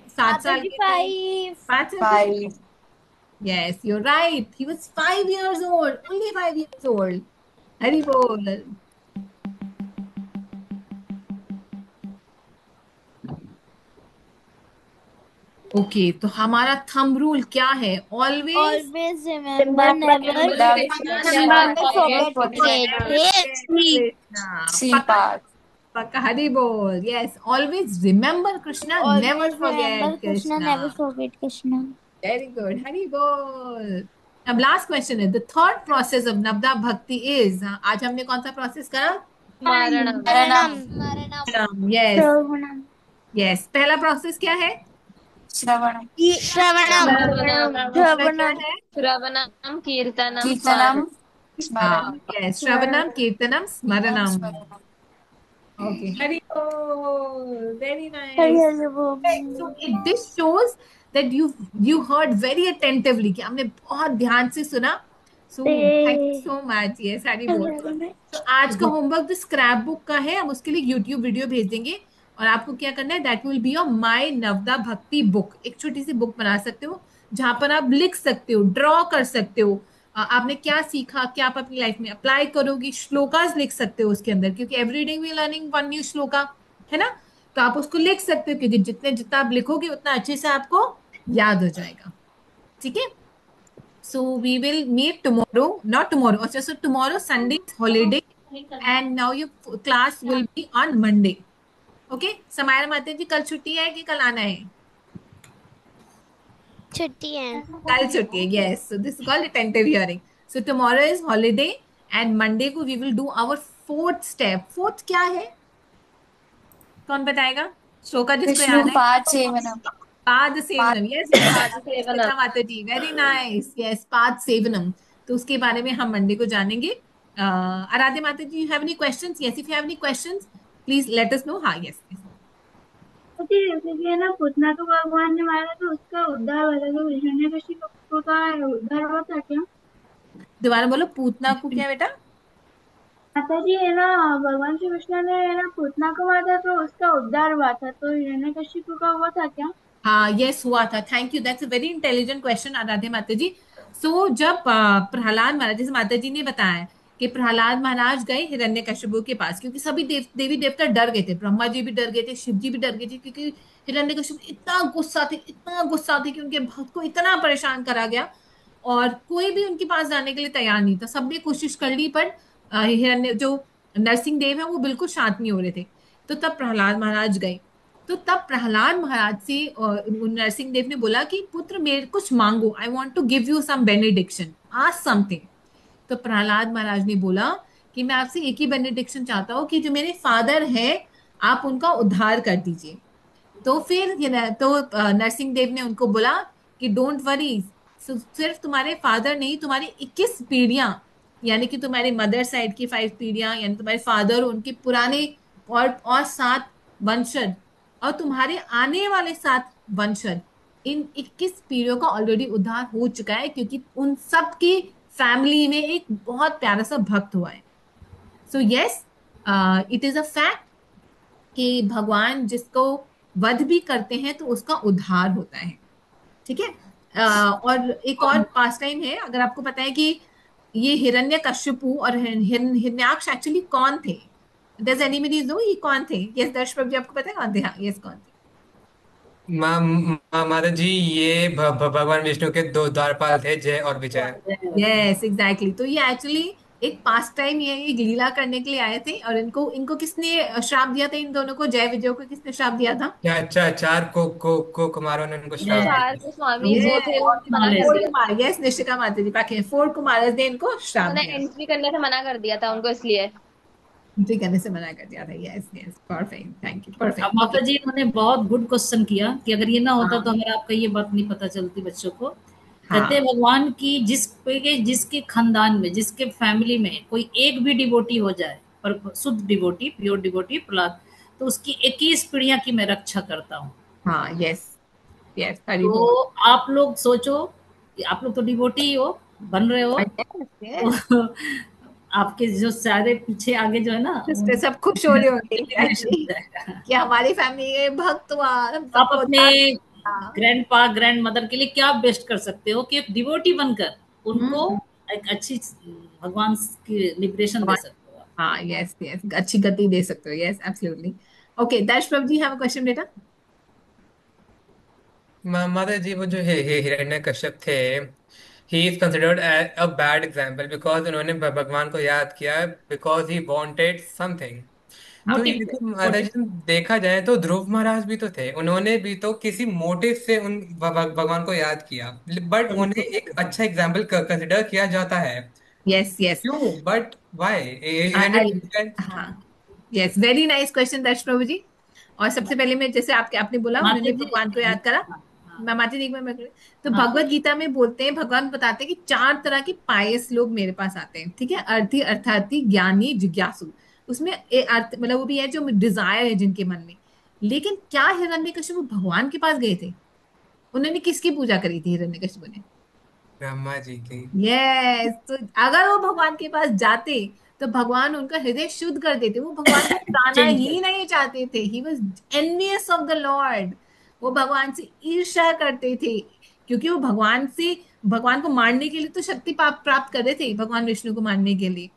7 साल के थे. 5 साल. Yes, you're right. He was 5 years old. Only 5 years old. Hari bol. Okay तो हमारा थंब रूल क्या है? ऑलवेज रिमेम्बर नेवर पक्का. हरि बोल. Yes. Always remember Krishna. Never forget Krishna. Very good. Hari बोल. अब लास्ट क्वेश्चन है. द थर्ड प्रोसेस ऑफ नवदा भक्ति इज. आज हमने कौन सा प्रोसेस करा? यस. पहला प्रोसेस क्या है? श्रवणम. कीर्तनम यस. श्रवणम कीर्तनम स्मरणम. ओके. हरि बोल. Very nice. So this shows that you heard very attentively कि हमने बहुत ध्यान से सुना. So thank you so much. Yes, Hari बोल. तो आज का होमवर्क जो स्क्रैप बुक का है हम उसके लिए यूट्यूब वीडियो भेज देंगे और आपको क्या करना है, that will be your my navadha bhakti book. एक छोटी सी बुक बना सकते हो जहां पर आप लिख सकते हो, ड्रॉ कर सकते हो आपने क्या सीखा, क्या आप अपनी लाइफ में अप्लाई करोगे. श्लोकास लिख सकते हो उसके अंदर, क्योंकि every day we learning one new श्लोका है ना. तो आप उसको लिख सकते हो कि जितना आप लिखोगे उतना अच्छे से आपको याद हो जाएगा. ठीक है. So we will meet tomorrow. Not tomorrow. अच्छा. So tomorrow Sunday holiday and now your class will be on Monday. Okay. Samaya माता जी कल छुट्टी है कि कल आना है? छुट्टी है. कल छुट्टी है. Yes. So this is called attentive hearing. So tomorrow is holiday and Monday को we will do our fourth step. Fourth क्या है? कौन बताएगा? श्लोका जिसको याद है. पाद सेवनम. यस माता जी. Very nice. यस. पाद सेवनम. तो उसके बारे में हम मंडे को जानेंगे. आराध्य माता जी, you have any questions? Yes, if you have any questions please let us know. हाँ. यस. जैसे ना पूतना तो भगवान ने मारा तो उसका उद्धार हुआ था, तो हिरण्यकशिपु का उद्धार हुआ था क्या? दोबारा बोलो. पूतना को क्या बेटा? माता जी है ना, भगवान श्री कृष्ण ने है ना पूतना को मारा तो उसका उद्धार हुआ था, तो हिरण्यकशिपु का हुआ था क्या? हाँ. यस हुआ था. Thank you. That's a very intelligent question आराध्य माता जी. सो जब प्रहलाद महाराज, जैसे माता जी ने बताया कि प्रहलाद महाराज गए हिरण्यकशिपु के पास, क्योंकि सभी देवी देवता डर गए थे, ब्रह्मा जी भी डर गए थे, शिव जी भी डर गए थे, क्योंकि हिरण्यकशिपु इतना गुस्सा थे कि उनके भक्त को इतना परेशान करा गया, और कोई भी उनके पास जाने के लिए तैयार नहीं था। सबने कोशिश कर ली, पर हिरण्य जो नरसिंह देव है वो बिल्कुल शांत नहीं हो रहे थे। तो तब प्रहलाद महाराज गए। तो तब प्रहलाद महाराज से नरसिंह देव ने बोला कि पुत्र मेरे कुछ मांगो, I want to give you some benediction, ask something. तो प्रहलाद महाराज ने बोला कि मैं आपसे एक ही बेनेडिक्शन चाहता हूँ कि जो मेरे फादर है आप उनका उद्धार कर दीजिए। तो फिर नरसिंह देव ने उनको बोला कि डोंट वरी, सिर्फ तुम्हारे फादर नहीं, तुम्हारी 21 पीढ़ियां, यानी कि तुम्हारे मदर साइड की 5 पीढ़ियां, यानी तुम्हारे फादर उनके पुराने और 7 वंशज, और तुम्हारे आने वाले 7 वंशज, इन 21 पीढ़ियों का ऑलरेडी उद्धार हो चुका है, क्योंकि उन सब की फैमिली में एक बहुत प्यारा सा भक्त हुआ है। So yes, it is a fact कि भगवान जिसको वध भी करते हैं तो उसका उद्धार होता है। ठीक है। और एक और पास टाइम है, अगर आपको पता है कि ये हिरण्यकश्यपु और हिरण्याक्ष एक्चुअली कौन थे? डज एनीबडी नो ये कौन थे? यस दर्शक जी, आपको पता है कौन थे? हाँ, यस, कौन थे? माता जी, ये भगवान विष्णु के दो द्वारपाल थे, जय और विजय। Yes exactly. तो ये एक्चुअली एक पास टाइम, ये एक लीला करने के लिए आए थे, और इनको इनको किसने श्राप दिया था? इन दोनों को, जय विजय को किसने श्राप दिया था? चार को कुमारों ने उनको श्राप चार दिया। को स्वामी वो थे, उन्होंने मना कर फोर दिया था। कुमार, यस निशिका माता जी पाके, 4 कुमार ने इनको श्राप उन्होंने दिया, एंट्री करने से मना कर दिया था उनको, इसलिए। एंट्री करने से मना कर दिया था। Yes yes, perfect, thank you, अब परफेक्ट। माता जी इन्होंने बहुत गुड क्वेश्चन किया कि अगर ये ना होता हाँ तो हमें आपका ये बात नहीं पता चलती बच्चों को। कहते हैं हाँ भगवान की जिसके खानदान में, जिसके फैमिली में कोई एक भी डिवोटी हो जाए, पर शुद्ध डिवोटी, प्योर डिवोटी प्रहलाद, तो उसकी 21 पीढ़ियां की मैं रक्षा करता हूँ। हाँ, यस यस, हरि बोल। तो आप लोग सोचो कि आप लोग तो डिवोटी ही हो, बन रहे हो, यस यस, तो आपके जो सारे पीछे आगे जो है ना, सिस्टर सब खुश हो रहे होंगे इंस्पिरेशन हो एग्जैक्टली, जाएगा। कि हमारी फैमिली में भक्त हुआ, हम आप सबको अपने उद्धार मिला। ग्रैंड पा ग्रैंड मदर के लिए क्या बेस्ट कर सकते हो कि एक डिवोटी बनकर उनको हम्म, एक अच्छी भगवान की लिबरेशन दे सकते हो आप। हाँ यस यस, अच्छी गति दे सकते हो। Yes absolutely. ओके, दर्श प्रभु जी, हैव अ क्वेश्चन बेटा। माता जी, वो जो हिरण्यकश्यप थे, he is considered a bad example because उन्होंने भगवान को याद किया बिकॉज ही वांटेड समथिंग। तो ये मोटिव तो माता मोटिव जी, देखा जाए तो ध्रुव महाराज भी तो थे, उन्होंने भी तो किसी मोटिव से उन भगवान को याद किया, बट उन्हें एक अच्छा एग्जाम्पल कंसिडर किया जाता है। यस यस, क्यों? But why? आई, हाँ, यस, वेरी नाइस क्वेश्चन दर्श प्रभु जी। और सबसे पहले मैं, जैसे आपने बोला माता उन्होंने जी। भगवान को याद करा, हाँ हाँ मैं माती जी में तो हाँ भगवत गीता में बोलते हैं, भगवान बताते हैं कि 4 तरह के पायस लोग मेरे पास आते हैं। ठीक है, अर्थी, अर्थार्थी, ज्ञानी, जिज्ञासु। उसमें अर्थ मतलब वो भी है जो डिजायर है जिनके मन में। लेकिन क्या हिरण्यकशिपु भगवान के पास गए थे? उन्होंने किसकी पूजा करी थी हिरण्यकशिपु ने? ब्रह्मा जी की। यस। तो अगर वो भगवान के पास जाते तो भगवान उनका हृदय शुद्ध कर देते। वो भगवान को जाना चेंज ही कर। नहीं चाहते थे। He was envious of the Lord. वो भगवान से ईर्ष्या करते थे, क्योंकि वो भगवान को मारने के लिए तो शक्ति प्राप्त कर रहे थे, भगवान विष्णु को मारने के लिए,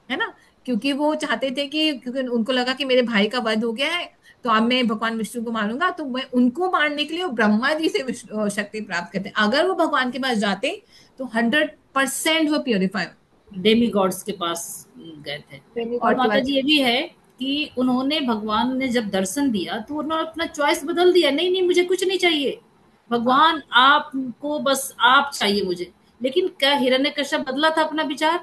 है ना। क्योंकि वो चाहते थे कि, क्योंकि उनको लगा कि मेरे भाई का वध हो गया है, तो अब मैं भगवान विष्णु को मारूंगा, तो मैं उनको मारने के लिए वो ब्रह्मा जी से शक्ति प्राप्त करते। अगर वो भगवान के पास जाते तो 100% वो प्योरीफाई। डेमी गॉड्स के पास गए थे। और गॉड के माता पास। जी ये भी है कि उन्होंने, भगवान ने जब दर्शन दिया तो उन्होंने अपना चॉइस बदल दिया, नहीं नहीं मुझे कुछ नहीं चाहिए, भगवान आपको बस आप चाहिए मुझे। लेकिन क्या हिरण्यकश्यप बदला था अपना विचार?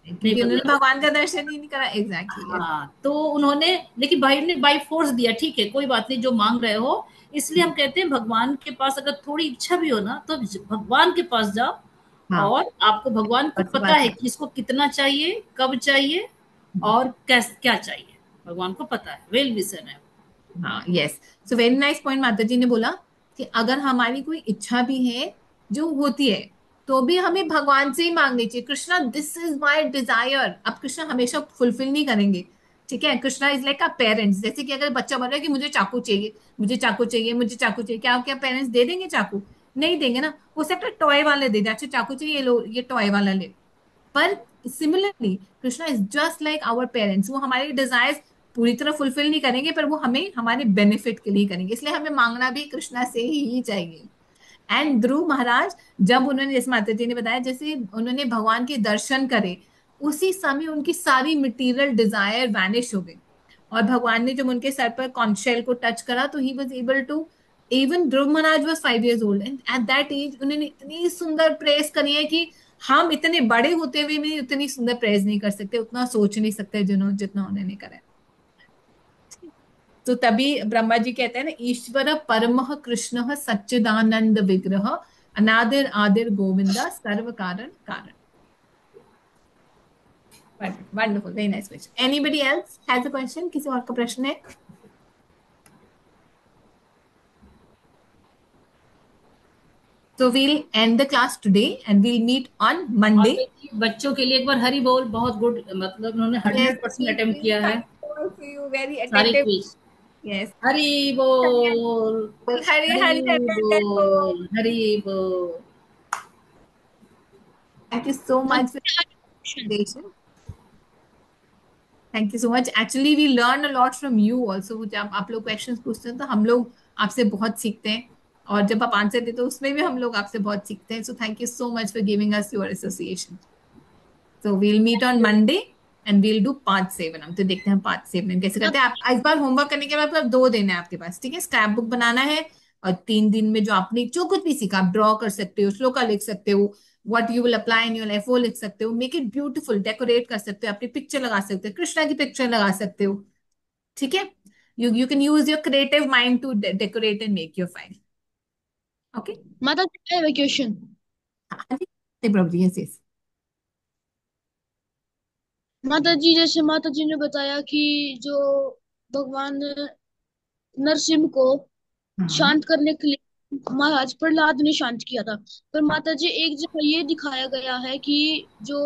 नहीं क्योंकि उन्होंने बदला। भगवान का दर्शन ही नहीं करा। एग्जैक्टली। हाँ, तो उन्होंने, लेकिन भाई ने बाई फोर्स दिया, ठीक है कोई बात नहीं जो मांग रहे हो। इसलिए हम कहते हैं भगवान के पास अगर थोड़ी इच्छा भी हो ना, तो भगवान के पास जाओ, हाँ, और आपको भगवान को और से पता बात है है। कि इसको कितना चाहिए, कब चाहिए, और क्या चाहिए, भगवान को पता है, वेल विजन है। हाँ yes. So very nice point माता जी ने बोला कि अगर हमारी कोई इच्छा भी है जो होती है, तो भी हमें भगवान से ही मांगनी चाहिए। Krishna, this is my desire. अब कृष्णा हमेशा फुलफिल नहीं करेंगे। ठीक है, Krishna is like a parents. जैसे कि अगर बच्चा बोल रहा है कि मुझे चाकू चाहिए, मुझे चाकू चाहिए, मुझे चाकू चाहिए, क्या क्या पेरेंट्स दे देंगे चाकू? नहीं देंगे ना। हो सकता है टॉय वाले दे दे, अच्छा चाकू चाहिए, ये लो, ये टॉय वाला ले। पर similarly Krishna is just like our parents, वो हमारे डिजायर्स पूरी तरह फुलफिल नहीं करेंगे, पर वो हमें हमारे बेनिफिट के लिए करेंगे, इसलिए हमें मांगना भी कृष्णा से ही चाहिए। एंड ध्रुव महाराज, जब उन्होंने, जैसे माता जी ने बताया, जैसे उन्होंने भगवान के दर्शन करे, उसी समय उनकी सारी मटेरियल डिजायर वैनिश हो गई, और भगवान ने जब उनके सर पर कॉन्च शेल को टच करा तो ही was able to, even Dhruv Maharaj was 5 years old, and at that age उन्होंने इतनी सुंदर प्रेस करी है कि हम इतने बड़े होते हुए भी उतनी सुंदर प्रेस नहीं कर सकते, उतना सोच नहीं सकते जितना उन्होंने करा है। तो तभी ब्रह्मा जी कहते हैं ना, ईश्वर परमः कृष्ण सच्चिदानंद विग्रह, अनादिर आदिर गोविंदा सर्व कारण कारण। Wonderful, very nice question. Anybody else has a question? किसी और का प्रश्न है? So we'll end the class today and we'll meet on Monday. बच्चों के लिए एक बार हरी बोल, बहुत गुड, मतलब उन्होंने 100% अटेम्प्ट किया है very सारी attentive. क्विज। Yes. हरी बोल, हरी हरी बोल, हरी बोल। Thank you so much for your presentation. Thank you so much. Actually, we learn a lot from you also. जब आप लोग क्वेश्चंस पूछते हैं तो हम लोग आपसे बहुत सीखते हैं, और जब आप आंसर देते हो उसमें भी हम लोग आपसे बहुत सीखते हैं। So thank you so much for giving us your association. So we'll meet on Monday and we'll do पांच सेवनम। तो देखते हैं पांच सेवनम कैसे करते हैं। आप इस बार होमवर्क करने के बाद आप 2 दिन है आपके पास, ठीक है? स्क्रैप बुक बनाना है, और 3 दिन में जो आपने जो कुछ भी सीखा, आप ड्रॉ कर सकते हो, श्लोका लिख सकते हो, what you will apply in your life वो लिख सकते हो, मेक इट ब्यूटीफुल, डेकोरेट कर सकते हो, अपनी पिक्चर लगा सकते हो, कृष्णा की पिक्चर लगा सकते हो, ठीक है? You can use your creative mind to decorate and make your file. Okay माता ji, I have a question. हाँ जी प्रभु जी, यस यस। माता जी, जैसे माता जी ने बताया कि जो भगवान नरसिंह को शांत करने के लिए महाराज प्रहलाद ने शांत किया था, पर माता जी एक जगह ये दिखाया गया है कि जो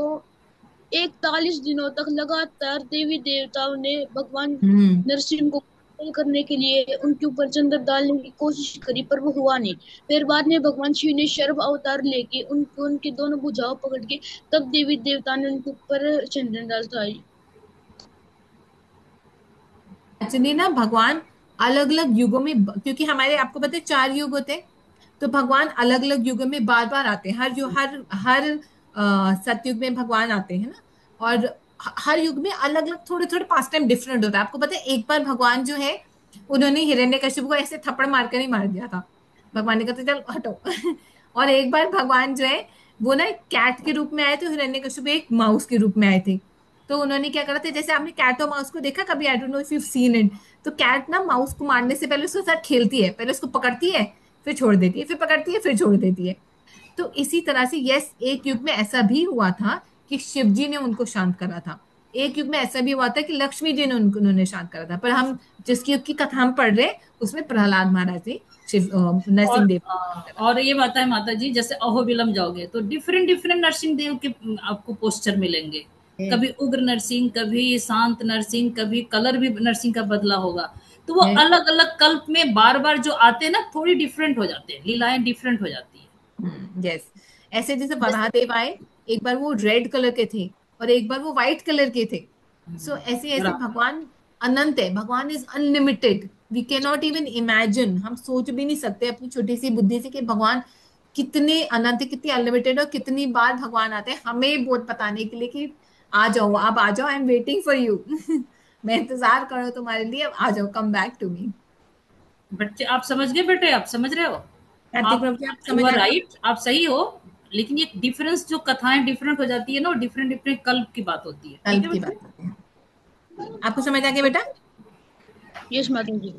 41 दिनों तक लगातार देवी देवताओं ने भगवान नरसिंह को करने के लिए उनके ऊपर चंद्र डालने की कोशिश करी, पर वो हुआ नहीं। फिर बाद में भगवान शिव ने शर्व अवतार लेके उनको उनके दोनों भुजाओं पकड़ के तब देवी देवता ने उनके ऊपर चंद्र डालता है। एक्चुअली ना भगवान अलग अलग युगों में, क्योंकि हमारे आपको पता है 4 युग होते हैं, तो भगवान अलग अलग युगों में बार बार आते हैं। हर सतयुग में भगवान आते हैं ना, और हर युग में अलग अलग थोड़े थोड़े पास टाइम डिफरेंट होता है। आपको पता है एक बार भगवान जो है उन्होंने हिरण्यकशिपु को ऐसे थप्पड़ मार कर ही मार दिया था, भगवान ने कहा चल हटो और एक बार भगवान जो है वो ना कैट के रूप में आए थे, हिरण्यकशिपु एक माउस के रूप में आए थे। तो उन्होंने क्या करा था, जैसे आपने कैट और माउस को देखा कभी, I don't know if you seen it, तो कैट ना माउस को मारने से पहले उसके साथ खेलती है, पहले उसको पकड़ती है फिर छोड़ देती है, फिर पकड़ती है फिर छोड़ देती है। तो इसी तरह से यस, एक युग में ऐसा भी हुआ था कि शिव जी ने उनको शांत करा था, एक युग में ऐसा भी हुआ था कि लक्ष्मी जी ने उन्होंने शांत करा था। पर हम जिस युग की कथा हम पढ़ रहे हैं उसमें प्रहलाद महाराज ने नरसिंह देव। और ये बात है माता जी, जैसे अहोबिलम जाओगे तो डिफरेंट डिफरेंट नरसिंह देव के आपको पोस्टर मिलेंगे, कभी उग्र नरसिंह, कभी शांत नरसिंह, कभी कलर भी नरसिंह का बदला होगा। तो वो अलग अलग कल्प में बार बार जो आते हैं ना, थोड़ी डिफरेंट हो जाते हैं, लीलाएं डिफरेंट हो जाती है। यस, ऐसे जैसे महादेव आए, एक बार वो रेड कलर के थे और एक बार वो व्हाइट कलर के थे। सो ऐसे ऐसे भगवान अनंत है, भगवान is unlimited, we can not even imagine, हम सोच भी नहीं सकते अपनी छोटी सी बुद्धि से कि भगवान कितने अनंत है, कितनी अनलिमिटेड, और कितनी बार भगवान आते हैं हमें बहुत बताने के लिए कि आ जाओ, आप आ जाओ, I am waiting for you मैं इंतजार कर रहा हूँ तुम्हारे लिए, अब आ जाओ, कम बैक टू मी। बच्चे आप समझ गए, बेटे आप समझ रहे हो, आप राइट, आप सही हो, लेकिन ये डिफरेंस जो कथाएं डिफरेंट हो जाती है ना, डिफरेंट डिफरेंट कल्प की बात होती है, कल्प की बात होती है। आपको समझ आ गया बेटा? Yes madam ji,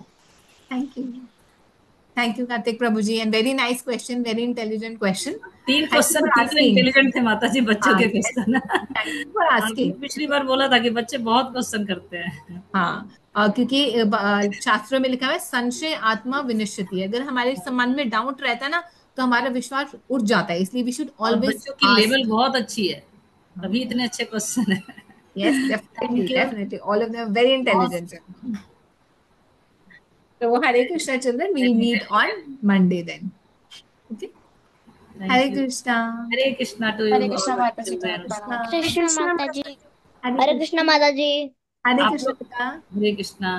thank you Kartik Prabhu ji, and very nice question, very intelligent question. 3 question intelligent थे माता जी बच्चों के क्वेश्चन। पिछली बार बोला था कि बच्चे बहुत क्वेश्चन करते हैं। हाँ, क्योंकि शास्त्रों में लिखा हुआ है संशय आत्मा विनश्यति, अगर हमारे मन में डाउट रहता है ना तो हमारा विश्वास उठ जाता है, इसलिए वी शुड ऑलवेज। बच्चों की लेवल बहुत अच्छी है, तभी इतने अच्छे क्वेश्चन है। Yes, definitely all of them very intelligent. तो Hare Krishna children, we'll meet on Monday then. Okay. Hare Krishna. Hare Krishna to you. Hare Krishna माता जी, बहुत कृष्णा। प्रणाम। कृष्ण माता जी। हरे हरे कृष्ण माता जी। हरे आप कृष्णा लोग पिता। हरे कृष्णा।